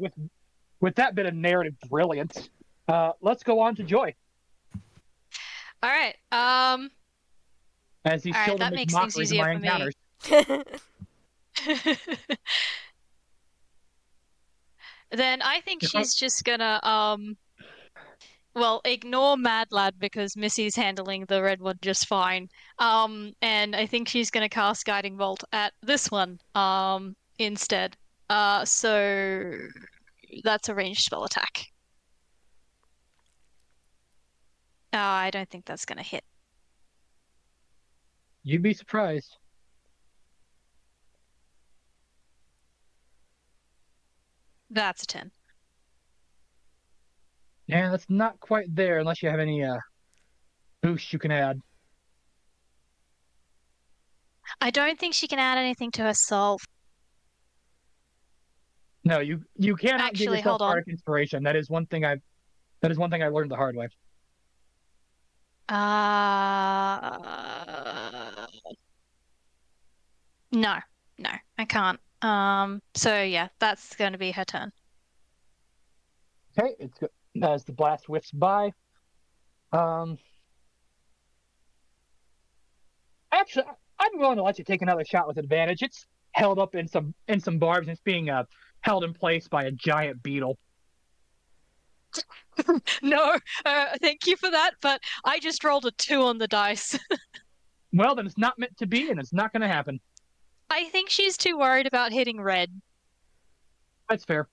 with that bit of narrative brilliance, let's go on to Joy. All right. As these All right, children that make makes things mockeries of easier my for me. encounters. Then I think she's just gonna well, ignore Mad Lad because Missy's handling the red one just fine. And I think she's gonna cast Guiding Bolt at this one instead. So that's a ranged spell attack. I don't think that's gonna hit. You'd be surprised. That's a 10. Yeah, that's not quite there unless you have any boost you can add. I don't think she can add anything to herself. No, you cannot give Actually, yourself hold on. bardic inspiration. That is one thing I learned the hard way. No, I can't. So yeah, that's going to be her turn. Okay, it's good. As the blast whiffs by. Actually, I'm willing to let you take another shot with advantage. It's held up in some barbs, and it's being held in place by a giant beetle. No, thank you for that, but I just rolled a 2 on the dice. Well, then it's not meant to be, and it's not going to happen. I think she's too worried about hitting red. That's fair.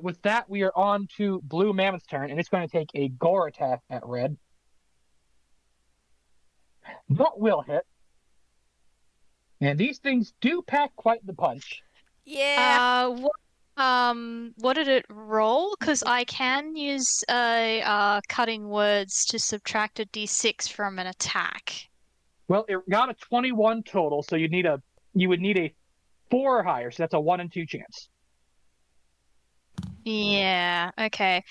With that, we are on to Blue Mammoth's turn, and it's going to take a gore attack at red. That will hit. And these things do pack quite the punch. Yeah. What did it roll? Because I can use cutting words to subtract a d6 from an attack. Well, it got a 21 total, so you would need a 4 or higher, so that's a 1 in 2 chance. Yeah, okay.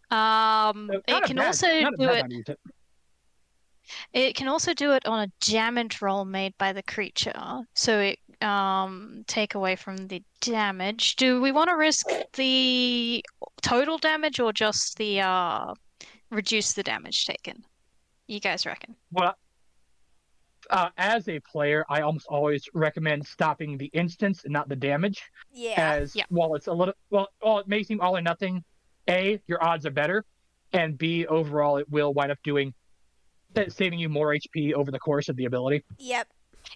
So It can also do it. It can also do it on a damage roll made by the creature. So it take away from the damage. Do we want to risk the total damage or just the reduce the damage taken? You guys reckon? Well, as a player, I almost always recommend stopping the instance and not the damage. Yeah. As while it's a little it may seem all or nothing, A, your odds are better, and B, overall it will wind up saving you more HP over the course of the ability. Yep.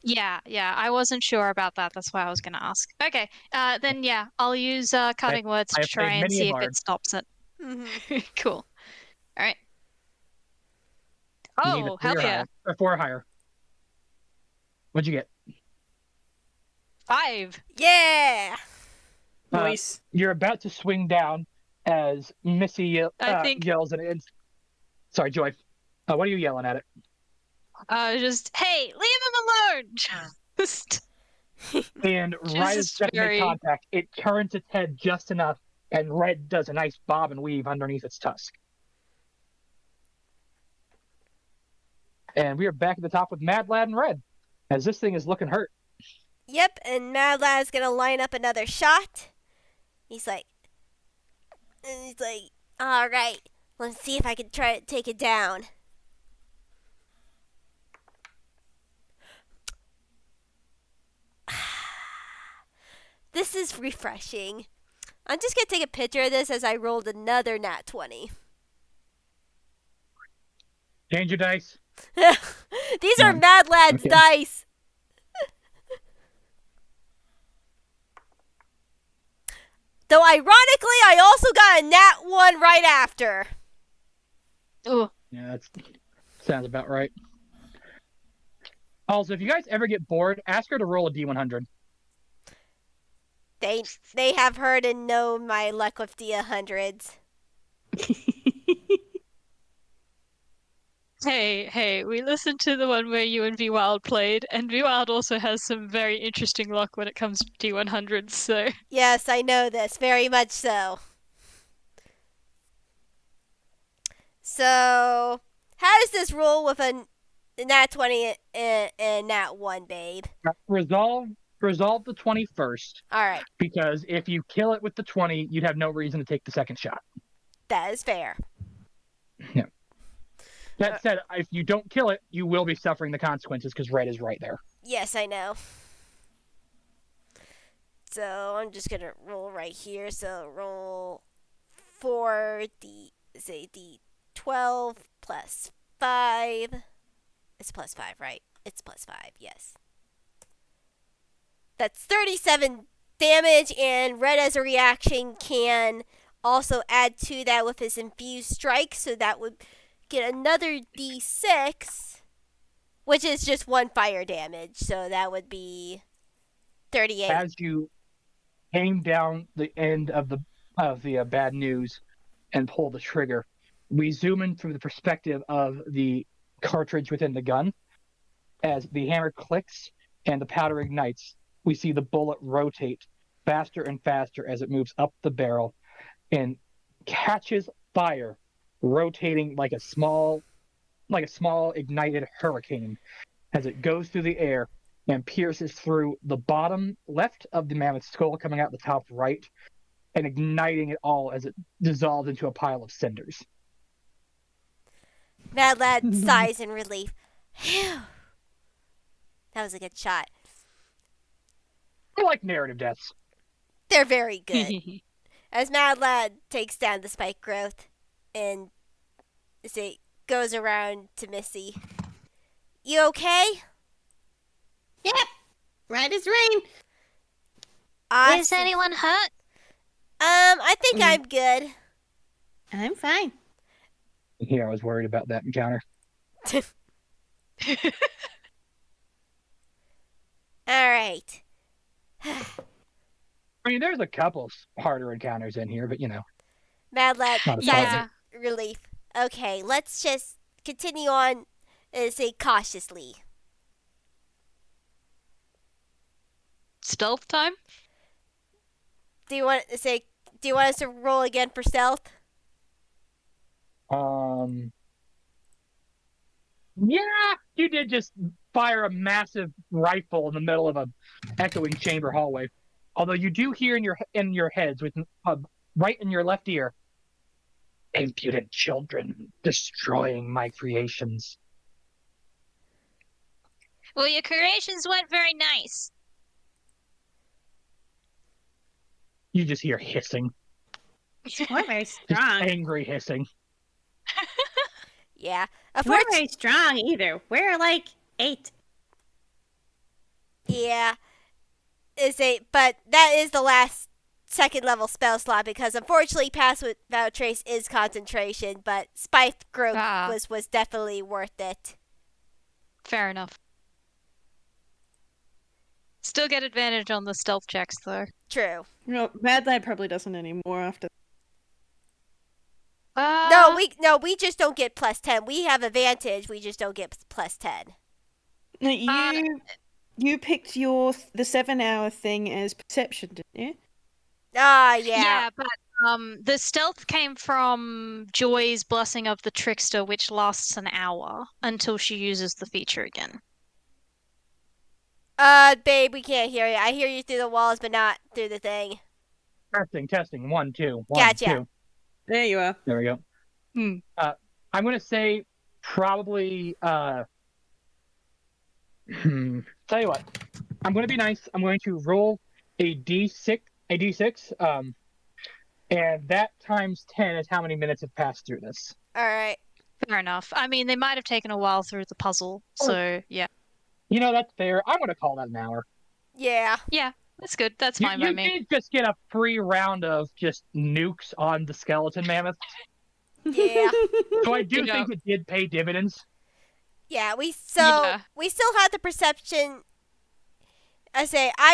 Yeah, I wasn't sure about that. That's why I was gonna ask. Okay, then yeah, I'll use cutting words I to have try played and many a see if bard. it stops it. Mm-hmm. Cool. All right. You need a Oh, 3 hell or yeah. higher, or 4 or higher. What'd you get? 5. Yeah. Nice. You're about to swing down as Missy I think yells and sorry, Joy. What are you yelling at it? just hey, leave him alone. Just And right as just it's about to make very contact, it turns its head just enough, and Red does a nice bob and weave underneath its tusk. And we are back at the top with Mad Lad and Red, as this thing is looking hurt. Yep, and Mad Lad's gonna line up another shot. He's like, all right, let's see if I can try to take it down. This is refreshing. I'm just gonna take a picture of this as I rolled another nat 20. Change your dice. These are Mad Lad's Okay. dice. Though ironically, I also got a nat 1 right after. ooh. Yeah, that sounds about right. Also, if you guys ever get bored, ask her to roll a D100. They have heard and known my luck with D100s. Hey, we listened to the one where you and V Wild played, and V Wild also has some very interesting luck when it comes to D100s, so Yes, I know this, very much so. So, how does this roll with a nat 20 and nat 1, babe? Resolve resolve the 20 first, All right, because if you kill it with the 20, you'd have no reason to take the second shot. that is fair. Yeah. That said, if you don't kill it, you will be suffering the consequences because red is right there. Yes, I know. So I'm just gonna roll right here. So roll for the D12 plus 5. It's plus 5, right? It's plus 5. Yes. That's 37 damage, and red as a reaction can also add to that with his infused strike, so that would get another D6, which is just 1 fire damage. So that would be 38. As you aim down the end of the bad news and pull the trigger, we zoom in through the perspective of the cartridge within the gun. As the hammer clicks and the powder ignites, we see the bullet rotate faster and faster as it moves up the barrel and catches fire, rotating like a small ignited hurricane as it goes through the air and pierces through the bottom left of the mammoth's skull, coming out the top right, and igniting it all as it dissolves into a pile of cinders. Mad Lad sighs in relief. Phew. That was a good shot. I like narrative deaths. They're very good. As Mad Lad takes down the spike growth and goes around to Missy. You okay? Yep. Right as rain. Is anyone hurt? I think I'm good. I'm fine. Yeah, I was worried about that encounter. All right. I mean, there's a couple harder encounters in here, but Mad Lad Not a sighs problem. in relief. Okay, let's just continue on cautiously. Stealth time? Do you want us to roll again for stealth? Yeah, you did just fire a massive rifle in the middle of a echoing chamber hallway. Although you do hear in your heads, with right in your left ear, impudent children destroying my creations. Well, your creations weren't very nice. You just hear hissing, We're very just strong. angry hissing. Yeah. We're not very strong either. We're like 8. Yeah. But that is the last second level spell slot, because unfortunately Pass Without Trace is concentration, but Spike Growth was definitely worth it. Fair enough. Still get advantage on the stealth checks, though. True. No, Mad Lad probably doesn't anymore after. No, we just don't get plus 10. We have advantage, we just don't get plus 10. No, you picked the 7-hour thing as perception, didn't you? Yeah. Yeah, but the stealth came from Joy's Blessing of the Trickster, which lasts an hour until she uses the feature again. Babe, we can't hear you. I hear you through the walls, but not through the thing. Testing. 1, 2. 1, Gotcha. 2. There you are. There we go. I'm going to say probably, tell you what, I'm going to be nice. I'm going to roll a D6, and that times 10 is how many minutes have passed through this. All right. Fair enough. I mean, they might have taken a while through the puzzle, so yeah. That's fair. I'm going to call that an hour. Yeah. Yeah, that's good. That's fine by me. You did just get a free round of just nukes on the skeleton mammoth. Yeah. So I do think it did pay dividends. Yeah, we still had the perception. I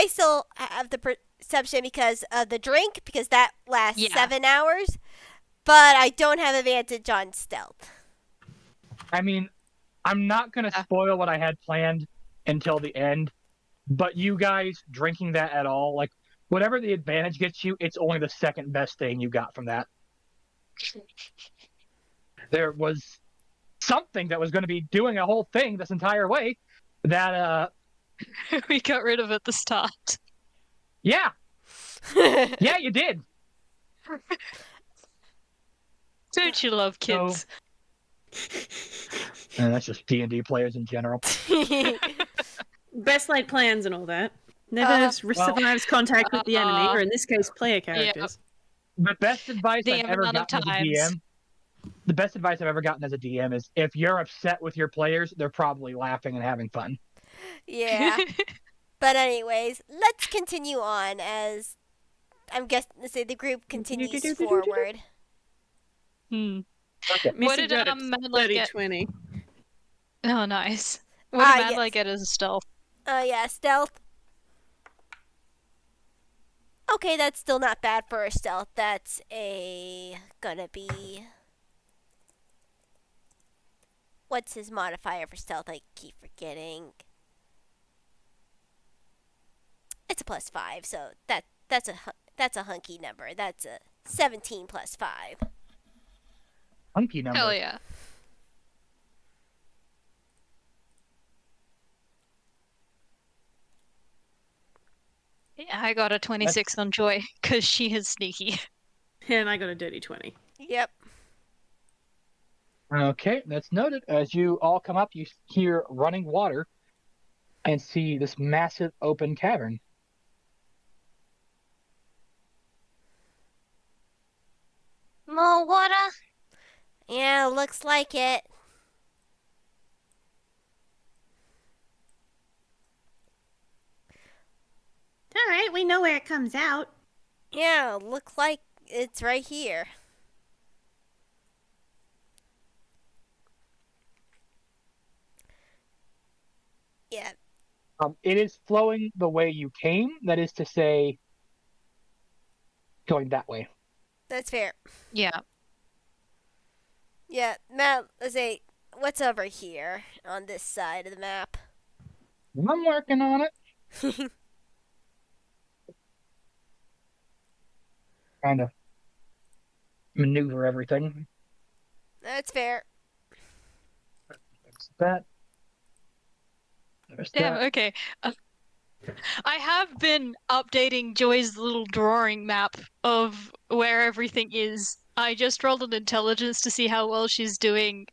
still have the perception because of the drink, because that lasts 7 hours, but I don't have advantage on stealth. I mean, I'm not going to spoil what I had planned until the end, but you guys drinking that at all, like, whatever the advantage gets you, it's only the second best thing you got from that. There was something that was going to be doing a whole thing this entire way that we got rid of at the start. Yeah, yeah, you did. Don't you love kids? And that's just D&D players in general. Best laid plans and all that. Never survives contact with the enemy, or in this case, player characters. The best advice The I've ever amount of gotten as a times. DM. The best advice I've ever gotten as a DM is if you're upset with your players, they're probably laughing and having fun. Yeah. But anyways, let's continue on as I'm guessing the group continues forward. Okay. What Missy did got a Madlight get? 20. Oh, nice. What did Madlight yes. get as a stealth? Yeah, stealth. Okay, that's still not bad for a stealth. That's gonna be... What's his modifier for stealth? I keep forgetting. It's a +5, so that's a hunky number. That's a 17 + 5. Hunky number. Hell yeah. Yeah, I got a 26 on Joy because she is sneaky. And I got a dirty 20. Yep. Okay, that's noted. As you all come up, you hear running water and see this massive open cavern. More water? Yeah, looks like it. All right, we know where it comes out. Yeah, looks like it's right here. Yeah. It is flowing the way you came. That is to say, going that way. That's fair. Yeah. Yeah, Matt, let's say, what's over here on this side of the map? I'm working on it. Trying to maneuver everything. That's fair. There's that. There's Damn, that. okay. I have been updating Joy's little drawing map of where everything is. I just rolled an intelligence to see how well she's doing,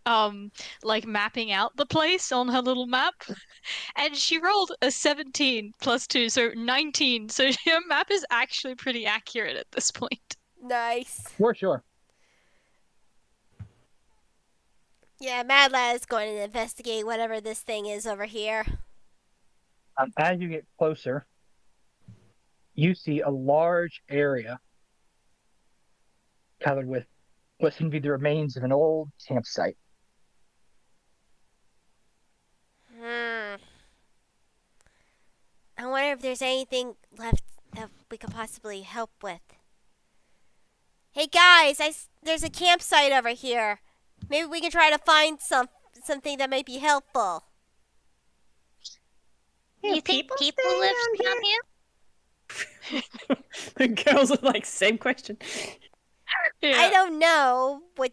like mapping out the place on her little map. And she rolled a 17 + 2, so 19. So her map is actually pretty accurate at this point. Nice. For sure. Yeah, Mad Lad is going to investigate whatever this thing is over here. As you get closer, you see a large area covered with what seem to be the remains of an old campsite. I wonder if there's anything left that we could possibly help with. Hey guys, there's a campsite over here. Maybe we can try to find something that might be helpful. You think people live down here? The girls are like, same question. Yeah. I don't know but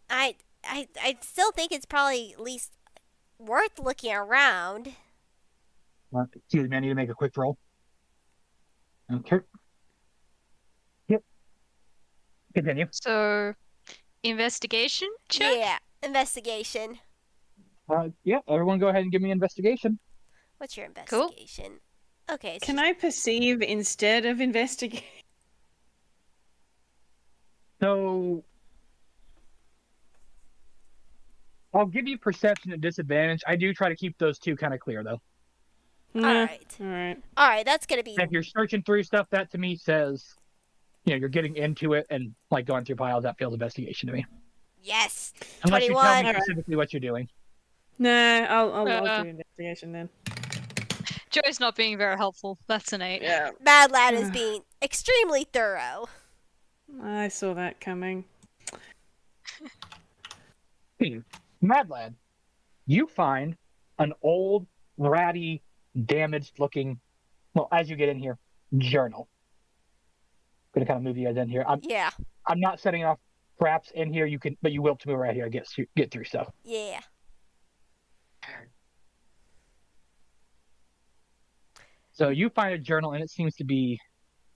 I still think it's probably at least worth looking around. Excuse me, I need to make a quick roll. Okay. Yep. Continue. So, investigation check? Yeah, investigation. Yeah, everyone go ahead and give me investigation. What's your investigation? Okay. Can I perceive instead of investigate? So I'll give you perception at disadvantage. I do try to keep those two kind of clear, though. All right. All right. All right, that's going to be... If you're searching through stuff, that to me says, you're getting into it and like going through piles. That feels investigation to me. Yes. Unless 21. you tell me specifically what you're doing. Nah, I'll do investigation then. Joy's not being very helpful. That's an 8. Yeah. Mad Lad is being extremely thorough. I saw that coming. Mad Lad, you find an old, ratty, damaged-looking, well, as you get in here, journal. I'm gonna kind of move you guys in here. Yeah. I'm not setting off traps in here. You can, but you will to move right here. Get through stuff. Yeah. So you find a journal, and it seems to be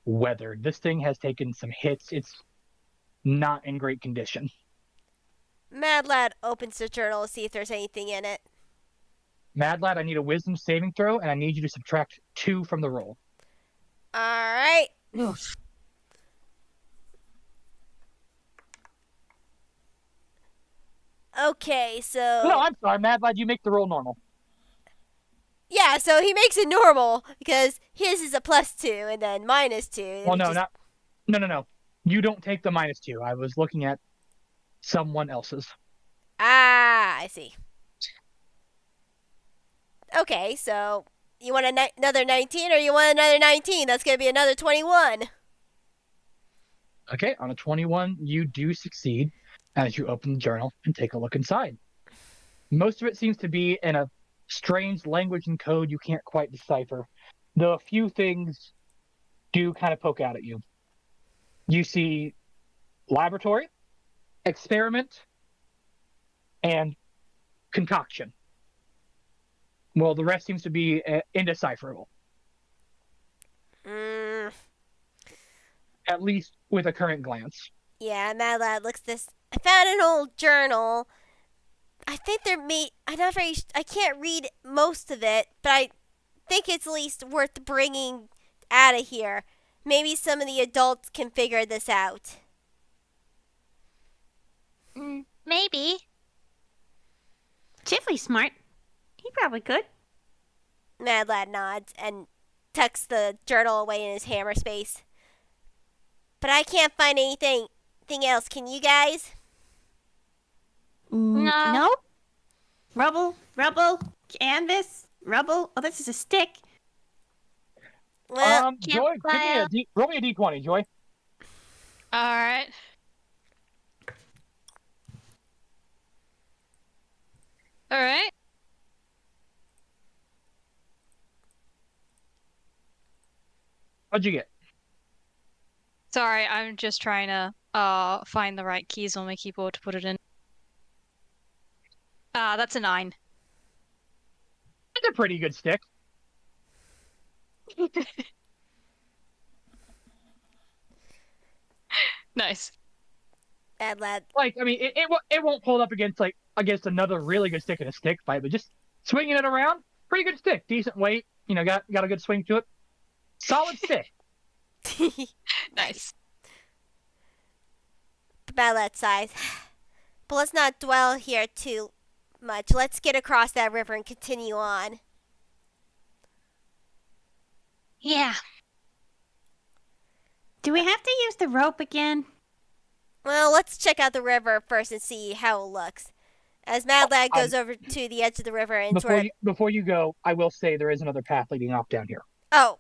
weathered. This thing has taken some hits. It's not in great condition. Mad Lad opens the journal to see if there's anything in it. Mad Lad, I need a wisdom saving throw, and I need you to subtract 2 from the roll. All right. Oof. Okay, so No, I'm sorry, Mad Lad, you make the roll normal. yeah, so he makes it normal because his is a +2 and then -2. Well, no. You don't take the -2. I was looking at someone else's. Ah, I see. Okay, so you want another 19 or you want another 19? That's going to be another 21. Okay, on a 21, you do succeed as you open the journal and take a look inside. Most of it seems to be in a strange language and code you can't quite decipher, though a few things do kind of poke out at you. You see laboratory, experiment, and concoction. Well, the rest seems to be indecipherable, Mm, at least with a current glance. yeah, Mad Lad looks this. I found an old journal. I think I'm not very. I can't read most of it, but I think it's at least worth bringing out of here. Maybe some of the adults can figure this out. Maybe. Chifley's smart. He probably could. Mad Lad nods and tucks the journal away in his hammer space. But I can't find anything else. Can you guys? No. No? Rubble, canvas, rubble. Oh, this is a stick. Well, Joy, roll me a d20, Joy. All right. All right. What'd you get? Sorry, I'm just trying to find the right keys on my keyboard to put it in. That's a 9. It's a pretty good stick. Nice. Mad Lad. Like, I mean, it won't hold up against another really good stick in a stick fight, but just swinging it around, pretty good stick, decent weight. You know, got a good swing to it. Solid stick. Nice. Mad Lad sighs. But let's not dwell here too much. Let's get across that river and continue on. Yeah. Do we have to use the rope again? Well, let's check out the river first and see how it looks. As Mad Lad goes over to the edge of the river and Before you go, I will say there is another path leading off down here. Oh,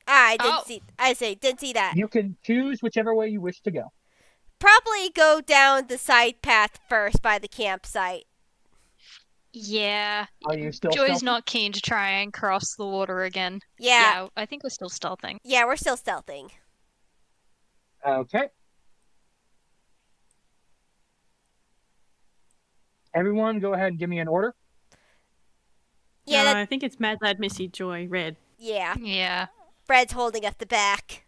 I didn't see that. You can choose whichever way you wish to go. Probably go down the side path first by the campsite. Yeah. Are you still Joy's stealthy? not keen to try and cross the water again. Yeah, I think we're still stealthing. yeah, we're still stealthing. Okay. Everyone, go ahead and give me an order. Yeah, I think it's Mad Lad, Missy, Joy, Red. yeah. Yeah. Fred's holding up the back.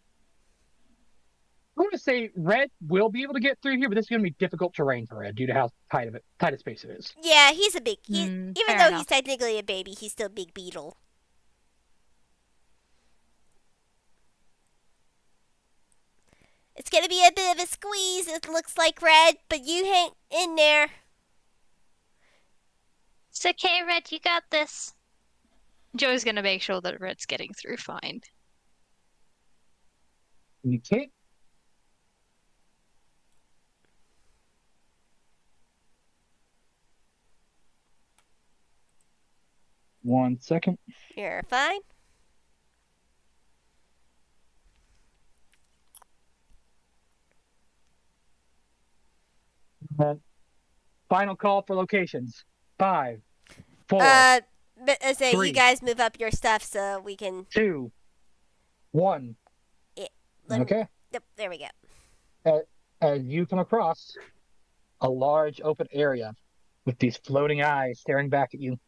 I want to say Red will be able to get through here, but this is going to be difficult terrain for Red due to how tight a space it is. Yeah, he's a big. Even fair though enough. he's technically a baby, he's still a big beetle. It's gonna be a bit of a squeeze. It looks like, Red, but you hang in there. It's okay, Red. You got this. Joy's gonna make sure that Red's getting through fine. Okay. One second. You're fine. Final call for locations. 5, 4, But I say you 3. guys move up your stuff so we can. 2, 1. Okay. Yep, there we go. As you come across a large open area with these floating eyes staring back at you.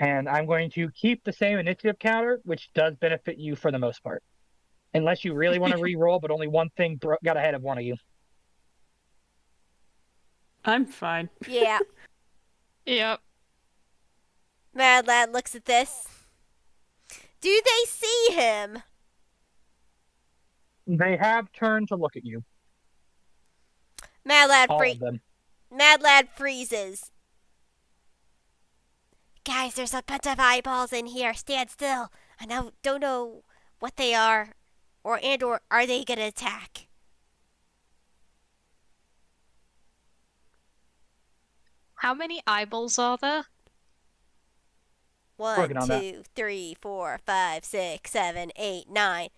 And I'm going to keep the same initiative counter, which does benefit you for the most part. Unless you really want to re-roll, but only one thing got ahead of one of you. I'm fine. Yeah. Yep. Mad Lad looks at this. Do they see him? They have turned to look at you. Mad Lad All of them. Mad Lad freezes. Guys, there's a bunch of eyeballs in here. Stand still. I don't know what they are, or are they gonna attack? How many eyeballs are there? 1, Working on that. 2, 3, 4, 5, 6, 7, 8, 9.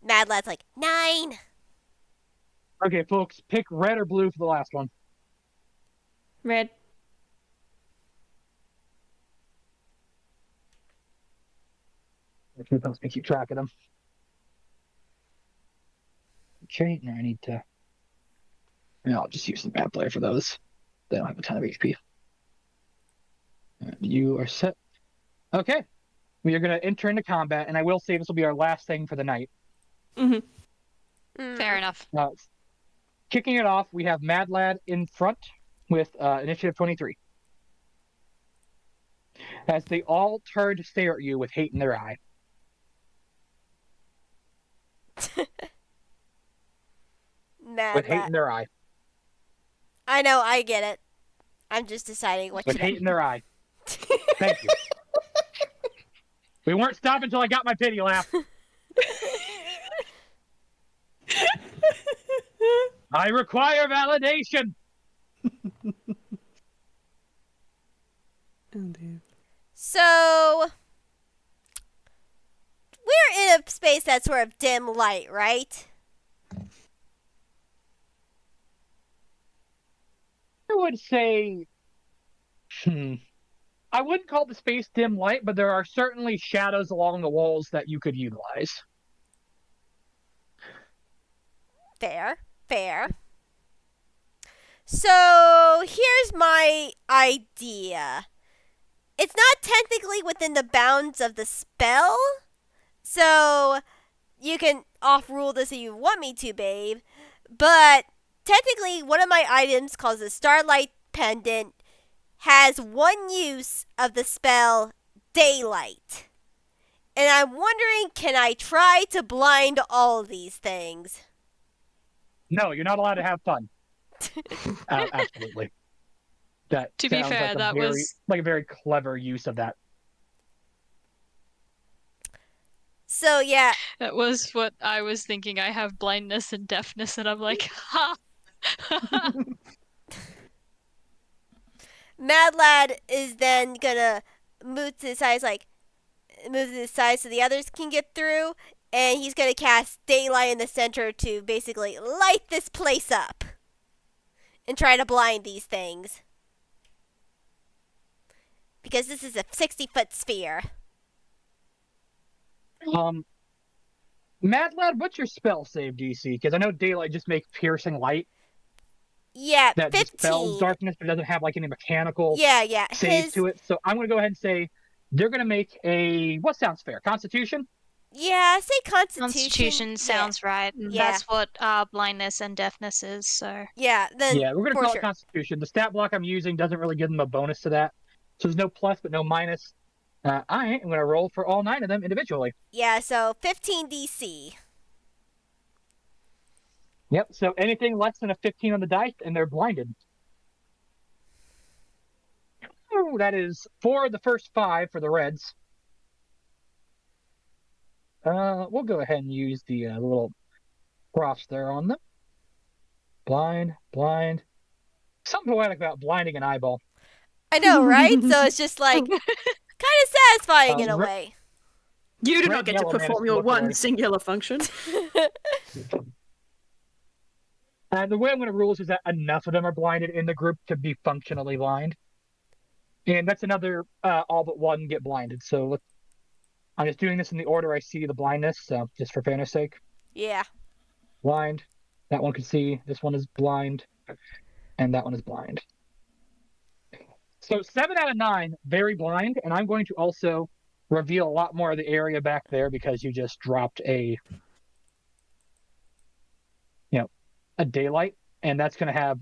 Mad Lad's like 9. Okay, folks, pick red or blue for the last one. Red. It helps me keep track of them. Okay, now I need to. Yeah, I'll just use the bad player for those. They don't have a ton of HP. You are set. Okay, we are going to enter into combat, and I will say this will be our last thing for the night. Fair enough. Kicking it off, we have Mad Lad in front with initiative 23. As they all turn to stare at you with hate in their eye. Mad With hate Lad. in their eye. I know, I get it. I'm just deciding what With to hate in their eye. Thank you. We weren't stopping until I got my pity laugh. I require validation. Oh dear. So, we're in a space that's sort of dim light, right? I would say, I wouldn't call the space dim light, but there are certainly shadows along the walls that you could utilize. Fair. So, here's my idea. It's not technically within the bounds of the spell, so you can off-rule this if you want me to, babe. But technically, one of my items, called the Starlight Pendant, has one use of the spell Daylight. And I'm wondering, can I try to blind all of these things? No, you're not allowed to have fun. Absolutely. That To be sounds fair, like that was like a very clever use of that. So, yeah. that was what I was thinking. I have blindness and deafness, and I'm like, ha. Mad Lad is then gonna move to the sides, so the others can get through, and he's gonna cast Daylight in the center to basically light this place up and try to blind these things. Because this is a 60-foot sphere. Mad Lad, what's your spell save DC? Because I know Daylight just makes piercing light. Yeah, That 15. dispels darkness, but doesn't have like any mechanical Yeah. save to it. So I'm going to go ahead and say they're going to make a, what sounds fair? Constitution? Yeah, say Constitution. Constitution sounds right. Yeah. That's what blindness and deafness is, so. Yeah, then Yeah, we're going to for call sure. it Constitution. The stat block I'm using doesn't really give them a bonus to that. So there's no plus, but no minus. I am going to roll for all 9 of them individually. Yeah, so 15 DC. Yep, so anything less than a 15 on the dice, and they're blinded. Ooh, that is 4 of the first 5 for the Reds. We'll go ahead and use the little cross there on them. Blind. Something poetic about blinding an eyeball. I know, right? So it's just like kind of satisfying in a way. You do Red not get to Yellow Man perform is your look one away. singular function. The way I'm going to rule is that enough of them are blinded in the group to be functionally blind. And that's another all but one get blinded. So I'm just doing this in the order I see the blindness, so just for fairness sake. Yeah. Blind. That one can see. This one is blind. And that one is blind. So 7 out of 9, very blind, and I'm going to also reveal a lot more of the area back there because you just dropped a daylight, and that's going to have,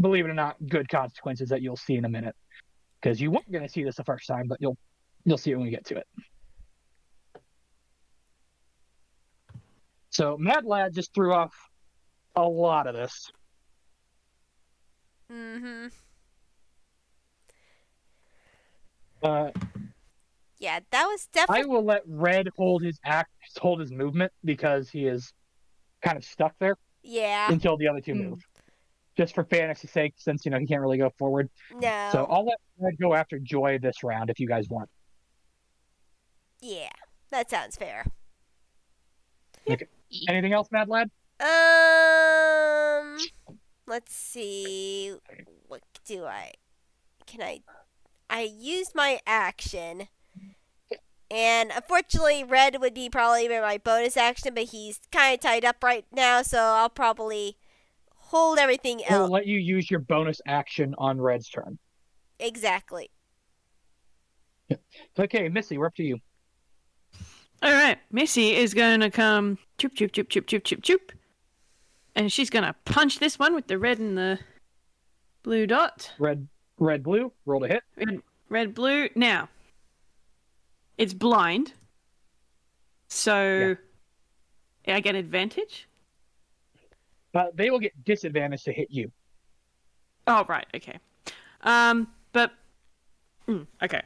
believe it or not, good consequences that you'll see in a minute. Because you weren't going to see this the first time, but you'll see it when we get to it. So Mad Lad just threw off a lot of this. Mm-hmm. Yeah, that was I definitely. will let Red hold his movement because he is kind of stuck there Yeah. until the other two move. Just for fantasy's sake, since he can't really go forward. No. So I'll let Red go after Joy this round if you guys want. Yeah, that sounds fair. Okay. Anything else, Mad Lad? Let's see. What do I? Can I used my action. And unfortunately, Red would be probably my bonus action, but he's kind of tied up right now, so I'll probably hold everything We'll else. let you use your bonus action on Red's turn. Exactly. Okay, Missy, we're up to you. All right, Missy is going to come choop, choop, choop, choop, choop, choop, choop. And she's going to punch this one with the red and the blue dot. Red, blue, roll to hit. Red, blue. Now, it's blind. So, I get advantage? They will get disadvantage to hit you. Oh, right, okay. Okay.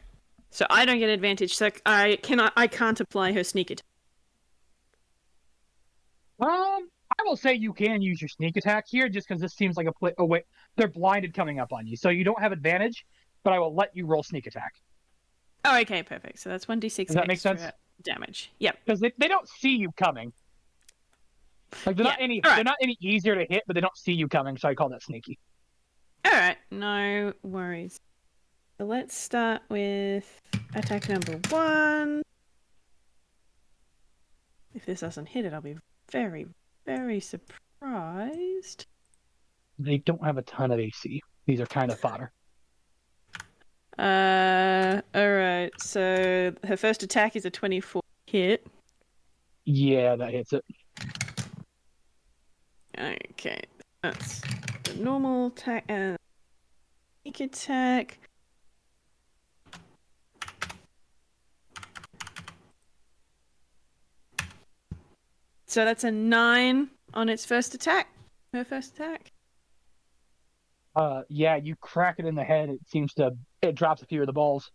So I don't get advantage, so I can't apply her sneak attack. I will say you can use your sneak attack here, just because this seems like a way. They're blinded coming up on you, so you don't have advantage. But I will let you roll sneak attack. Oh, okay, perfect. So that's 1d6 Does that make sense? Damage. Yep. Because they don't see you coming. Like they're not any easier to hit, but they don't see you coming, so I call that sneaky. All right, no worries. So let's start with attack number 1. If this doesn't hit it, I'll be very, very surprised. They don't have a ton of AC. These are kind of fodder. Alright, so her first attack is a 24 hit. Yeah, that hits it. Okay, that's the normal attack and sneak attack. So that's a 9 on its first attack. Her first attack. Yeah, you crack it in the head. It drops a few of the balls.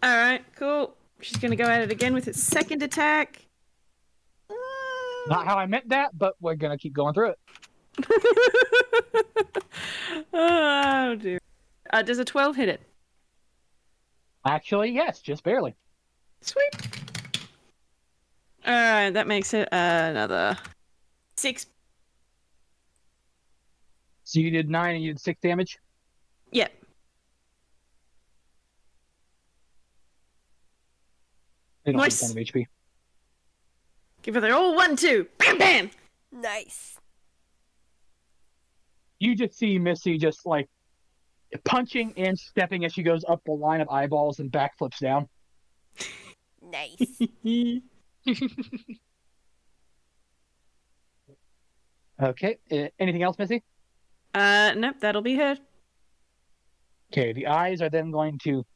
Alright, cool. She's gonna go at it again with its second attack. Not how I meant that, but we're gonna keep going through it. Oh dear. Does a 12 hit it? Actually, yes, just barely. Sweet. Alright, that makes it another 6. So you did 9 and you did 6 damage? Yep. They don't Nice. have a ton of HP. Give her the old 1-2. Bam, bam. Nice. You just see Missy just like punching and stepping as she goes up the line of eyeballs and backflips down. Nice. Okay. Anything else, Missy? Nope, that'll be her. Okay, the eyes are then going to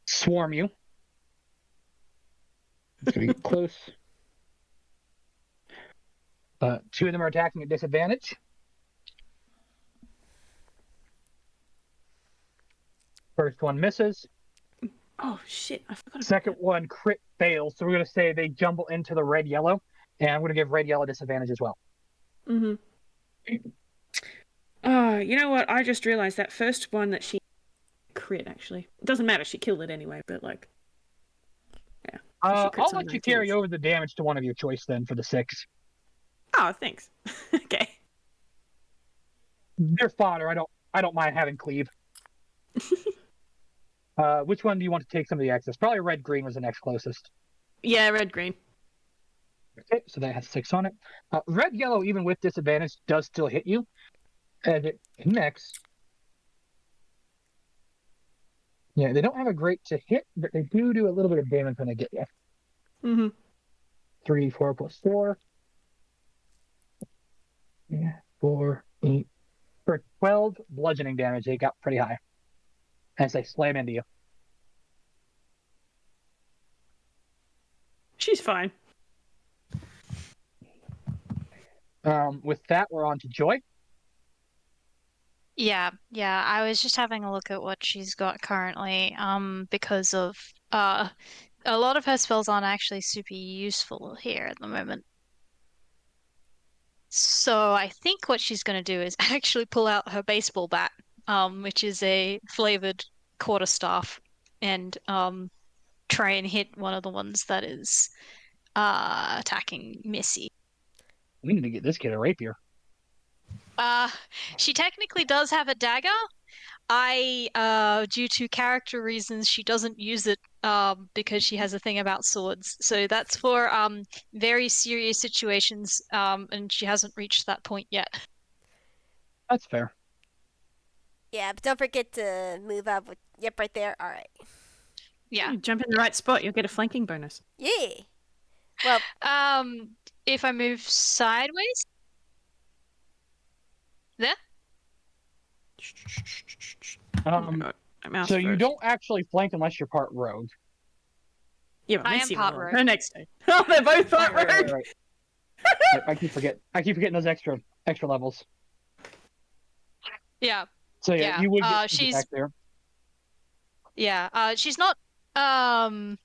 swarm you. It's going to be close. 2 of them are attacking at disadvantage. First one misses. Oh shit, I forgot. Second one crit fails, so we're going to say they jumble into the red-yellow, and I'm going to give red-yellow disadvantage as well. Mm-hmm. Oh, you know what? I just realized that first one that she crit, actually. It doesn't matter, she killed it anyway, but like... Yeah. I'll let you carry over the damage to one of your choice then for the 6. Oh, thanks. Okay. They're fodder. I don't mind having cleave. Which one do you want to take some of the excess? Probably red-green was the next closest. Yeah, red-green. Okay, so that has 6 on it. Red-yellow, even with disadvantage, does still hit you. As it connects Yeah, they don't have a great to hit, but they do a little bit of damage when they get you. Mm-hmm. 3, 4 plus 4. Yeah, 4, 8. For 12 bludgeoning damage, they got pretty high. As they slam into you. She's fine. With that, we're on to Joy. Yeah, I was just having a look at what she's got currently, because of a lot of her spells aren't actually super useful here at the moment. So I think what she's going to do is actually pull out her baseball bat, which is a flavored quarterstaff, and try and hit one of the ones that is attacking Missy. We need to get this kid a rapier. She technically does have a dagger. Due to character reasons, she doesn't use it because she has a thing about swords. So that's for very serious situations, and she hasn't reached that point yet. That's fair. Yeah, but don't forget to move up. Yep, right there. All right. Yeah. You jump in the right spot, you'll get a flanking bonus. Yeah. Well, If I move sideways, there. Oh my God. My mouse So you froze. don't actually flank unless you're part rogue. Yeah, but I am Missy part will. rogue. Her next day. Oh, they're both part rogue. Right. I keep forgetting those extra levels. Yeah. So yeah, you would get she's back there. Yeah. She's not. Yeah.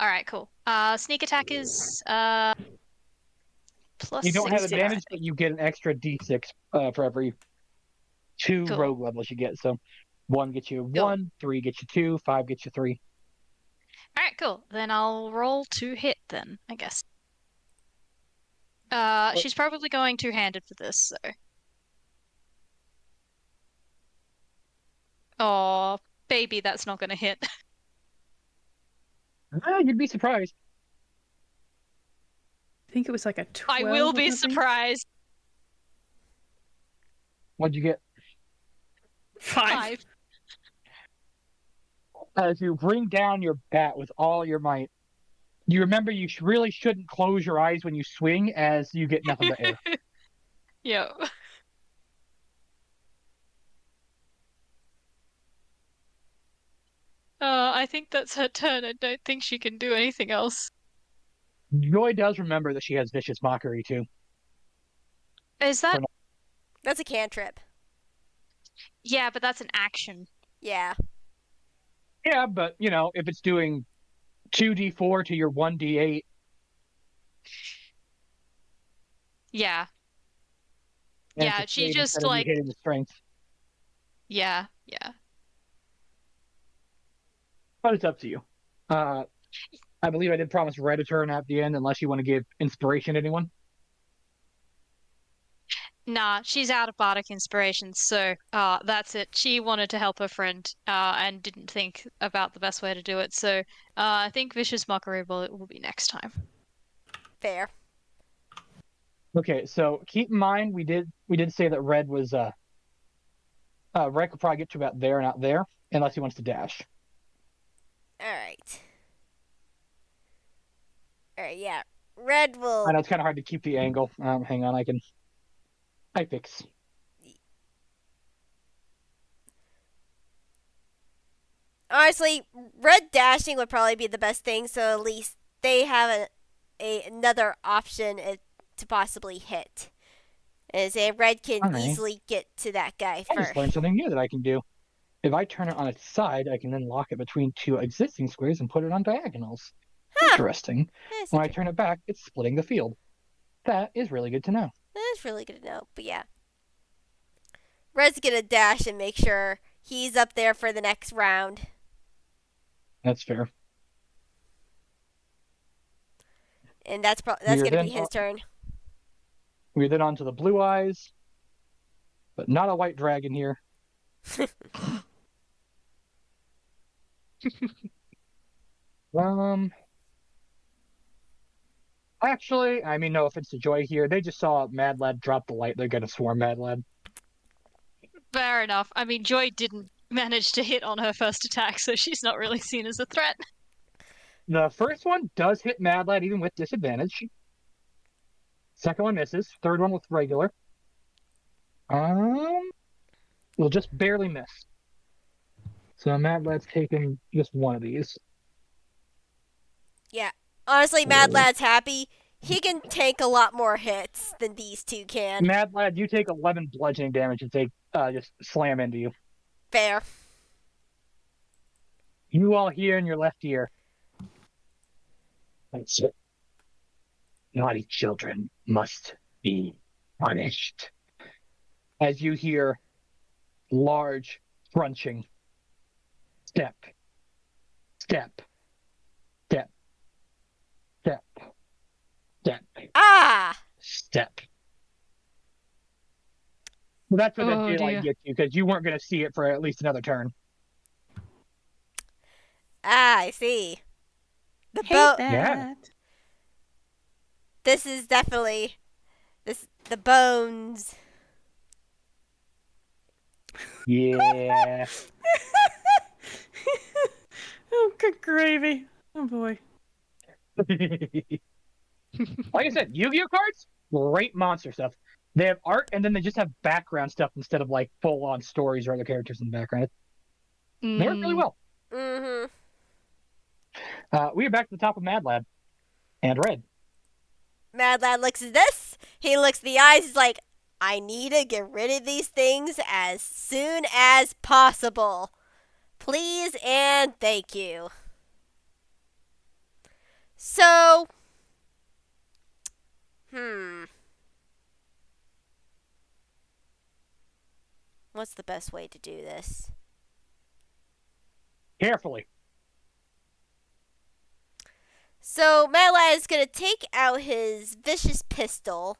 All right. Cool. Sneak attack is plus You don't have 6. advantage, but you get an extra d6 for every 2 Cool. rogue levels you get. So 1 gets you Cool. 1, 3 gets you 2, 5 gets you 3. All right. Cool. Then I'll roll to hit. Then I guess. She's probably going two-handed for this. So. Oh, baby, that's not gonna hit. You'd be surprised. I think it was like a 12. I will be or something. surprised. What'd you get? 5. As you bring down your bat with all your might, you remember you really shouldn't close your eyes when you swing, as you get nothing but air. Yo. I think that's her turn. I don't think she can do anything else. Joy does remember that she has vicious mockery too. Is that? that's a cantrip. Yeah, but that's an action. Yeah. Yeah, but if it's doing 2d4 to your 1d8. Yeah. and Yeah, it's a she save just instead of you like. hitting the strength. Yeah. But it's up to you. I believe I did promise Red a turn at the end, unless you want to give inspiration to anyone. Nah, she's out of bardic inspiration, so that's it. She wanted to help her friend and didn't think about the best way to do it. So I think vicious mockery will be next time. Fair. Okay, so keep in mind we did say that Red was Red could probably get to about there and out there, unless he wants to dash. All right. All right. Yeah. Red will. I know it's kind of hard to keep the angle. Hang on, I fix. Honestly, red dashing would probably be the best thing, so at least they have another option to possibly hit. As a red can Alright. easily get to that guy I just learned first. something new that I can do. If I turn it on its side, I can then lock it between 2 existing squares and put it on diagonals. Huh. Interesting. When I turn it back, it's splitting the field. That is really good to know. That's really good to know. But yeah. Red's gonna dash and make sure he's up there for the next round. That's fair. And that's We're gonna be then his turn. We're then on to the blue eyes, but not a white dragon here. Actually, I mean, no offense to Joy here. They just saw Mad Lad drop the light. They're gonna swarm Mad Lad. Fair enough. I mean, Joy didn't managed to hit on her first attack, so she's not really seen as a threat. The first one does hit Mad Lad even with disadvantage. Second one misses. Third one with regular. Will just barely miss. So Mad Lad's taking just one of these. Yeah. Honestly, Mad Lad's happy. He can take a lot more hits than these two can. Mad Lad, you take 11 bludgeoning damage and take just slam into you. Fair. You all hear in your left ear. That's it. Naughty children must be punished. As you hear large crunching. Step. Step. Step. Step. Step. Ah! Step. Well, that's what that Oh, daylight dear. gets you, because you weren't going to see it for at least another turn. Ah, I see. The Hate boat. that. Yeah. This is definitely the bones. Yeah. Oh, good gravy. Oh boy. Like I said, Yu-Gi-Oh cards, great monster stuff. They have art, and then they just have background stuff instead of like full-on stories or other characters in the background. They work really well. Mm-hmm. We are back to the top of Mad Lad and Red. Mad Lad looks at this. He looks at the eyes. He's like, I need to get rid of these things as soon as possible. Please and thank you. So, what's the best way to do this? Carefully. So, Mad Lad is going to take out his vicious pistol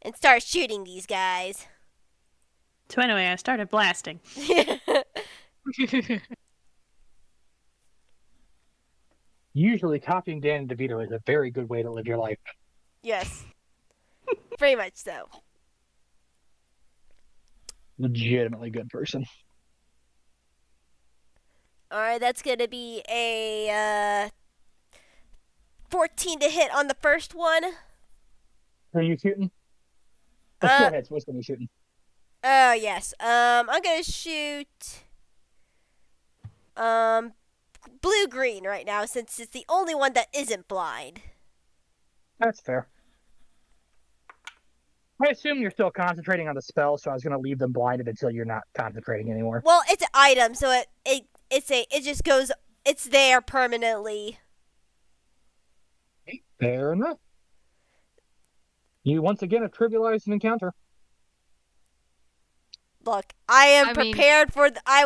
and start shooting these guys. So anyway, I started blasting. Usually, copying Danny DeVito is a very good way to live your life. Yes. Very much so. Legitimately good person. Alright, that's going to be a 14 to hit on the first one. Who are you shooting? Let's go ahead. So what's going to be shooting? Oh, yes. I'm going to shoot blue-green right now since it's the only one that isn't blind. That's fair. I assume you're still concentrating on the spell, so I was going to leave them blinded until you're not concentrating anymore. Well, it's an item, so it just goes, it's there permanently. Fair enough. You once again have trivialized an encounter. Look, I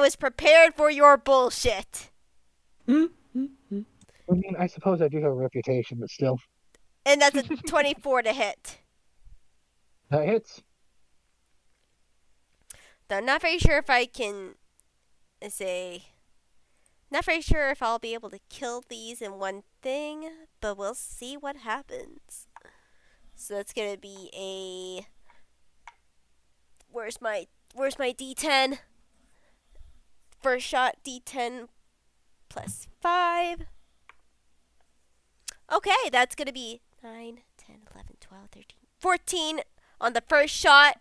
was prepared for your bullshit. I mean, I suppose I do have a reputation, but still. And that's a 24 to hit. That hits. Though I'm not very sure if I can not very sure if I'll be able to kill these in one thing, but we'll see what happens. So that's gonna be a where's my D10? First shot D10 plus 5. Okay, that's gonna be 9, 10, 11, 12, 13, 14 on the first shot.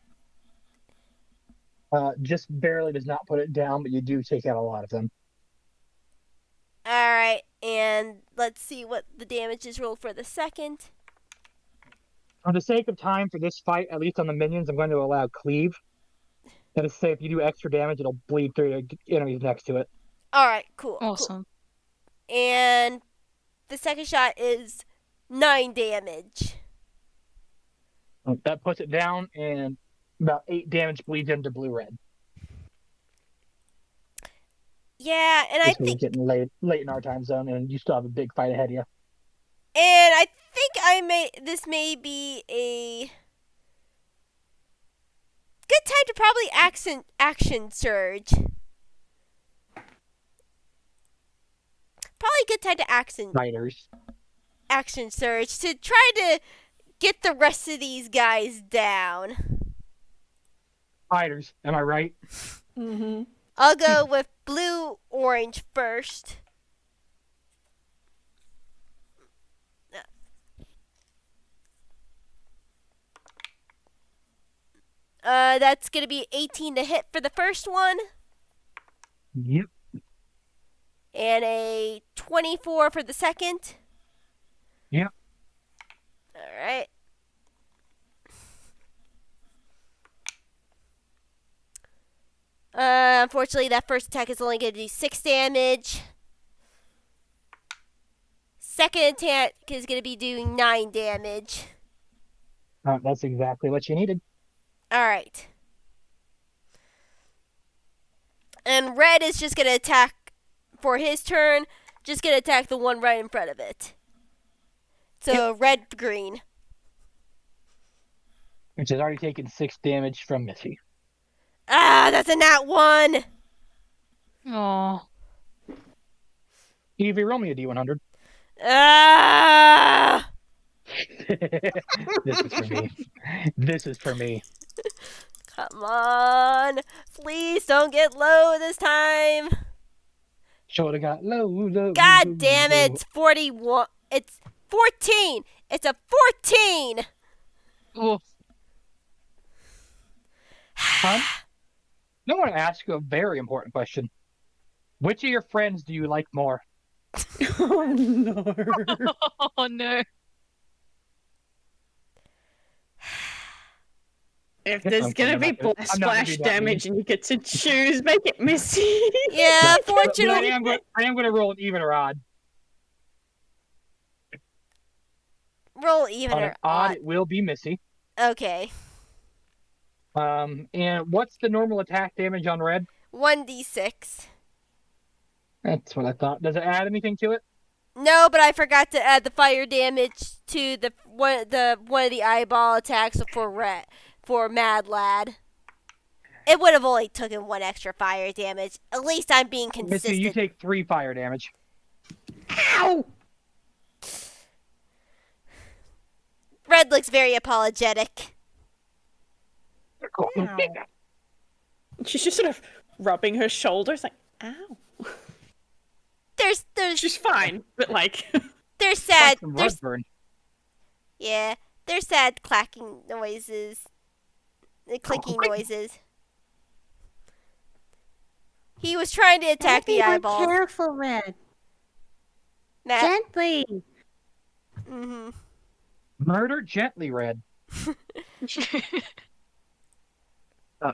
Just barely does not put it down, but you do take out a lot of them. Alright, and let's see what the damage is rolled for the second. For the sake of time for this fight, at least on the minions, I'm going to allow cleave. That is to say, if you do extra damage, it'll bleed through the enemies next to it. Alright, cool. Awesome. Cool. And the second shot is 9 damage. That puts it down, and about 8 damage bleeds into blue-red. Yeah, and I think getting late in our time zone, and you still have a big fight ahead of you. And I think this may be a good time to probably action surge. Probably a good time to action surge to try to get the rest of these guys down. Fighters, am I right? Mm-hmm. I'll go with blue-orange first. That's going to be 18 to hit for the first one. Yep. And a 24 for the second. Yep. Alright. Unfortunately, that first attack is only going to do 6 damage. Second attack is going to be doing 9 damage. That's exactly what you needed. Alright. And red is just going to attack for his turn. Just going to attack the one right in front of it. So red, green. Which has already taken 6 damage from Missy. Ah, that's a nat 1. Oh. Evie, roll me a D100. Ah! This is for me. This is for me. Come on. Please don't get low this time. Shoulda got low. God damn it. It's 41. It's 14. It's a 14. Oh. Huh? I want to ask you a very important question. Which of your friends do you like more? Oh no. Oh no. If there's Okay, gonna I'm be not gonna- I'm not gonna splash do that damage and you get to choose, make it Missy. Yeah, But I fortunately. am going to roll an even or odd. Roll even On or an odd, odd. it will be Missy. Okay. And what's the normal attack damage on red? 1d6. That's what I thought. Does it add anything to it? No, but I forgot to add the fire damage to the one of the eyeball attacks for Mad Lad. It would have only taken 1 extra fire damage. At least I'm being consistent. Missy, you take 3 fire damage. Ow! Red looks very apologetic. Ow. She's just sort of rubbing her shoulders like, ow. There's She's fine, but like there's sad Some there's rug burn. yeah, there's sad clacking noises. Clicking noises. He was trying to attack the eyeball. Careful, Red. Matt. Gently. Mhm. Murder gently, red.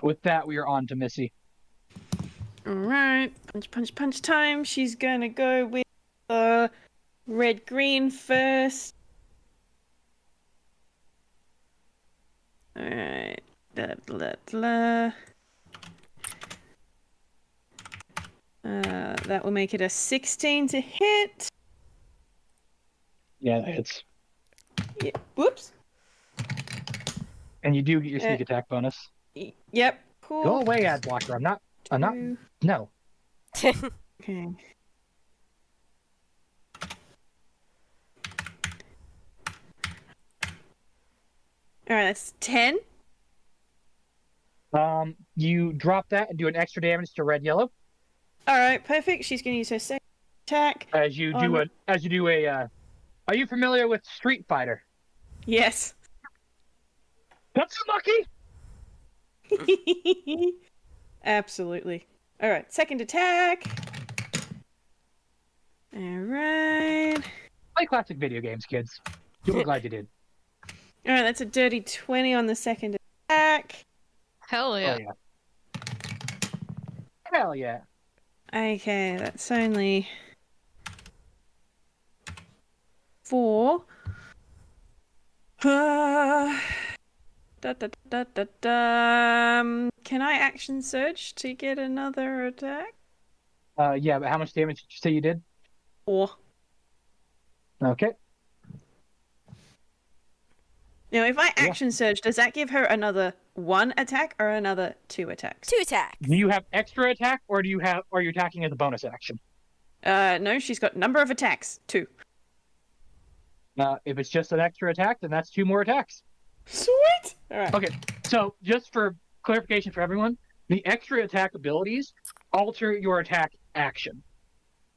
With that, we are on to Missy. alright. Punch, punch, punch time. She's gonna go with red green first. Alright. Blah, blah, blah. That will make it a 16 to hit. Yeah, that hits. Yeah. Whoops. And you do get your sneak attack bonus. Yep. Cool. Go away, ad blocker. I'm not. No. Okay. Alright, that's 10. You drop that and do an extra damage to red yellow Alright, perfect. She's gonna use her second attack. as you do a. Are you familiar with Street Fighter? Yes. That's lucky. Absolutely. Alright, second attack. Alright. Play classic video games, kids. You'll be glad you did. Alright, that's a dirty 20 on the second attack. Hell yeah. Oh yeah. Hell yeah. Okay, that's only 4. Can I action surge to get another attack? Yeah, but how much damage did you say you did? 4. Okay. Now, if I action surge, does that give her another 1 attack or another 2 attacks? 2 attacks. Do you have extra attack, or are you attacking as a bonus action? No, she's got number of attacks, 2. If it's just an extra attack, then that's 2 more attacks. Sweet! Alright. Okay, so just for clarification for everyone, the extra attack abilities alter your attack action.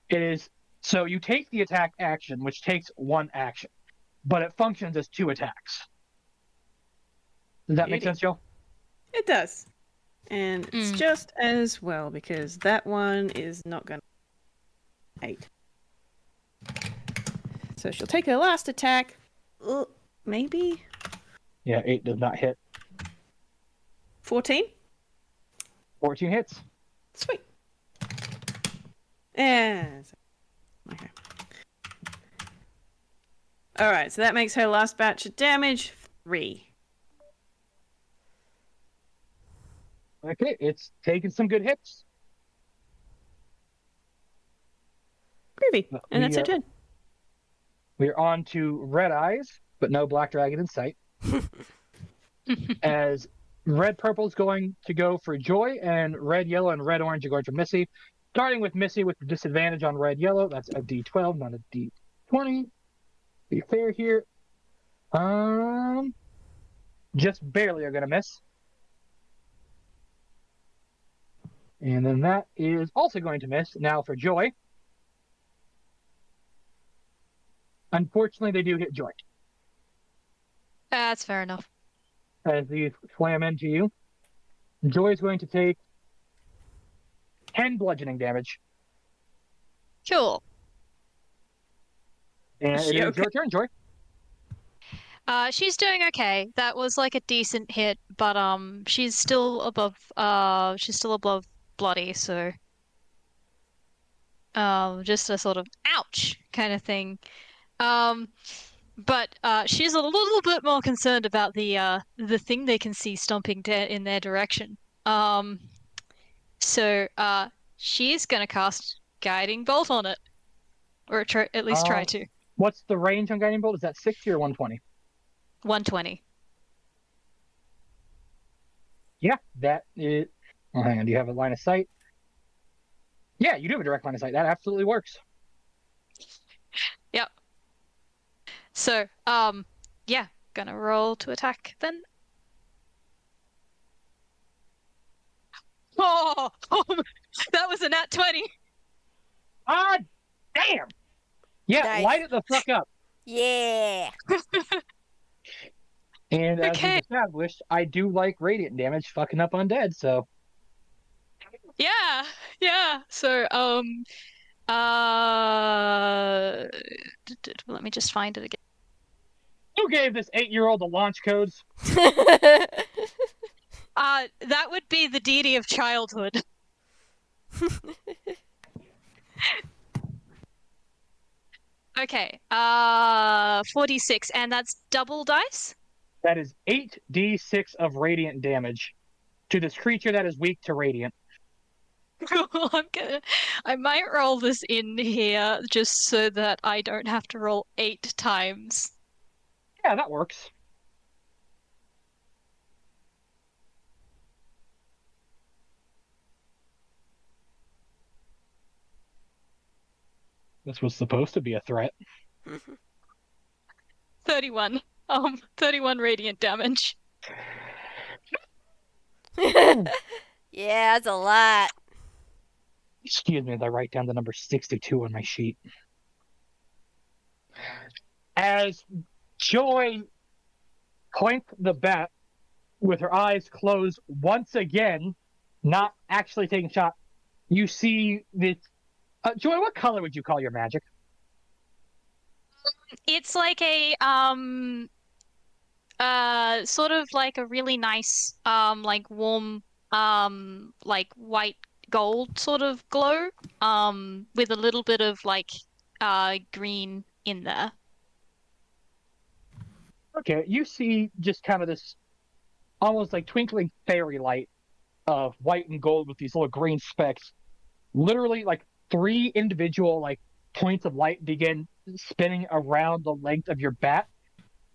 It is so you take the attack action, which takes 1 action, but it functions as 2 attacks. Does that make sense, Joe? It does. And it's just as well because that one is not going to 8. So she'll take her last attack. Maybe? Yeah, 8 does not hit. 14? 14 hits. Sweet. And okay. Alright, so that makes her last batch of damage 3. Okay, it's taking some good hits. Groovy. And that's her turn. We are on to Red Eyes, but no Black Dragon in sight. As Red Purple is going to go for Joy, and Red Yellow and Red Orange are going for Missy. Starting with Missy with the disadvantage on Red Yellow. That's a D12, not a D20. Be fair here. Just barely are going to miss. And then that is also going to miss. Now for Joy. Unfortunately, they do hit Joy. That's fair enough. As these slam into you. Joy is going to take 10 bludgeoning damage. Cool. And it is your turn, Joy. She's doing okay. That was like a decent hit, but she's still above bloody, so just a sort of ouch kind of thing. But she's a little bit more concerned about the thing they can see stomping in their direction. So she's gonna cast Guiding Bolt on it, or at least try to. What's the range on Guiding Bolt? Is that 60 or 120? 120. Yeah, that is. Oh, hang on. Do you have a line of sight? Yeah, you do have a direct line of sight. That absolutely works. Yep. So, yeah, gonna roll to attack then. Oh, that was a nat 20. Ah, damn. Yeah, Nice. light it the fuck up. Yeah. And as Okay. we've established, I do like radiant damage fucking up undead, so. Yeah. So, let me just find it again. Who gave this 8-year-old the launch codes? That would be the deity of childhood. Okay, 46, and that's double dice? That is 8d6 of radiant damage to this creature that is weak to radiant. I might roll this in here just so that I don't have to roll 8 times. Yeah, that works. This was supposed to be a threat. 31. 31 radiant damage. Yeah, that's a lot. Excuse me as I write down the number 62 on my sheet. As Joy clinked the bat with her eyes closed once again, not actually taking a shot, you see this. Joy, what color would you call your magic? It's like a sort of like a really nice like warm like white gold sort of glow with a little bit of like green in there. Okay, you see just kind of this almost like twinkling fairy light of white and gold with these little green specks. Literally like 3 individual like points of light begin spinning around the length of your bat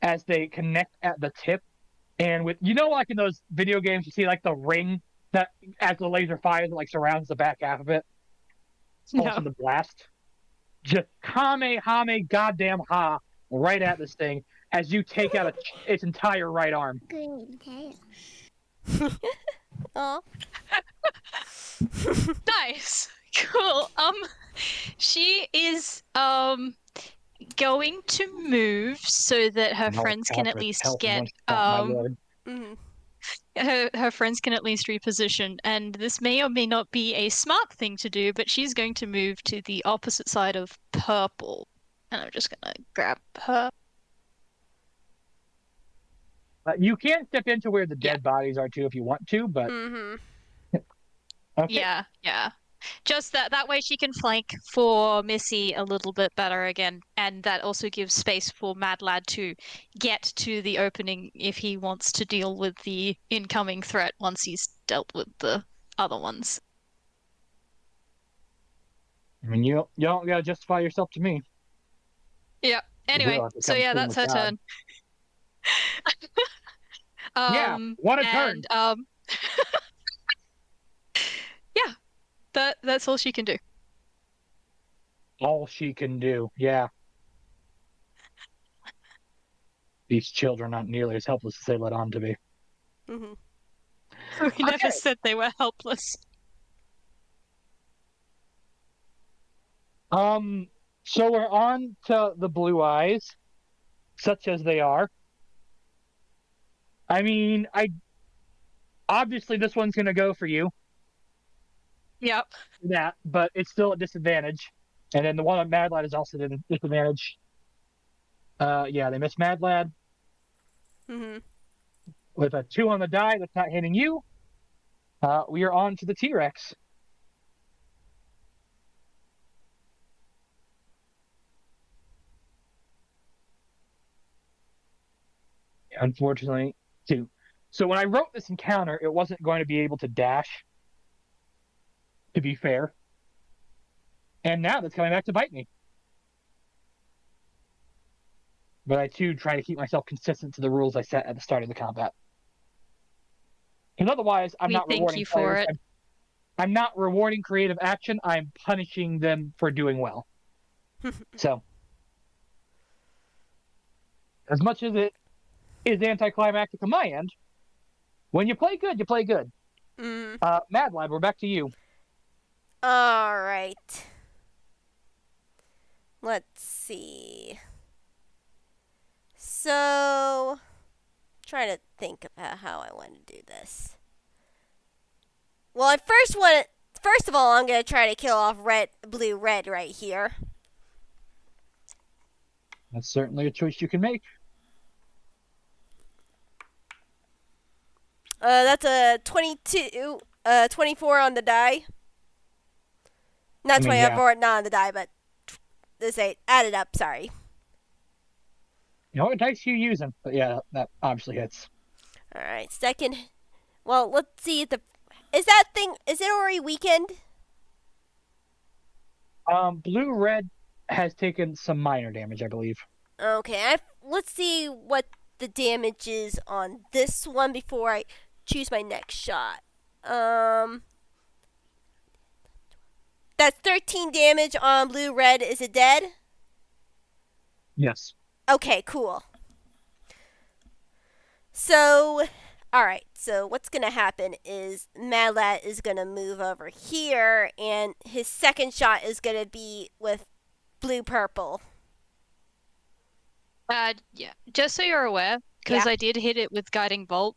as they connect at the tip. And with, like in those video games, you see like the ring that as the laser fires, it like surrounds the back half of it. Also the blast. Just Hame goddamn ha right at this thing as you take out its entire right arm. Oh. Nice. Cool. She is going to move so that her And I'll friends can at offer least help get once not my lord. Mhm. her friends can at least reposition, and this may or may not be a smart thing to do, but she's going to move to the opposite side of purple. And I'm just gonna grab her. You can step into where the dead bodies are too if you want to, but Mhm. okay. Yeah. Just that way she can flank for Missy a little bit better again, and that also gives space for Mad Lad to get to the opening if he wants to deal with the incoming threat once he's dealt with the other ones. I mean, you don't gotta justify yourself to me. Yeah. You Anyway, will have to so come yeah, clean that's with her God. turn. Yeah, what a turn! And yeah, that's all she can do. All she can do. Yeah. These children aren't nearly as helpless as they let on to be. Mhm. We never Okay. said they were helpless. So we're on to the blue eyes, such as they are. I mean, obviously this one's gonna go for you. Yep. That, but it's still a disadvantage. And then the one on Mad Lad is also at a disadvantage. Yeah, they miss Mad Lad Mhm. with a 2 on the die. That's not hitting you. We are on to the T-Rex. Unfortunately, 2. So when I wrote this encounter, it wasn't going to be able to dash, to be fair. And now that's coming back to bite me. But I too try to keep myself consistent to the rules I set at the start of the combat. Because otherwise, I'm We not thank rewarding you for players. it. I'm not rewarding creative action. I'm punishing them for doing well. So, as much as it is anticlimactic on my end, when you play good, you play good. Mhm. Mad Lad, we're back to you. All right. Let's see. So, trying to think about how I want to do this. Well, first of all, I'm gonna try to kill off blue, red right here. That's certainly a choice you can make. That's a 22, 24 on the die. Not I mean, 24, yeah. not on the die, but this ain't added up. Sorry. You know what dice you using? But yeah, that obviously hits. All right, second. Well, let's see. Is it already weakened? Blue red has taken some minor damage, I believe. Okay, let's see what the damage is on this one before I choose my next shot. That's 13 damage on blue red. Is it dead? Yes. Okay, cool. So, alright, so what's gonna happen is Mad Lad is gonna move over here, and his second shot is gonna be with blue purple. Yeah. Just so you're aware, because Yeah. I did hit it with Guiding Bolt.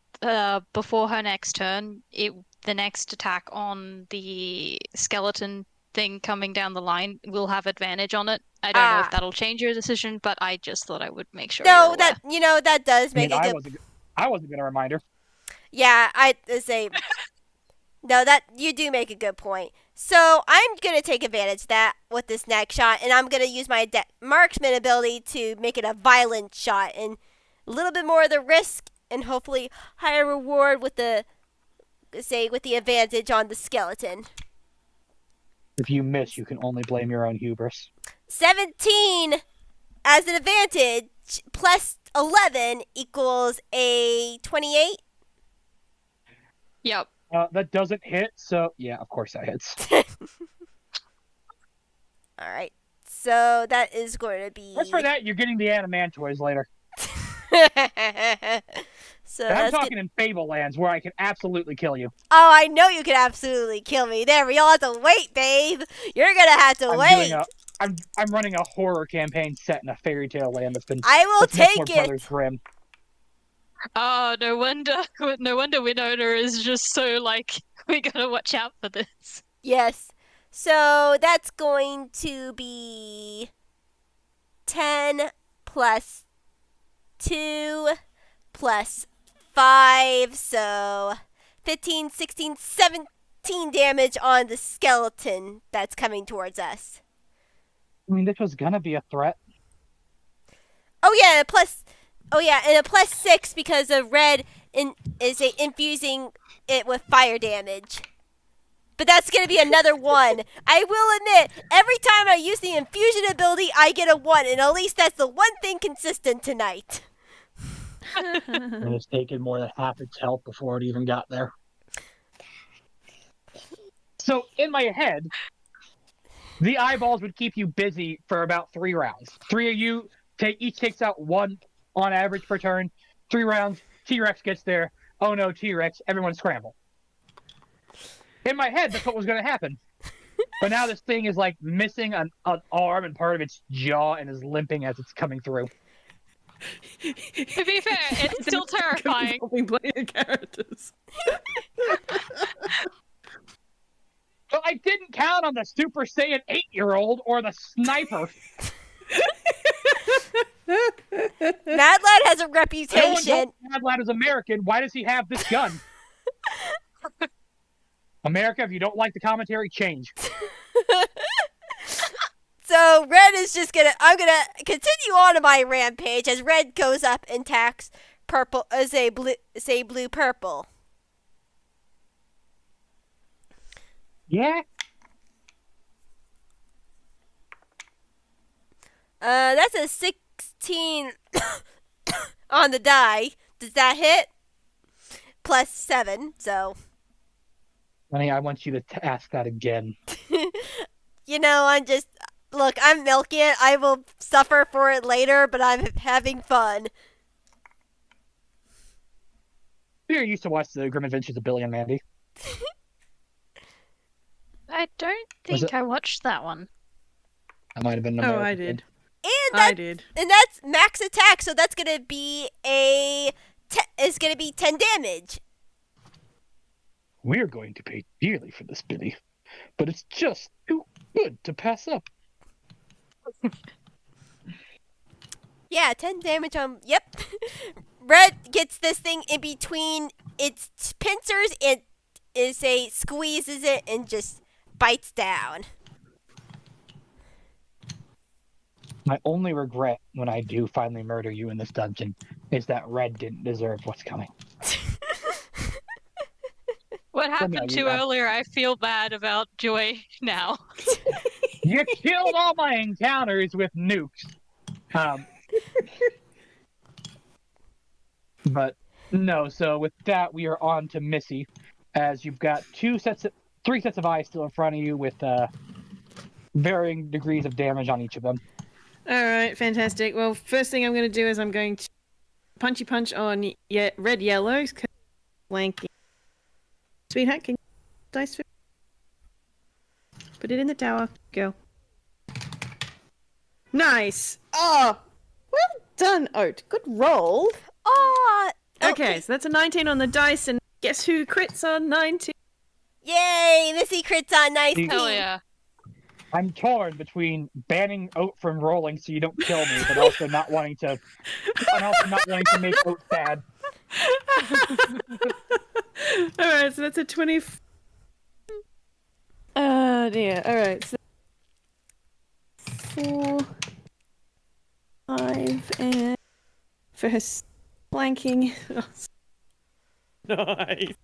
Before her next turn, the next attack on the skeleton thing coming down the line will have advantage on it. I don't know if that'll change your decision, but I just thought I would make sure you're No, aware. that does I mean, make a good. I wasn't gonna remind her. Yeah, I say. No, that you do make a good point. So I'm gonna take advantage of that with this next shot, and I'm gonna use my marksman ability to make it a violent shot, and a little bit more of the risk, and hopefully higher reward with the advantage on the skeleton. If you miss, you can only blame your own hubris. 17 as an advantage plus 11 equals a 28. Yep. That doesn't hit, so yeah, of course that hits. All right. So that is going to be. As for that, you're getting the Animantoids later. So And I'm that's talking in Fablelands where I can absolutely kill you. Oh, I know you can absolutely kill me. There, we all have to wait, babe. You're gonna have to wait. I'm running a horror campaign set in a fairy tale land I will that's much take more it. Brothers Grimm. Oh, no wonder Winona is just so like, we gotta watch out for this. Yes. So that's going to be 10 plus 2 plus 5, so 15, 16, 17 damage on the skeleton that's coming towards us. I mean, this was gonna be a threat. Oh yeah, and a plus 6 because of red is infusing it with fire damage. But that's going to be another 1. I will admit, every time I use the infusion ability, I get a 1, and at least that's the one thing consistent tonight. And it's taken more than half its health before it even got there. So, in my head, the eyeballs would keep you busy for about 3 rounds. 3 of you each takes out 1 on average per turn. 3 rounds, T-Rex gets there. Oh no, T-Rex, everyone scramble. In my head, that's what was going to happen. But now this thing is like missing an arm and part of its jaw and is limping as it's coming through. To be fair, it's still terrifying. Playing characters. But I didn't count on the Super Saiyan 8-year-old or the sniper. Mad Lad has a No one reputation. told Mad Lad is American. Why does he have this gun? America, if you don't like the commentary, change. So Red is just I'm gonna continue on to my rampage as Red goes up and attacks purple, blue purple. Yeah? That's a 16 on the die. Does that hit? Plus 7, so. Honey, I want you to ask that again. You know, I'm milking it. I will suffer for it later, but I'm having fun. You're used to watch the Grim Adventures of Billy and Mandy. I don't think I watched that one. That might have been an Oh, American I did. And I did. And that's max attack, so that's gonna be it's gonna be 10 damage. We're going to pay dearly for this, Billy. But it's just too good to pass up. Yeah, 10 damage on. Yep. Red gets this thing in between its pincers and squeezes it and just bites down. My only regret when I do finally murder you in this dungeon is that Red didn't deserve what's coming. What happened to earlier, I feel bad about Joy now. You killed all my encounters with nukes. But no, so with that, we are on to Missy, as you've got 3 sets of eyes still in front of you with varying degrees of damage on each of them. All right, fantastic. Well, first thing I'm going to do is I'm going to punchy punch on red yellow. Flanking. Sweetheart, can you dice for me? Put it in the tower. Go. Nice. Oh, well done, Oat. Good roll. Oh. Okay, so that's a 19 on the dice, and guess who crits on 19? Yay! Missy crits on 19. Hell yeah. I'm torn between banning Oat from rolling so you don't kill me, but also not wanting to make Oat sad. Alright, so that's a 20. Oh dear. Alright, so 4, 5, and for her flanking. Nice.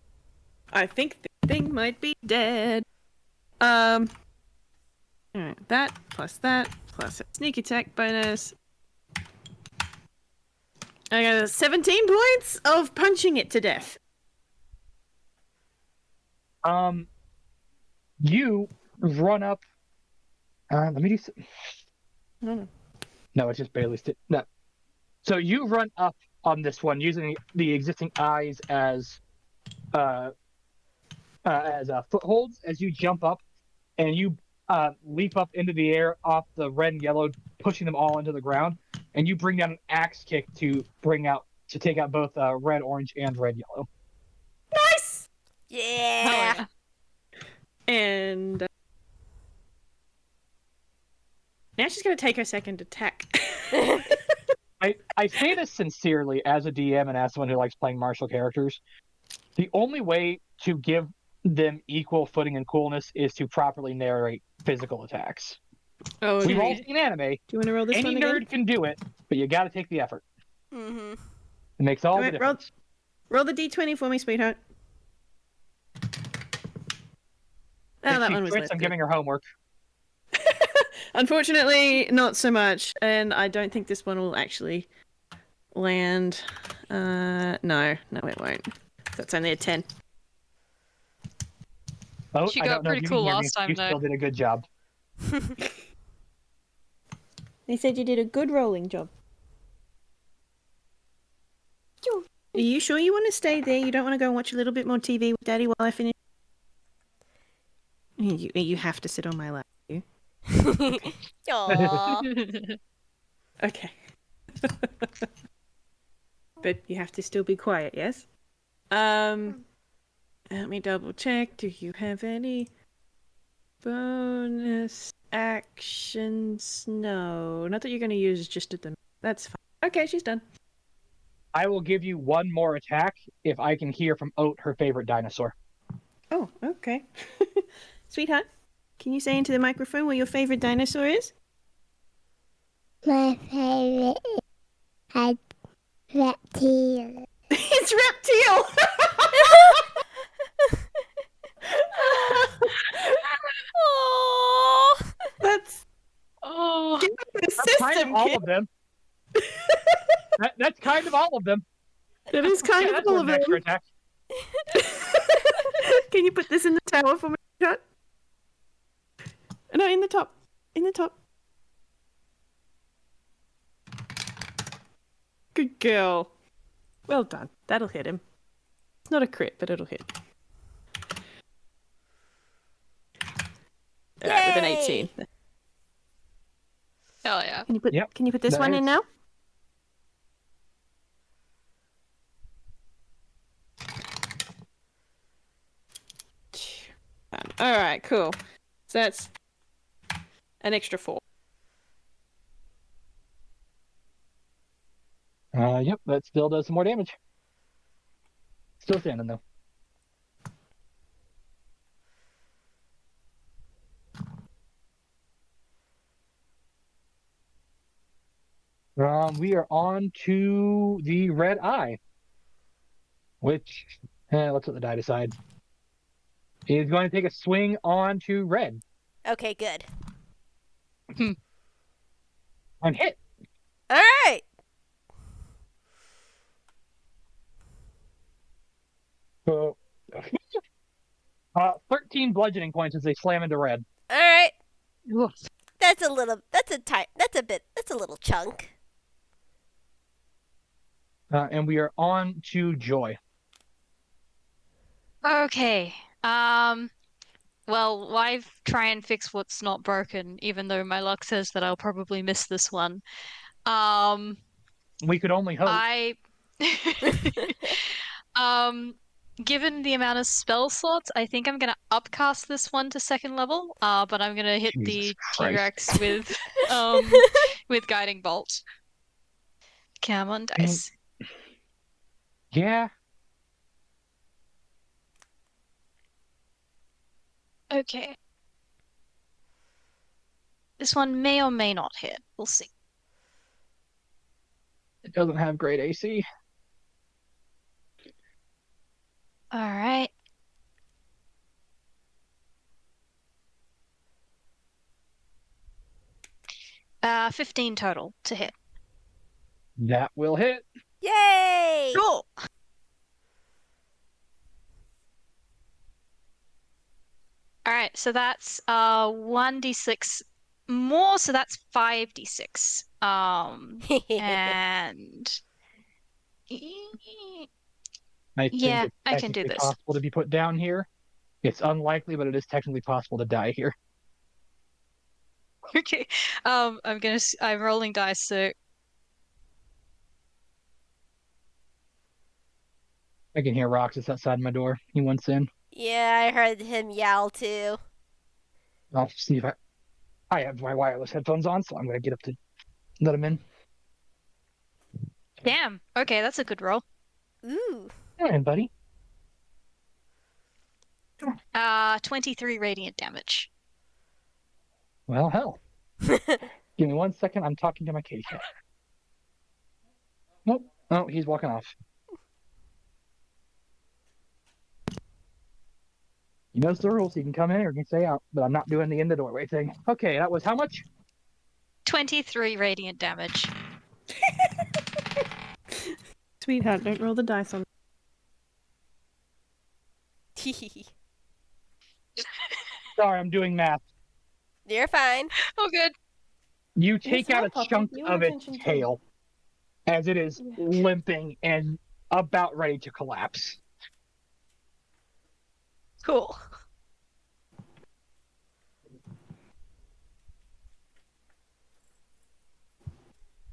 I think the thing might be dead. Alright, that plus a sneak attack bonus. I got 17 points of punching it to death. You run up. Let me do. No, it's just barely. No. So you run up on this one, using the existing eyes as footholds as you jump up, and you leap up into the air off the red and yellow, pushing them all into the ground, and you bring down an axe kick to take out both red, orange, and red, yellow. Nice. Yeah. And now she's going to take her second attack. I say this sincerely as a DM and as someone who likes playing martial characters. The only way to give them equal footing and coolness is to properly narrate physical attacks. Oh, We've all okay. seen anime. Do you want to roll this Any one nerd again? can do it, but you got to take the effort. Mm-hmm. It makes all the Alright, difference. Roll the d20 for me, sweetheart. Oh, If that she one was crits, less I'm good. giving her homework. Unfortunately, not so much, and I don't think this one will actually land. No, it won't. That's only a 10. Oh, She I got don't know if pretty you cool can hear me. last time, You though. still did a good job. They said you did a good rolling job. Are you sure you want to stay there? You don't want to go and watch a little bit more TV with Daddy while I finish? You have to sit on my lap. You? Aww. Okay. But you have to still be quiet, yes? Let me double check. Do you have any bonus actions? No. Not that you're going to use just at the... That's fine. Okay, she's done. I will give you one more attack if I can hear from Oat her favorite dinosaur. Oh, okay. Sweetheart, can you say into the microphone what your favorite dinosaur is? My favorite is reptile. It's reptile! Aww. That's... Oh. Give me the That's kind system, of all kid. of them. That's kind of all of them. That is kind of That's all worth of an extra them. attack. Can you put this in the tower for me, sweetheart? No, in the top. In the top. Good girl. Well done. That'll hit him. It's not a crit, but it'll hit. Alright, with an Yay! 18. Hell yeah. Can you put Yep, Can you put this that one in hits. now? Alright, cool. So that's an extra 4. Yep, that still does some more damage. Still standing though. We are on to the red eye, which, let's let the die decide. Is going to take a swing on to red Okay, good. and hit. All right. So, 13 bludgeoning points as they slam into red. All right. Oof. That's a little chunk. And we are on to Joy. Okay. Well, why try and fix what's not broken, even though my luck says that I'll probably miss this one. We could only hope. I given the amount of spell slots, I think I'm gonna upcast this one to second level. But I'm gonna hit Jesus the Christ. T-Rex with guiding bolt. Come on, dice. Yeah. Okay. This one may or may not hit. We'll see. It doesn't have great AC. All right. Uh, 15 total to hit. That will hit. Yay! Cool. All right, so that's 1d6 more, so that's 5d6. And I think Yeah, it's I can do technically this. possible to be put down here. It's unlikely, but it is technically possible to die here. Okay. I'm rolling dice, so I can hear Roxas outside my door. He wants in. Yeah, I heard him yowl too. I'll see if I have my wireless headphones on, so I'm gonna get up to let him in. damn. Okay, that's a good roll. Ooh. Come in, buddy. 23 radiant damage. Well, hell. Give me 1 second. I'm talking to my kitty cat. Nope. Oh, he's walking off. He knows the rules. He can come in or he can stay out, but I'm not doing the in the doorway thing. Okay, that was how much? 23 radiant damage. Sweetheart, don't roll the dice on. Sorry, I'm doing math. You're fine. Oh, good. You Yes, take out no, a Poppy, chunk you want of its attention too. tail as it is Yeah. limping and about ready to collapse. Cool.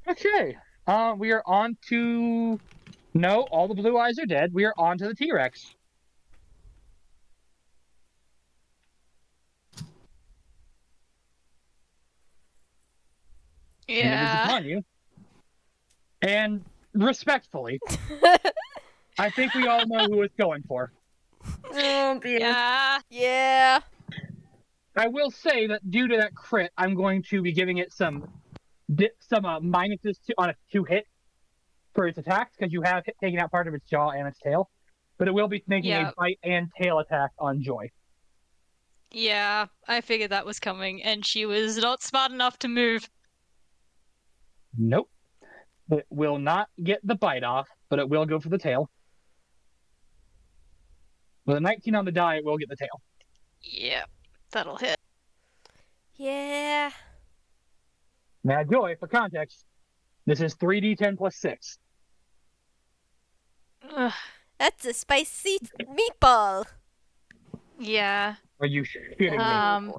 Okay. We are on to. No, all the blue eyes are dead. We are on to the T-Rex. And it is Yeah. upon you. And respectfully, I think we all know who it's going for. Oh dear. Yeah. Yeah. I will say that due to that crit, I'm going to be giving it some minuses on a 2 hit for its attacks because you have taken out part of its jaw and its tail. But it will be making Yeah. a bite and tail attack on Joy. Yeah, I figured that was coming, and she was not smart enough to move. Nope. It will not get the bite off, but it will go for the tail. With a 19 on the die, it will get the tail. Yeah, that'll hit. Yeah. Now, Joy, for context, this is 3d10 plus 6. Ugh, That's a spicy meatball. yeah. Are you shitting me? Um.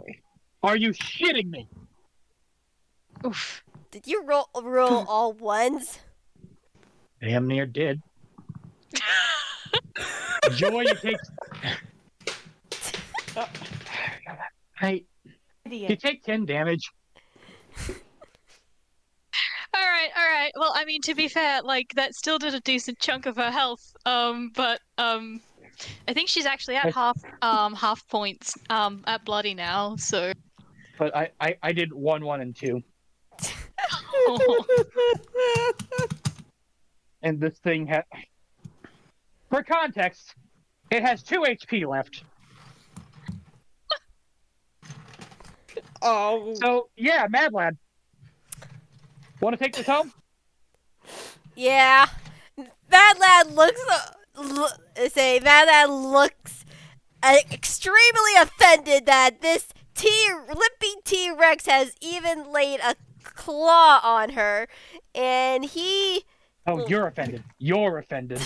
Are you shitting me? Oof. Did you roll all ones? Damn near did. Joy, you take. Hey, you take 10 damage. All right. Well, I mean, to be fair, like that still did a decent chunk of her health. But I think she's actually at half points at bloody now. So. But I did 1, 1, and 2. And this thing had. For context, it has 2 HP left. Oh. So, yeah, Mad Lad. Want to take this home? Yeah. Mad Lad looks. Mad Lad looks extremely offended that this limping T-Rex has even laid a claw on her, and he. Oh, you're offended. You're offended.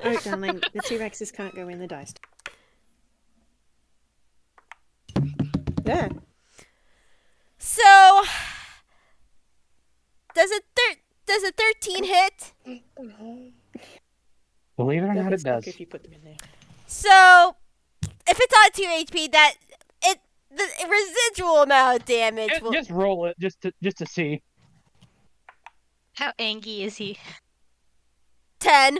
Oh, darling, the T-Rexes can't go in the dice. There. So, does a 13 hit? Believe it or They'll not, get it stuck does. if you put them in there. So, if it's on 2 HP, the residual amount of damage will. Just roll it, just to see. How angry is he? 10.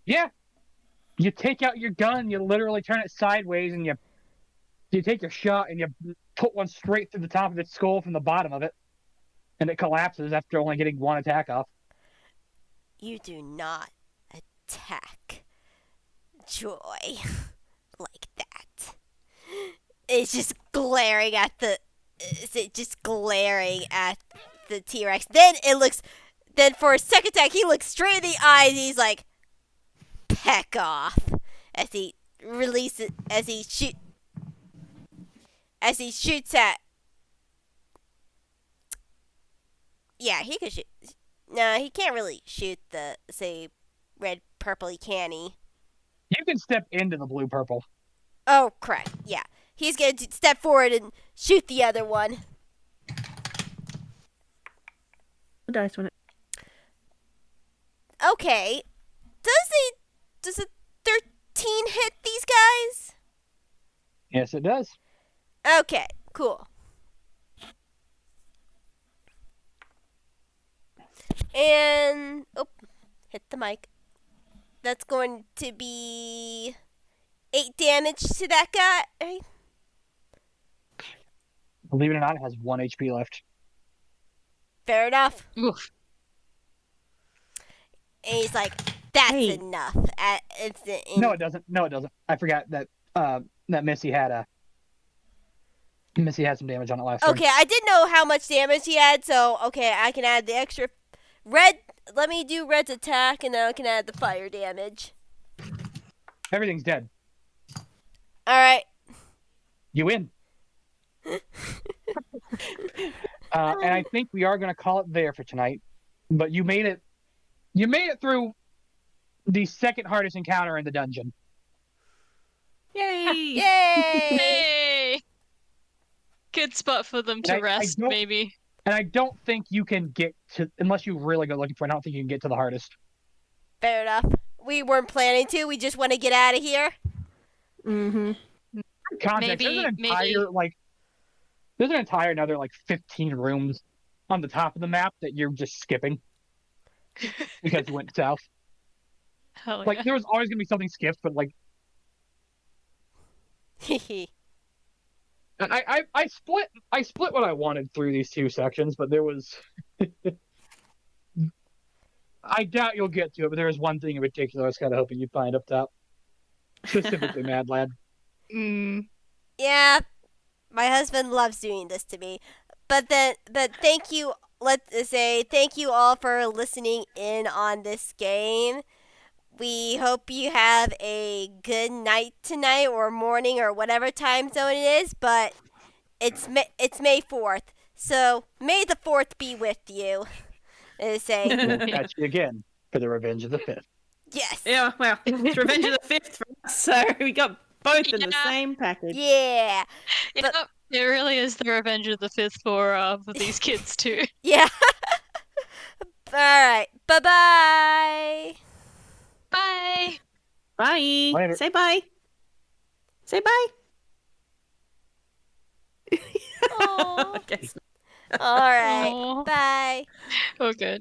Yeah. You take out your gun, you literally turn it sideways, and you take your shot, and you put one straight through the top of its skull from the bottom of it, and it collapses after only getting 1 attack off. You do not attack Joy like that. It's just glaring at the. T-Rex. Then for a second attack, he looks straight in the eyes. And he's like, "Peck off!" As he releases, as he shoots at. Yeah, he could shoot. No, he can't really shoot the, say, red, purpley, can he? You can step into the blue purple. Oh, correct. Yeah. He's going to step forward and shoot the other one. The dice when it. Okay. Does a 13 hit these guys? Yes, it does. Okay, cool. And hit the mic. That's going to be 8 damage to that guy. Believe it or not, it has 1 HP left. Fair enough. Oof. And he's like, "That's Hey. enough." No, it doesn't. No, it doesn't. I forgot that that Missy had some damage on it last turn. Okay, I didn't know how much damage he had, so okay, I can add the extra red. Let me do red's attack, and then I can add the fire damage. Everything's dead. All right. You win. And I think we are going to call it there for tonight. But you made it. You made it through the second hardest encounter in the dungeon. Yay! Yay! Hey! Good spot for them to I rest, don't- maybe. And I don't think you can get to, unless you really go looking for it, I don't think you can get to the hardest. Fair enough. We weren't planning to. We just want to get out of here. Mm-hmm. Context, there's an entire another 15 rooms on the top of the map that you're just skipping because you went south. Hell Like yeah. there was always gonna be something skipped, but I split what I wanted through these two sections, but there was I doubt you'll get to it, but there was one thing in particular I was kind of hoping you'd find up top, specifically Mad Lad. Yeah, my husband loves doing this to me. But thank you. Let's say thank you all for listening in on this game. We hope you have a good night tonight or morning or whatever time zone it is. But it's May 4th, so May the 4th be with you. Say We'll catch you again for the Revenge of the Fifth. yes. Yeah, well, it's Revenge of the Fifth for us, so we got both in the Yeah. same package. Yeah. Yep, it really is the Revenge of the Fifth for these kids too. Yeah. All right. Bye-bye. Bye! Bye. Later. Say bye. Say bye. Aw. I guess not. All right. Aw. Bye. Oh, good.